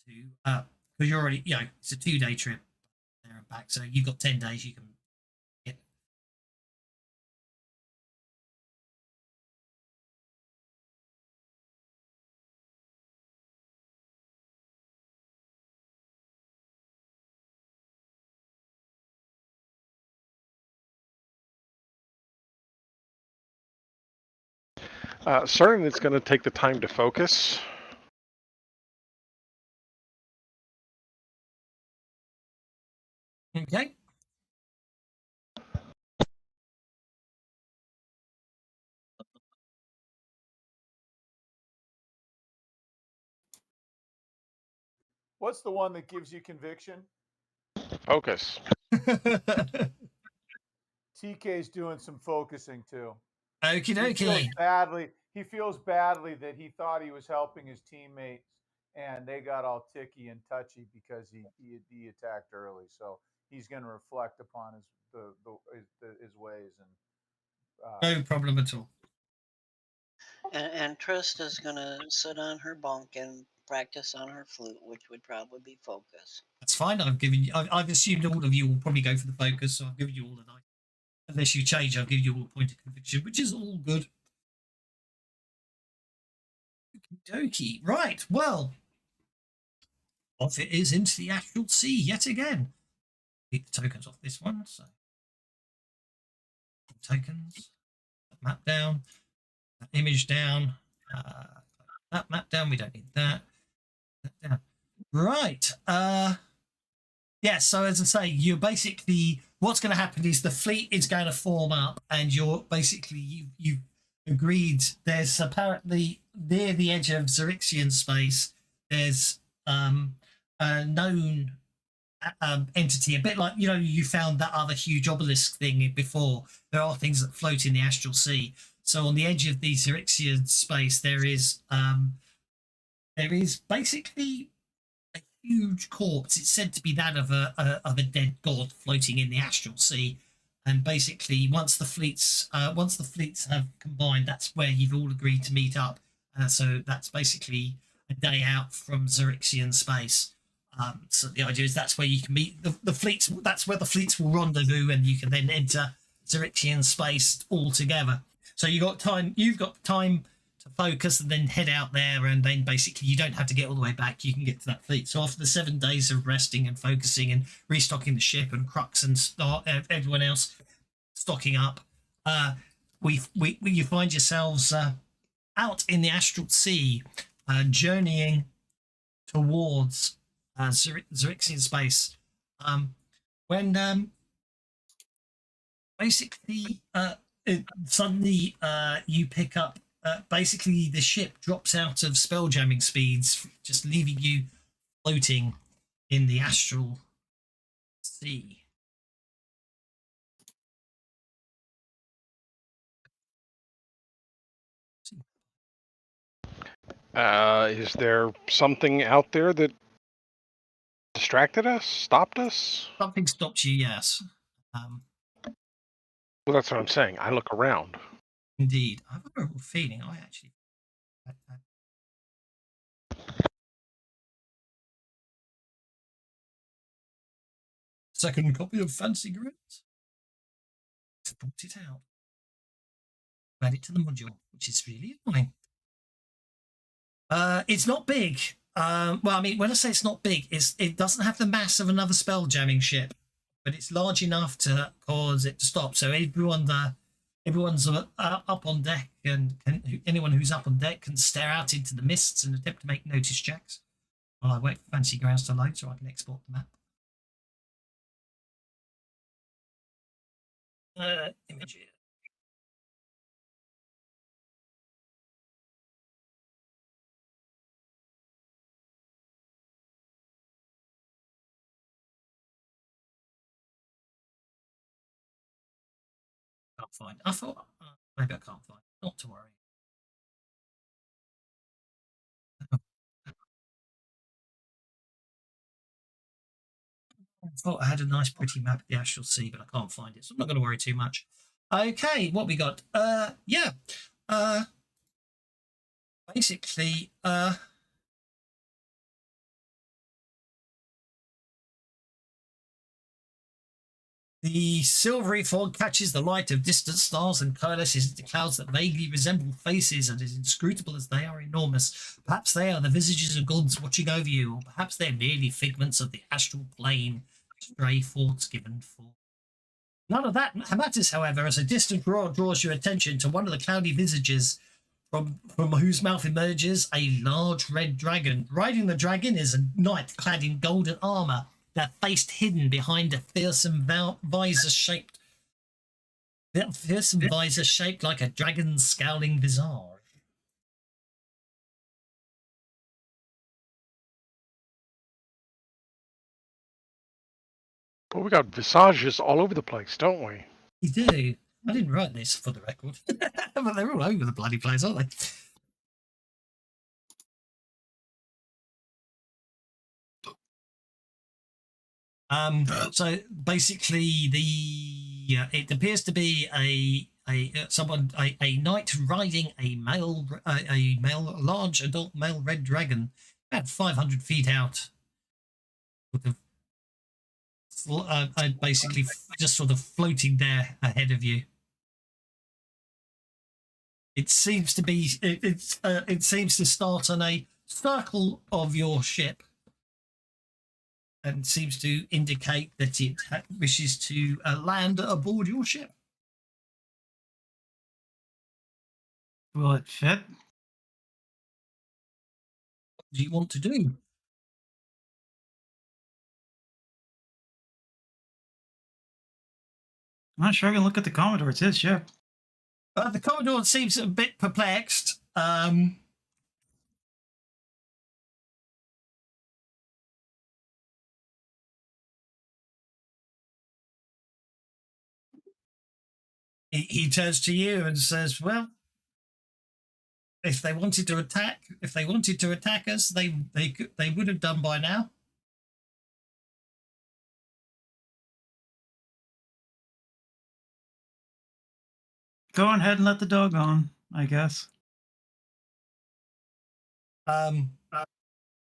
Because you're already, it's a 2-day trip there and back. So you've got 10 days you can get. Certainly, it's going to take the time to focus. Okay. What's the one that gives you conviction? Focus. TK's doing some focusing too. Okie dokie. He feels badly that he thought he was helping his teammates, and they got all ticky and touchy because he attacked early. So he's going to reflect upon his ways and. No problem at all. And Trista's gonna sit on her bunk and practice on her flute, which would probably be focus. That's fine. I've assumed all of you will probably go for the focus, so I've given you all the night. Unless you change, I'll give you all a point of conviction, which is all good. Okie dokie. Right, well, off it is into the astral sea yet again. Keep the tokens off this one, so tokens, that map down, that image down, that map down, we don't need that. That down. Right. Yeah, so as I say, you're basically, what's going to happen is the fleet is going to form up, and you're basically, you've agreed, there's apparently near the edge of Xerixian space, there's a known entity, a bit like, you know, you found that other huge obelisk thing before. There are things that float in the astral sea. So on the edge of the Xerixian space, there is basically a huge corpse. It's said to be that of a dead god floating in the astral sea. And basically, once the fleets have combined, that's where you've all agreed to meet up. So that's basically a day out from Xerixian space. So the idea is that's where you can meet the fleets. That's where the fleets will rendezvous, and you can then enter Xerixian space all together. So you've got time to focus and then head out there, and then basically you don't have to get all the way back. You can get to that fleet. So after the 7 days of resting and focusing and restocking the ship and Crux and everyone else stocking up, you find yourselves out in the astral sea, journeying towards Xerixian space. When basically suddenly you pick up, basically the ship drops out of spelljamming speeds, just leaving you floating in the astral sea. Is there something out there that distracted us, stopped us? Something stopped you, yes. Well, that's what I'm saying. I look around. Indeed. I have a horrible feeling I actually... Second copy of Fancy Grits. Brought it out. Add it to the module, which is really annoying. It's not big. Well, I mean, when I say it's not big, it doesn't have the mass of another spell jamming ship, but it's large enough to cause it to stop. So everyone's up on deck, and anyone who's up on deck can stare out into the mists and attempt to make notice checks while I wait for Fancy Grounds to load so I can export the map. Images. Can't find. I thought maybe I can't find. Not to worry. I thought I had a nice, pretty map of the astral sea, but I can't find it, so I'm not going to worry too much. Okay, what we got? Yeah. Basically, the silvery fog catches the light of distant stars and coalesces into clouds that vaguely resemble faces, and as inscrutable as they are enormous. Perhaps they are the visages of gods watching over you, or perhaps they're merely figments of the astral plane, stray thoughts given forth. None of that matters, however, as a distant roar draws your attention to one of the cloudy visages, from whose mouth emerges a large red dragon. Riding the dragon is a knight clad in golden armour, their face hidden behind a fearsome visor shaped like a dragon's scowling visage. Well, we got visages all over the place, don't we? You do. I didn't write this for the record, but they're all over the bloody place, aren't they? So basically, it appears to be a knight riding a large adult male red dragon about 500 feet out, sort of basically just sort of floating there ahead of you. It seems to be it seems to start on a circle of your ship, and seems to indicate that it wishes to land aboard your ship. Will it fit? What do you want to do? I'm not sure I can look at the Commodore. It's his ship. The Commodore seems a bit perplexed. He turns to you and says, "Well, if they wanted to attack us, they would have done by now." Go ahead and let the dog on, I guess. The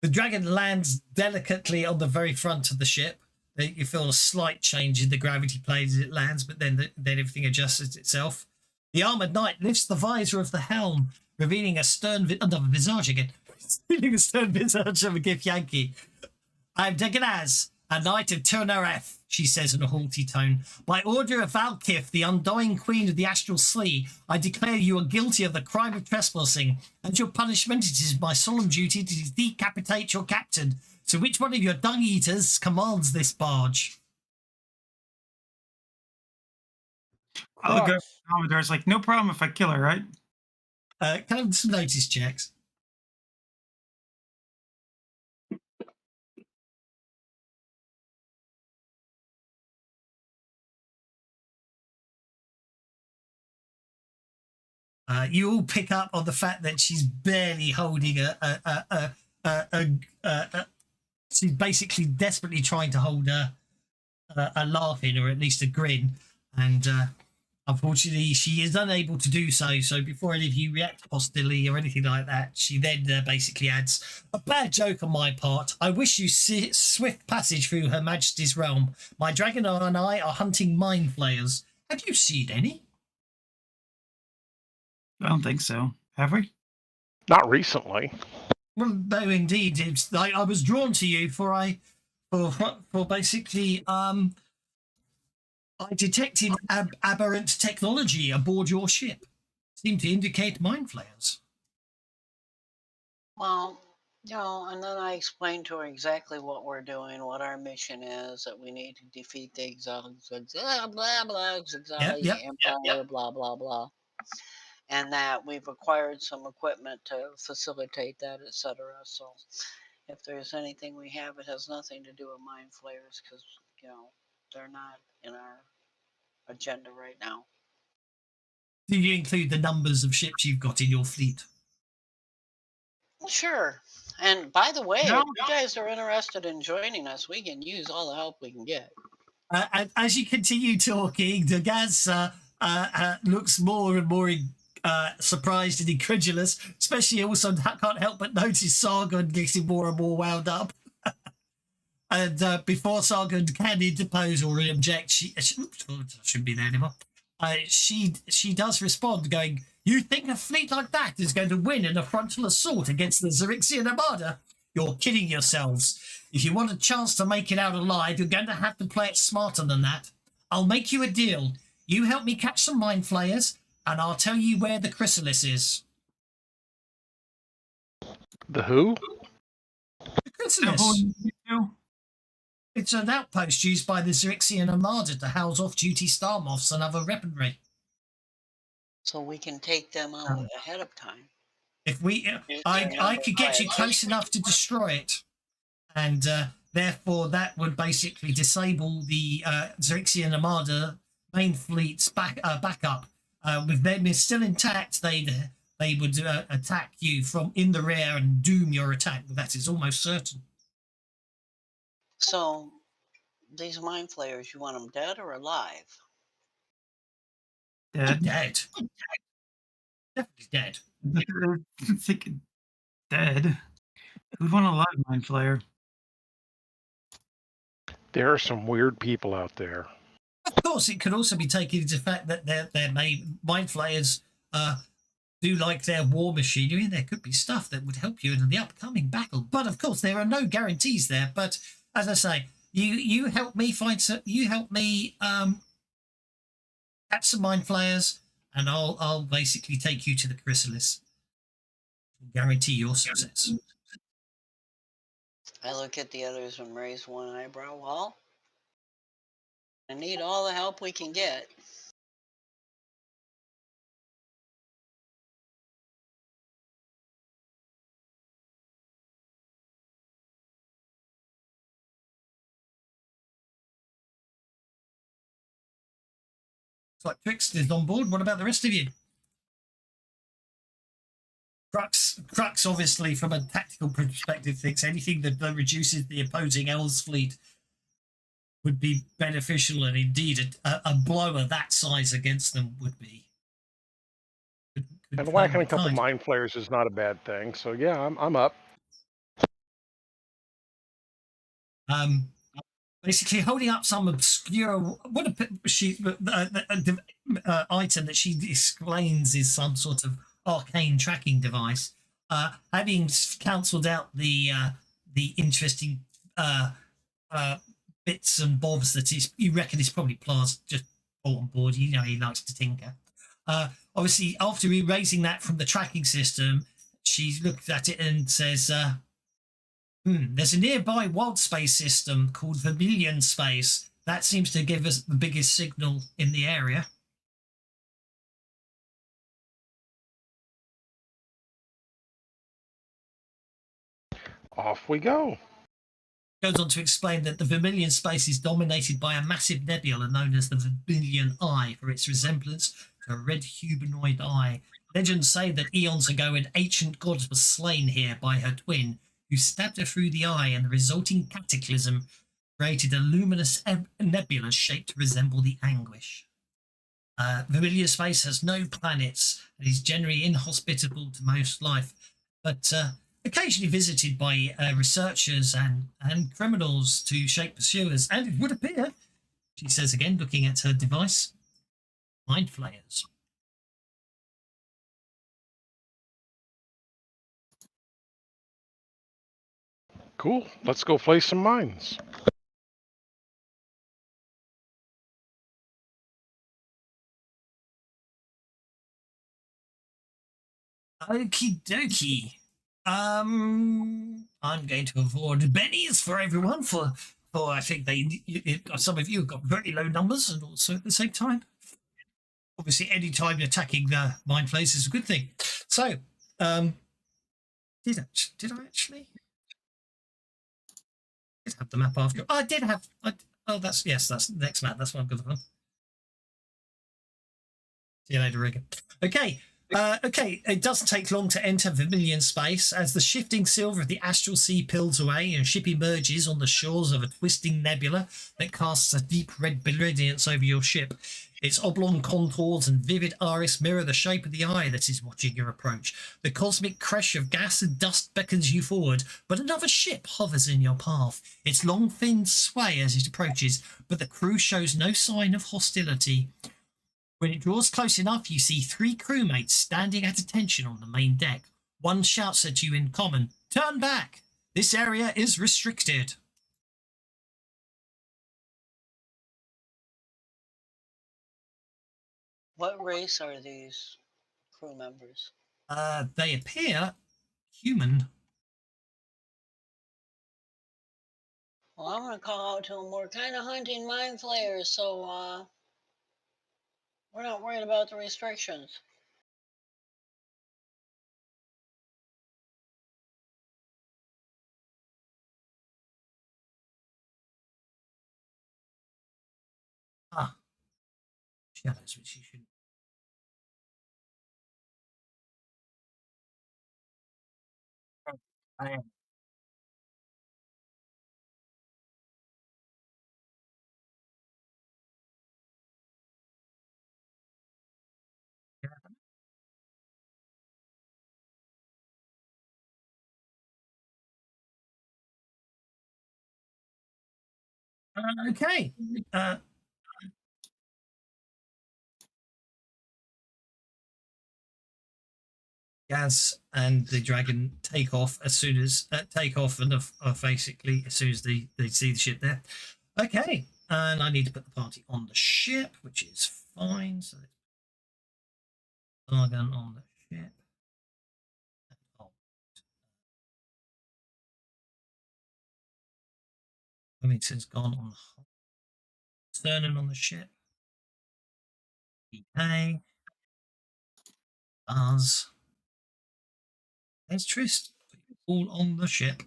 dragon lands delicately on the very front of the ship. You feel a slight change in the gravity plane as it lands, but then everything adjusts itself. The armored knight lifts the visor of the helm, revealing a stern visage again. Revealing a stern visage of a Gif Yankee. "I'm Deganaz, a knight of Turnereth," she says in a haughty tone. "By order of Valkith, the undying queen of the astral sea, I declare you are guilty of the crime of trespassing. As your punishment, it is my solemn duty to decapitate your captain. So which one of your dung-eaters commands this barge?" I'll go. Crux. Commodore's like, no problem if I kill her, right? Kind of some notice checks. You all pick up on the fact that she's barely holding she's basically desperately trying to hold a laugh in, or at least a grin, and unfortunately she is unable to do so. So before any of you react hostilely or anything like that, she then basically adds, "A bad joke on my part. I wish you swift passage through Her Majesty's realm. My dragon and I are hunting mind flayers. Have you seen any?" I don't think so. Have we? Not recently. Well, no, indeed. It's I was drawn to you for basically I detected aberrant technology aboard your ship. Seemed to indicate mind flayers. Well, and then I explained to her exactly what we're doing, what our mission is, that we need to defeat the Exali Empire, blah, blah, blah. And that we've acquired some equipment to facilitate that, etc. So if there's anything we have, it has nothing to do with mind flayers, because, they're not in our agenda right now. Do you include the numbers of ships you've got in your fleet? Sure. And by the way, No. if you guys are interested in joining us, we can use all the help we can get. And as you continue talking, Dagaz looks more and more surprised and incredulous, especially also can't help but notice Sargon getting more and more wound up. And before Sargon can interpose or object, she shouldn't be there anymore. She does respond, going, "You think a fleet like that is going to win in a frontal assault against the Xerixian Armada? You're kidding yourselves. If you want a chance to make it out alive, you're going to have to play it smarter than that. I'll make you a deal. You help me catch some mind flayers, and I'll tell you where the chrysalis is." The who? The chrysalis. It's an outpost used by the Xerixian Armada to house off-duty star moths and other weaponry. So we can take them out ahead of time. If I could get you close enough to destroy it, and therefore that would basically disable the Xerixian Armada main fleet's backup. With them still intact, they would attack you from in the rear and doom your attack. That is almost certain. So these mind flayers, you want them dead or alive? Dead. Dead. Definitely dead. It's like dead. Who'd want a live mind flayer? There are some weird people out there. Of course, it could also be taken into fact that their mind flayers do like their war machinery, and there could be stuff that would help you in the upcoming battle. But of course, there are no guarantees there. But as I say, you help me find some. You help me catch some mind flayers, and I'll basically take you to the chrysalis. Guarantee your success. I look at the others and raise one eyebrow. Well, I need all the help we can get. It's like Trickster's on board. What about the rest of you? Crux obviously, from a tactical perspective, thinks anything that reduces the opposing L's fleet would be beneficial, and indeed a blow of that size against them would be. And whacking a couple mind flayers is not a bad thing. So yeah, I'm up. Basically holding up some obscure item that she explains is some sort of arcane tracking device. Having cancelled out the interesting bits and bobs that you reckon is probably Pla's just on board. You know, he likes to tinker. Obviously, after erasing that from the tracking system, she looks at it and says, there's a nearby wild space system called Vermilion Space. That seems to give us the biggest signal in the area. Off we go. Goes on to explain that the Vermilion Space is dominated by a massive nebula known as the Vermilion Eye for its resemblance to a red humanoid eye. Legends say that eons ago an ancient god was slain here by her twin, who stabbed her through the eye, and the resulting cataclysm created a luminous nebula shaped to resemble the anguish. Vermilion Space has no planets and is generally inhospitable to most life, but occasionally visited by researchers and criminals to shape pursuers, and it would appear, she says again, looking at her device, mind flayers. Cool. Let's go flay some mines. Okie dokie. I'm going to award bennies for everyone for I think some of you have got very low numbers, and also at the same time, obviously, any time attacking the mind flayers is a good thing. So, did I actually? I did have the map after. I did have. That's the next map. That's what I'm going to. See you later, Regan. Okay. Okay, it doesn't take long to enter Vermilion Space as the shifting silver of the astral sea pulls away and ship emerges on the shores of a twisting nebula that casts a deep red brilliance over your ship. Its oblong contours and vivid iris mirror the shape of the eye that is watching your approach. The cosmic crash of gas and dust beckons you forward, but another ship hovers in your path. Its long fins sway as it approaches, but the crew shows no sign of hostility. When it draws close enough, you see 3 crewmates standing at attention on the main deck. One shouts at you in common, "Turn back! This area is restricted." What race are these crew members? They appear human. Well, I'm gonna call out to them. We're kind of hunting mind flayers, so we're not worried about the restrictions. Shadows, which you shouldn't. I am. Okay. Gaz and the dragon take off as soon as basically as soon as they see the ship there. Okay, and I need to put the party on the ship, which is fine. So Sargon on the ship. Remington's gone on Cernan on the ship. EA. Buzz. There's Trist. All on the ship.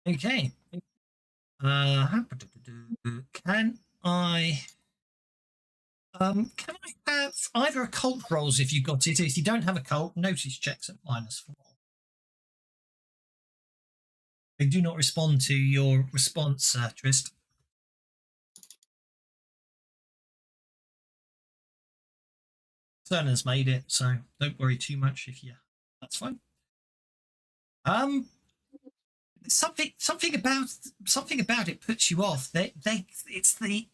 Okay. Can I have either a cult rolls if you got it? If you don't have a cult, notice checks at -4. They do not respond to your response, Trist. Cerna's made it, so don't worry too much if you. That's fine. Something about it puts you off. It's the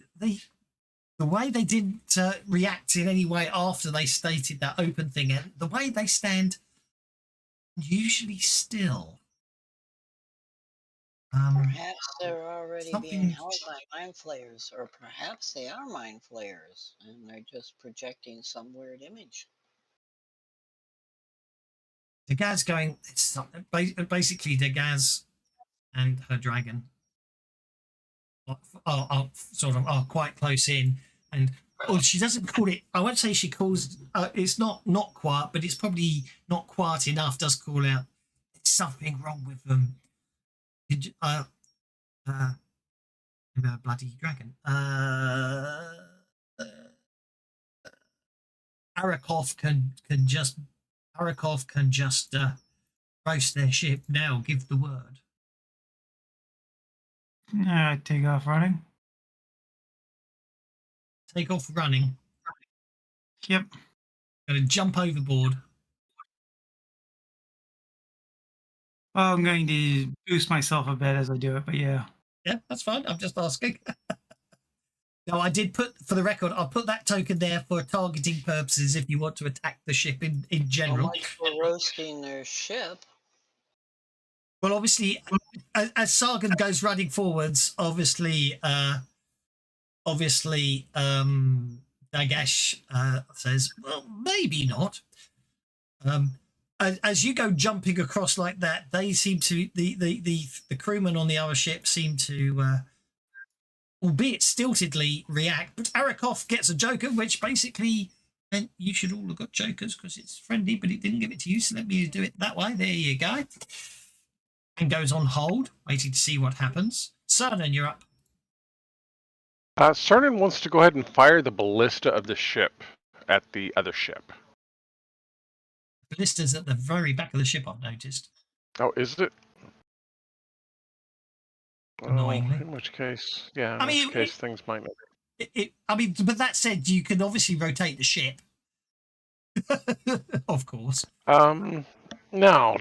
way they didn't react in any way after they stated that open thing, and the way they stand usually still. Perhaps they're already being held by mind flayers, or perhaps they are mind flayers and they're just projecting some weird image. The Gaz going. It's basically the Gaz and her dragon are quite close in, and she doesn't call it. I won't say she calls. It's not quiet, but it's probably not quiet enough. Does call out. There's something wrong with them. Bloody dragon. Arakov can just roast their ship now. Give the word. Take off running. Take off running. Yep. Going to jump overboard. Well, I'm going to boost myself a bit as I do it, but yeah. Yeah, that's fine. I'm just asking. No, I did put, for the record, I'll put that token there for targeting purposes if you want to attack the ship in general. Like for roasting their ship. Well, obviously, as Sargon goes running forwards, obviously, Dagash says, well, maybe not. As you go jumping across like that, they seem to, the crewmen on the other ship seem to, albeit stiltedly, react. But Arakov gets a joker, which basically meant you should all have got jokers because it's friendly, but it didn't give it to you. So let me do it that way. There you go. And goes on hold, waiting to see what happens. Cernan, you're up. Cernan wants to go ahead and fire the ballista of the ship at the other ship. Ballista's at the very back of the ship, I've noticed. Oh, is it? Annoyingly. Oh, in which case, yeah, I mean, which case things might not. But that said, you can obviously rotate the ship. Of course. No,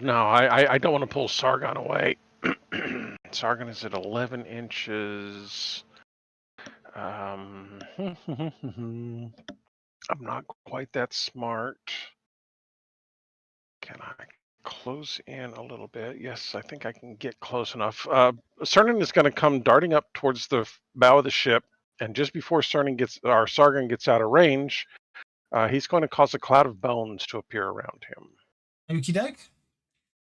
I don't want to pull Sargon away. Sargon is at 11 inches. I'm not quite that smart. Can I close in a little bit? Yes, I think I can get close enough. Sargon is going to come darting up towards the bow of the ship, and just before Sargon gets out of range, he's going to cause a cloud of bones to appear around him. Okie doke.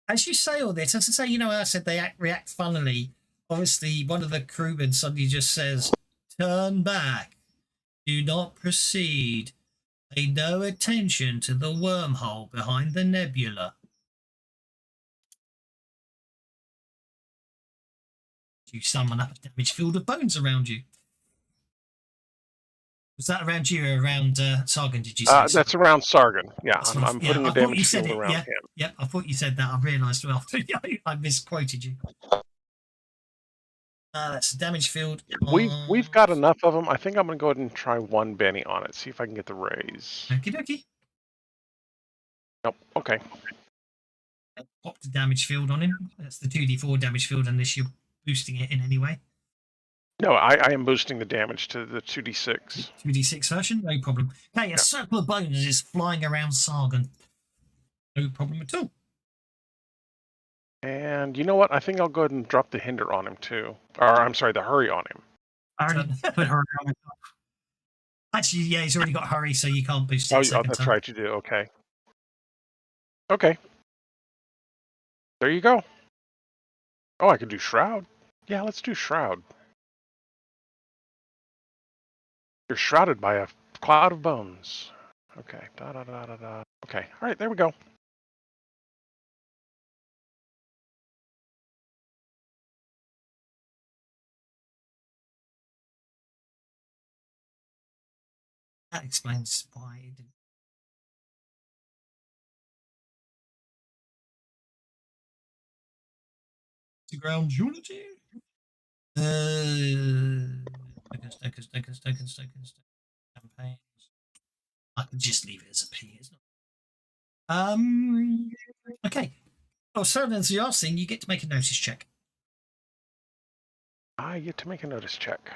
As you say all this, as I say, I said they react funnily. Obviously, one of the crewmen suddenly just says, turn back. Do not proceed. Pay no attention to the wormhole behind the nebula. You summon up a damaged field of bones around you. Was that around you or around Sargon, did you say? That's around Sargon. Yeah, I'm yeah, putting a damage field around him. Yep, I thought you said that. I realised after I misquoted you. That's a damage field. We've got enough of them. I think I'm going to go ahead and try one Benny on it. See if I can get the raise. Okie dokie. Nope. Okay. Pop the damage field on him. That's the 2d4 damage field unless you're boosting it in any way. No, I am boosting the damage to the 2d6. 2d6 version, no problem. Okay, a circle of bones is flying around Sargon. No problem at all. And you know what? I think I'll go ahead and drop the hinder on him too. Or I'm sorry, the hurry on him. I already put her on it. Actually, yeah, he's already got hurry, so you can't boost it. Oh, second that's time. right, you do. Okay. Okay. There you go. Oh, I could do Shroud. Yeah, let's do Shroud. You're shrouded by a cloud of bones. Okay. Da da da da da. Okay. All right. There we go. That explains why he didn't. To ground unity. Tokens. Campaigns. I can just leave it as a P. It's not. Okay. Oh, so then the last thing, you get to make a notice check. I get to make a notice check.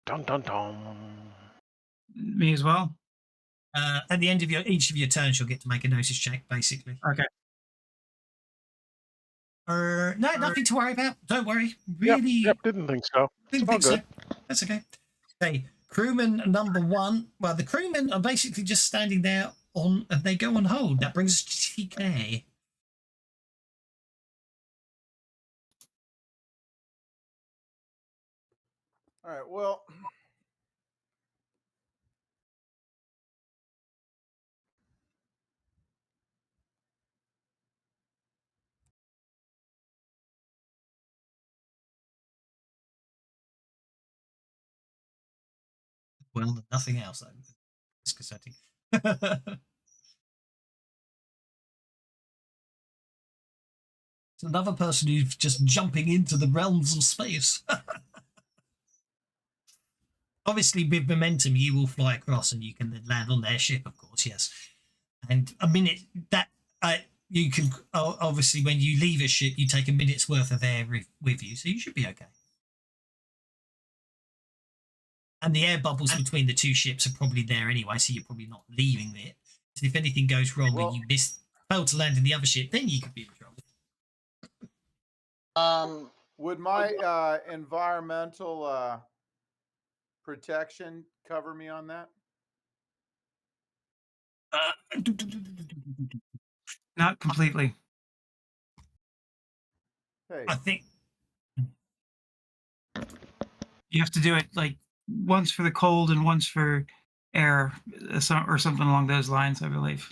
Dun dun dun. Me as well. At the end of each of your turns, you'll get to make a notice check, basically. Okay. No, nothing to worry about. Don't worry. Really, Yep, didn't think so. didn't It's all think so. good. That's okay. Okay, crewman number 1. Well, the crewmen are basically just standing there and they go on hold. That brings us to TK. All right. Well, Well, nothing else, though. Disconcerting. It's another person who's just jumping into the realms of space. Obviously, with momentum, you will fly across and you can then land on their ship, of course, yes. And a minute that you can obviously, when you leave a ship, you take a minute's worth of air with you, so you should be okay. And the air bubbles between the two ships are probably there anyway, so you're probably not leaving it. So if anything goes wrong and you fail to land in the other ship, then you could be in trouble. would my environmental protection cover me on that? Not completely. Hey, I think You have to do it like once for the cold and once for air, or something along those lines, I believe.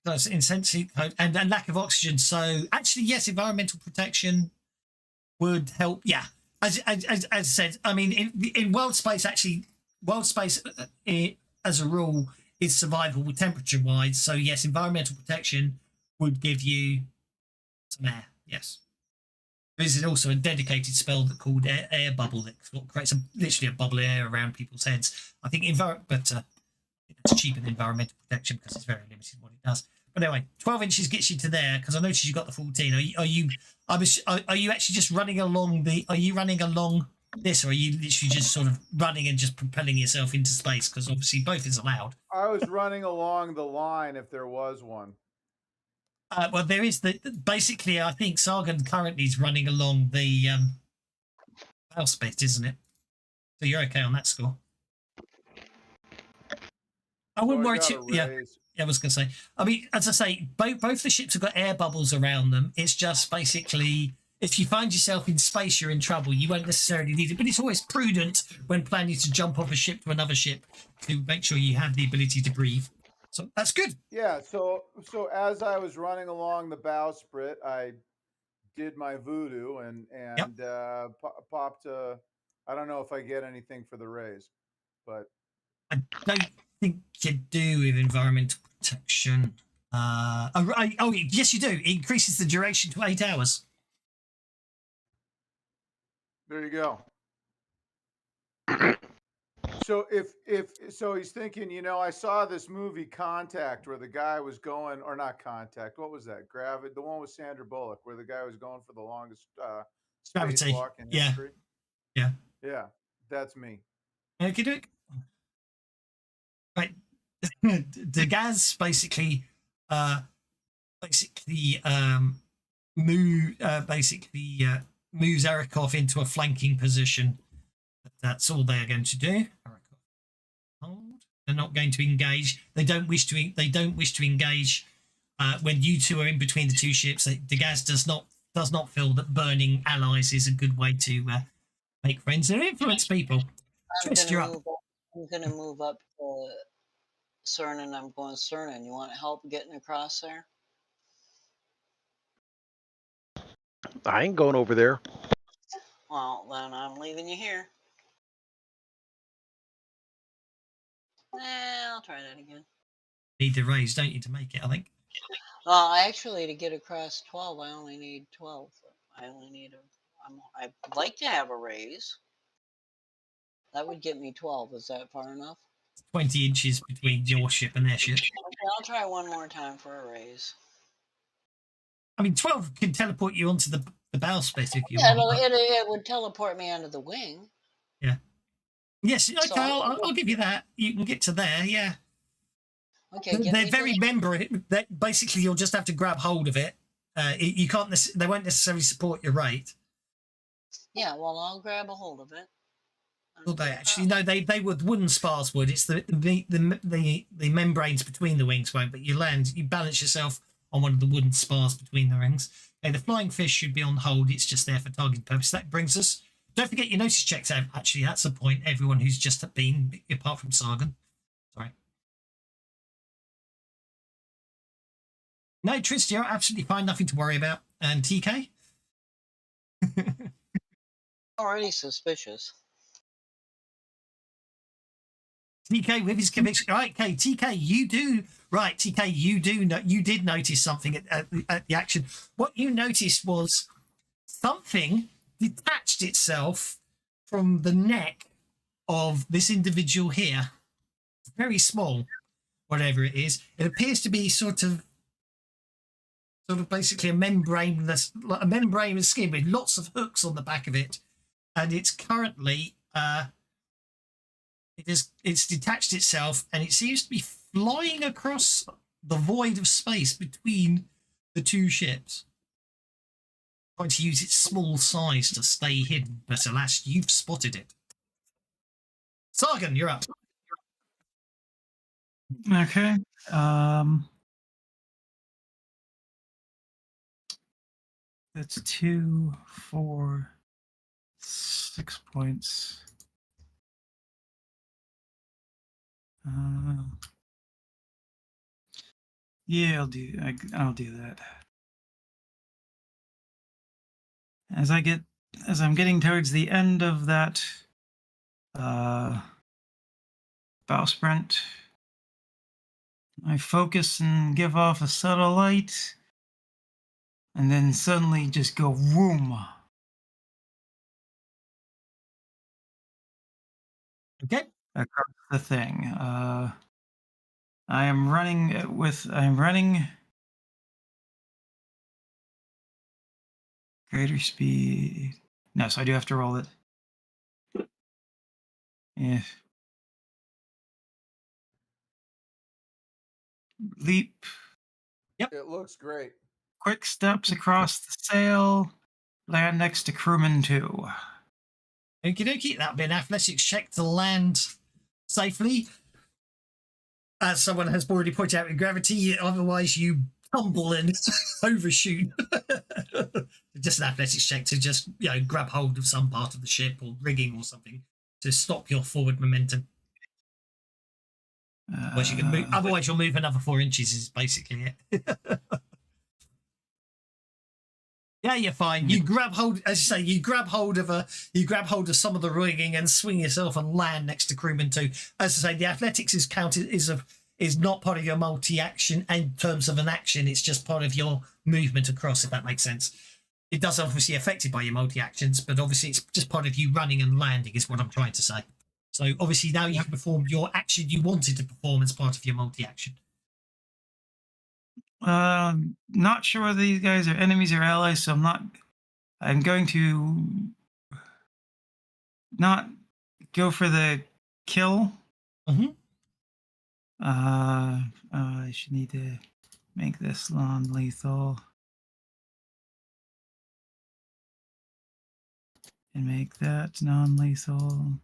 That's insensitive and lack of oxygen. So actually, yes, environmental protection would help. Yeah, as I said, I mean, in world space, actually, world space as a rule is survivable temperature wise. So yes, environmental protection would give you some air. Yes. There is also a dedicated spell called air bubble that creates literally a bubble of air around people's heads. I think it's cheaper than environmental protection because it's very limited what it does. But anyway, 12 inches gets you to there because I noticed you got the 14. Are you actually just running along Are you running along this, or are you literally just sort of running and just propelling yourself into space? Because obviously both is allowed. I was running along the line if there was one. Well, there is basically. I think Sargon currently is running along the house bit, isn't it? So you're okay on that score. I wouldn't worry too. Yeah, I was going to say. I mean, as I say, both the ships have got air bubbles around them. It's just basically, if you find yourself in space, you're in trouble. You won't necessarily need it, but it's always prudent when planning to jump off a ship to another ship to make sure you have the ability to breathe. So that's good. Yeah. So as I was running along the bowsprit, I did my voodoo and popped. I don't know if I get anything for the raise, but I don't think you do with environmental protection. Yes, you do. It increases the duration to 8 hours. there you go. So so he's thinking, you know, I saw this movie Contact where the guy was going, or not Contact. What was that? Gravity, the one with Sandra Bullock, where the guy was going for the longest Gravity. spacewalk in Yeah. history. Yeah. Yeah, that's me. Okay, do it. Right. The Gaz basically moves Erikov into a flanking position. That's all they're going to do. Hold. They're not going to engage. They don't wish to engage when you two are in between the two ships. The Gaz does not feel that burning allies is a good way to make friends or influence people. Twist, you're up. I'm gonna move up to Cernan. I'm going Cernan. You want help getting across there? I ain't going over there. Well, then I'm leaving you here. I'll try that again. Need the raise, don't you, to make it? I think. Actually, to get across 12, I only need 12. I only need I'd like to have a raise. That would get me 12. Is that far enough? 20 inches between your ship and their ship. Okay, I'll try one more time for a raise. I mean, 12 can teleport you onto the bow split if you Yeah, want. it would teleport me onto the wing. Yeah. Yes, okay, So I'll give you that. You can get to there, yeah. Okay, They're very that basically you'll just have to grab hold of it. You can't. They won't necessarily support your rate. Yeah, well, I'll grab a hold of it. Well, they actually no, they would. Wooden spars would. It's the membranes between the wings won't. But you balance yourself on one of the wooden spars between the rings. Okay, the flying fish should be on hold. It's just there for targeting purpose. That brings us. Don't forget your notice checks out. Actually, that's a point. Everyone who's just been, apart from Sargon. Sorry. No, Trist, you're absolutely fine. Nothing to worry about. And TK? Already suspicious. TK with his conviction. Right, okay, TK, you do. Right, TK, you did notice something at the action. What you noticed was something detached itself from the neck of this individual here. Very small, whatever it is. It appears to be sort of basically a membraneless skin with lots of hooks on the back of it, and it's currently it's detached itself, and it seems to be flying across the void of space between the two ships, trying to use its small size to stay hidden. But alas, you've spotted it. Sargon, you're up. Okay. That's 2, 4, 6 points. Yeah, I'll do that. As I'm getting towards the end of that bowsprit, I focus and give off a subtle light, and then suddenly just go whoom. Okay. Across the thing. I'm running greater speed. No, so I do have to roll it. Yeah. Leap. Yep. It looks great. Quick steps across the sail. Land next to crewman 2. Okie dokie. That'll be an athletics check to land safely. As someone has already pointed out with gravity, otherwise you tumble and overshoot. Just an athletics check to just grab hold of some part of the ship or rigging or something to stop your forward momentum. Otherwise, you can move. Otherwise, you'll move another 4 inches. Is basically it. Yeah, you're fine. You grab hold, as you say, you grab hold of some of the rigging and swing yourself and land next to crewman 2. As I say, the athletics is counted is not part of your multi-action in terms of an action. It's just part of your movement across, if that makes sense. It does obviously affected by your multi-actions, but obviously it's just part of you running and landing is what I'm trying to say. So obviously now you can perform your action you wanted to perform as part of your multi-action. Not sure whether these guys are enemies or allies, so I'm going to not go for the kill. Mhm. I should need to make this non-lethal. And make that non-lethal.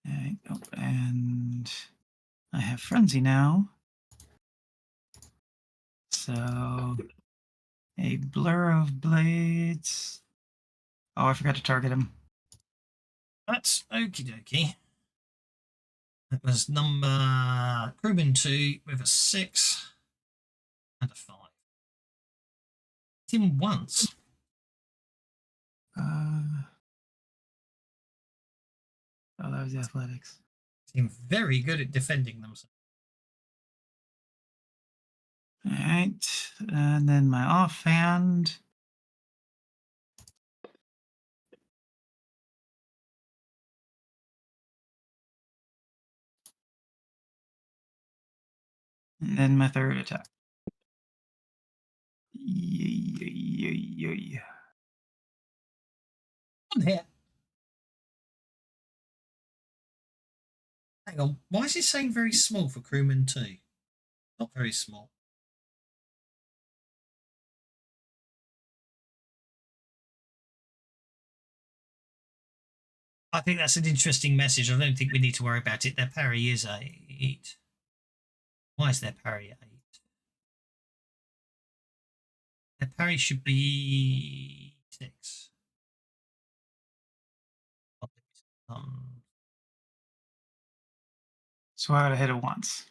Okay, oh, and I have frenzy now. So a blur of blades. Oh, I forgot to target him. That's okie dokie. That was number crewman 2 with a 6 and a 5. Hit him once. Oh, that was the athletics. Seem very good at defending themselves. All right, and then my offhand. And then my third attack. Yeah. One hit. Hang on. Why is it saying very small for crewman 2? Not very small. I think that's an interesting message. I don't think we need to worry about it. Their parry is 8. Why is their parry 8? Their parry should be 6. So I would have hit it once.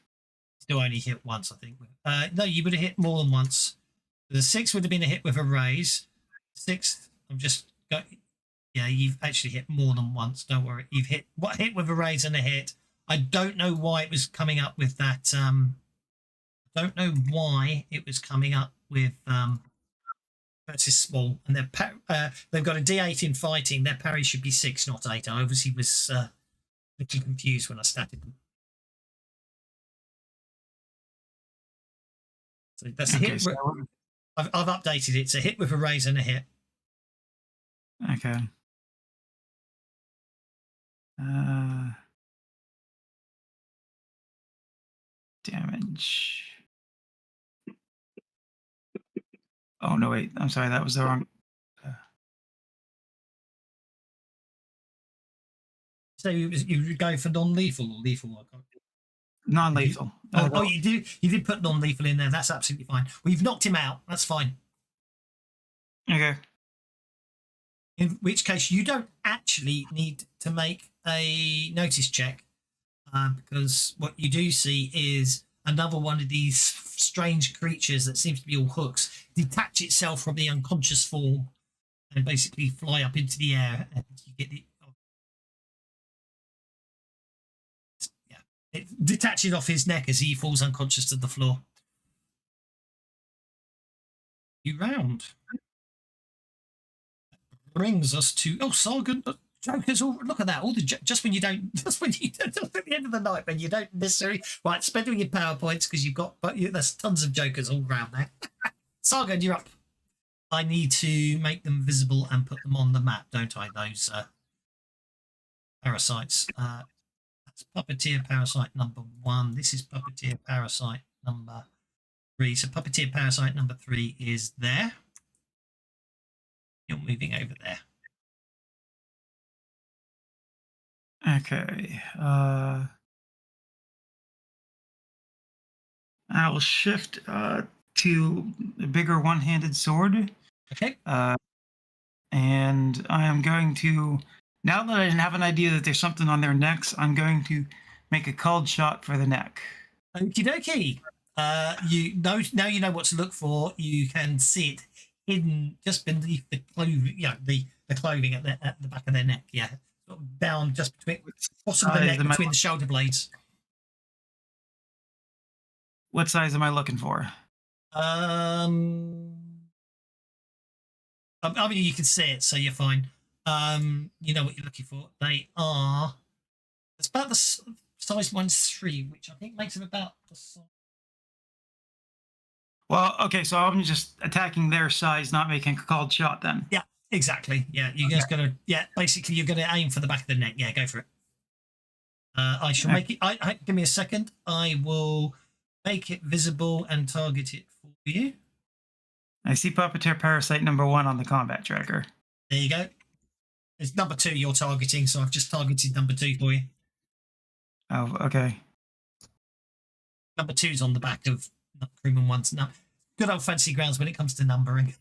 Still only hit once, I think. No, you would have hit more than once. The 6 would have been a hit with a raise. 6th, I'm just got. Yeah, you've actually hit more than once. Don't worry. You've hit with a raise and a hit. I don't know why it was coming up with that. Don't know why it was coming up with versus small. And they've got a D8 in fighting. Their parry should be 6, not 8. I obviously was looking confused when I started them. So that's a Okay, hit. so I've updated it. It's a hit with a raise and a hit. okay. Damage. Oh no! Wait, I'm sorry. That was the wrong. So you go for non-lethal or lethal? I can't. Non-lethal. Oh, you did put non-lethal in there. That's absolutely fine. Well, you've knocked him out. That's fine. Okay. In which case, you don't actually need to make a notice check because what you do see is another one of these strange creatures that seems to be all hooks detach itself from the unconscious form and basically fly up into the air, and you get the. It detaches off his neck as he falls unconscious to the floor. You round. Brings us to Sargon. Jokers, all look at that. All the just when you don't, just at the end of the night when you don't necessarily right spending your PowerPoints because you've got, but there's tons of jokers all around there. Sargon, you're up. I need to make them visible and put them on the map, don't I? Those parasites. That's puppeteer parasite number 1. This is puppeteer parasite number 3. So puppeteer parasite number 3 is there. You're moving over there. Okay. I will shift to a bigger one-handed sword. Okay. And I am going to, now that I have an idea that there's something on their necks, I'm going to make a called shot for the neck. Okie dokie. Now you know what to look for. You can see it hidden just beneath the clothing. Yeah, the clothing at the back of their neck. Yeah, sort of down just between bottom of the neck between the shoulder blades. What size am I looking for? I mean, you can see it, so you're fine. You know what you're looking for. They are. It's about the size -3, which I think makes them about the size. Well, okay, so I'm just attacking their size, not making a called shot then. Yeah, exactly. Yeah, you're just gonna. Yeah, basically, you're gonna aim for the back of the neck. Yeah, go for it. I shall make it. Give me a second. I will make it visible and target it for you. I see Puppeteer Parasite number 1 on the combat tracker. There you go. It's number 2 you're targeting, so I've just targeted number 2 for you. Oh, okay. Number 2's on the back of Crewman 1's. No, good old fancy grounds when it comes to numbering.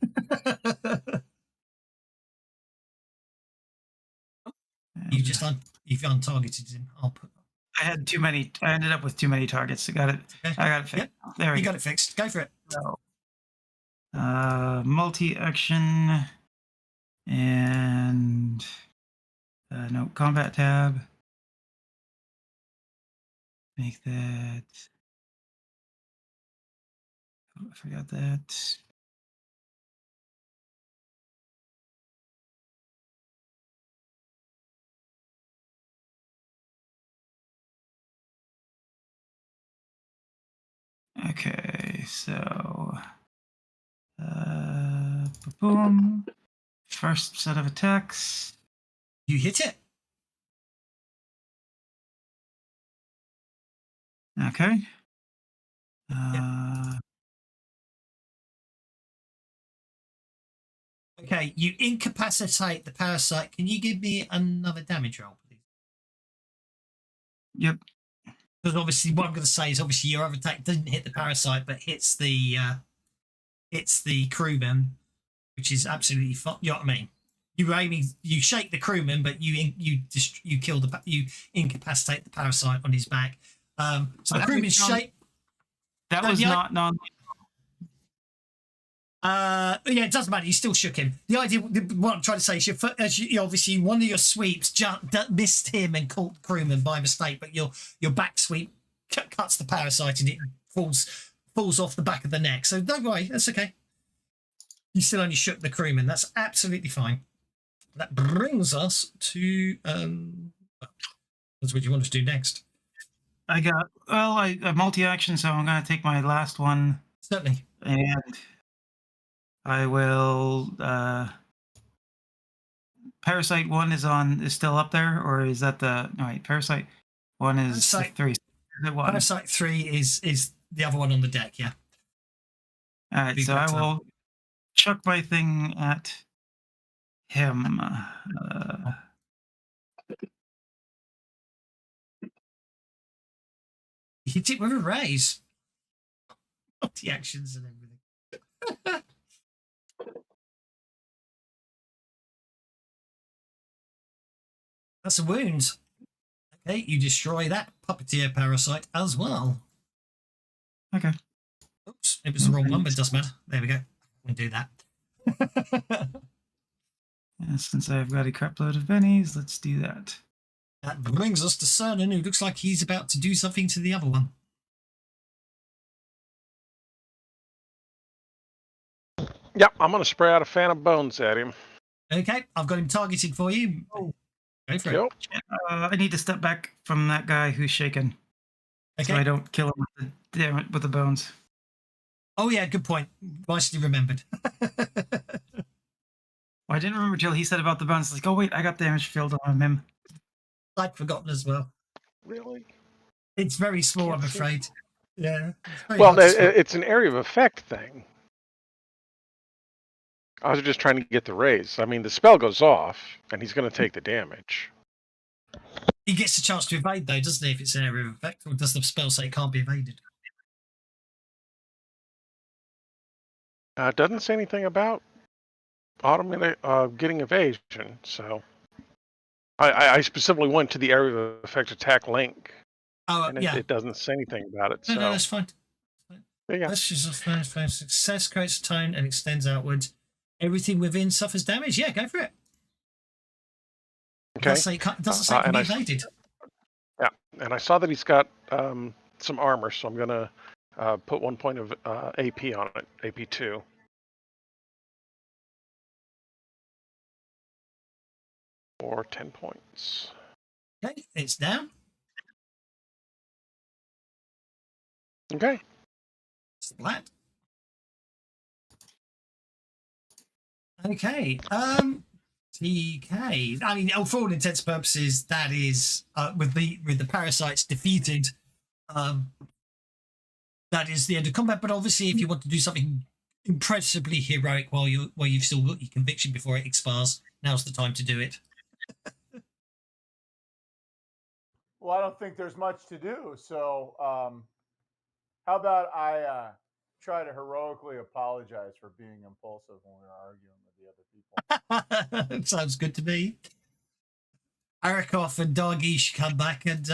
You've untargeted him. I'll put. I had too many. I ended up with too many targets. I got it. Okay. I got it fixed. Yep. There we You go. got it fixed. Go for it. So, multi-action and no combat tab. Make that. Oh, I forgot that. Okay, so boom. First set of attacks. You hit it. Okay. Okay, you incapacitate the parasite. Can you give me another damage roll, please? Yep. Because obviously, what I'm going to say is obviously your other attack doesn't hit the parasite, but hits the crewman, which is absolutely fun. You know what I mean? You shake the crewman, but you incapacitate the parasite on his back. So the crewman's shake. That was not non. Yeah, it doesn't matter. You still shook him. The idea, what I'm trying to say is, obviously one of your sweeps missed him and caught the crewman by mistake, but your back sweep cuts the parasite and it falls off the back of the neck. So don't worry, that's okay. You still only shook the crewman. That's absolutely fine. That brings us to that's what you want to do next. I multi-action, so I'm going to take my last one. Certainly. And I will. Parasite 1 is still up there, or is that the no? Wait, Parasite 1 is 3. Is it 1? Parasite 3 is the other one on the deck. Yeah. All right, so I will chuck my thing at him. He hit it with a raise. The actions and everything. That's a wound. Okay, you destroy that puppeteer parasite as well. Okay. Oops, it was the wrong number. Doesn't matter. There we go. We can do that. Since I've got a crap load of bennies, let's do that. That brings us to Cernan, who looks like he's about to do something to the other one. Yep, I'm going to spray out a fan of bones at him. Okay, I've got him targeted for you. Go for Yep. it. I need to step back from that guy who's shaken, Okay. so I don't kill him with the bones. Oh yeah, good point. Nicely remembered. Well, I didn't remember till he said about the bones. Like, oh wait, I got damage field on him. I'd forgotten as well. Really? It's very small, I'm afraid. Yeah. Well, it's an area of effect thing. I was just trying to get the raise. I mean, the spell goes off, and he's going to take the damage. He gets a chance to evade, though, doesn't he, if it's an area of effect? Or does the spell say it can't be evaded? It doesn't say anything about getting evasion, so... I specifically went to the area of effect attack link, and it doesn't say anything about it. No, that's fine. Yeah. That's just a success creates a tone and extends outwards. Everything within suffers damage. Yeah, go for it. Okay. It doesn't say it can be evaded. Yeah, and I saw that he's got some armor, so I'm going to put 1 point of AP on it, AP 2. for 10 points. Okay, it's down. Okay. Splat. Okay. TK. I mean, for all intents and purposes, that is with the parasites defeated. That is the end of combat. But obviously, if you want to do something impressively heroic while you've still got your conviction before it expires, now's the time to do it. Well, I don't think there's much to do. So, how about I try to heroically apologize for being impulsive when we were arguing with the other people? Sounds good to me. Arakov and Dargish come back, and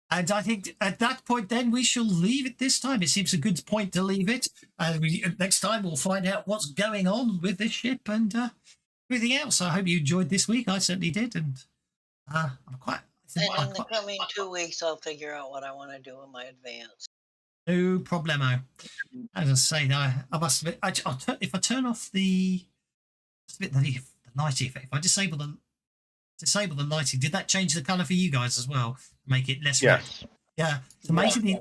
I think at that point, then we shall leave it this time. It seems a good point to leave it. Next time we'll find out what's going on with this ship and everything else. I hope you enjoyed this week. I certainly did, and I'm quite. And in the coming 2 weeks, I'll figure out what I want to do in my advance. No problemo. As I say, I must admit, if I turn off the lighting effect, if I disable the lighting, did that change the colour for you guys as well? Make it less red? Yes. Yeah. So making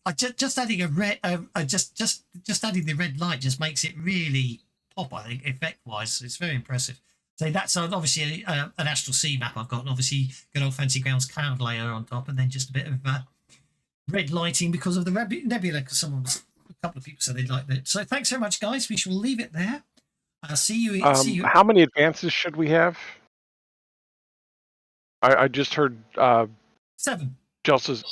I just adding a red, just adding the red light just makes it really pop. I think effect wise, it's very impressive. So that's obviously an Astral Sea map I've got, and obviously good old Fancy Grounds cloud layer on top, and then just a bit of red lighting because of the nebula. Because a couple of people said they'd like that. So thanks very much, guys. We shall leave it there. See you. How many advances should we have? I just heard 7. Chelsea's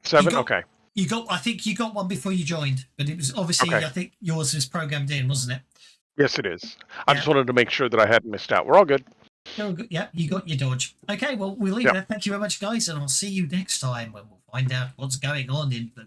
7. Okay. I think you got one before you joined, but it was obviously Okay. I think yours was programmed in, wasn't it? Yes, it is. I Yeah. just wanted to make sure that I hadn't missed out. We're all good. Oh, good. Yeah, you got your dodge. Okay, well, we'll leave it there. Thank you very much, guys, and I'll see you next time when we'll find out what's going on in the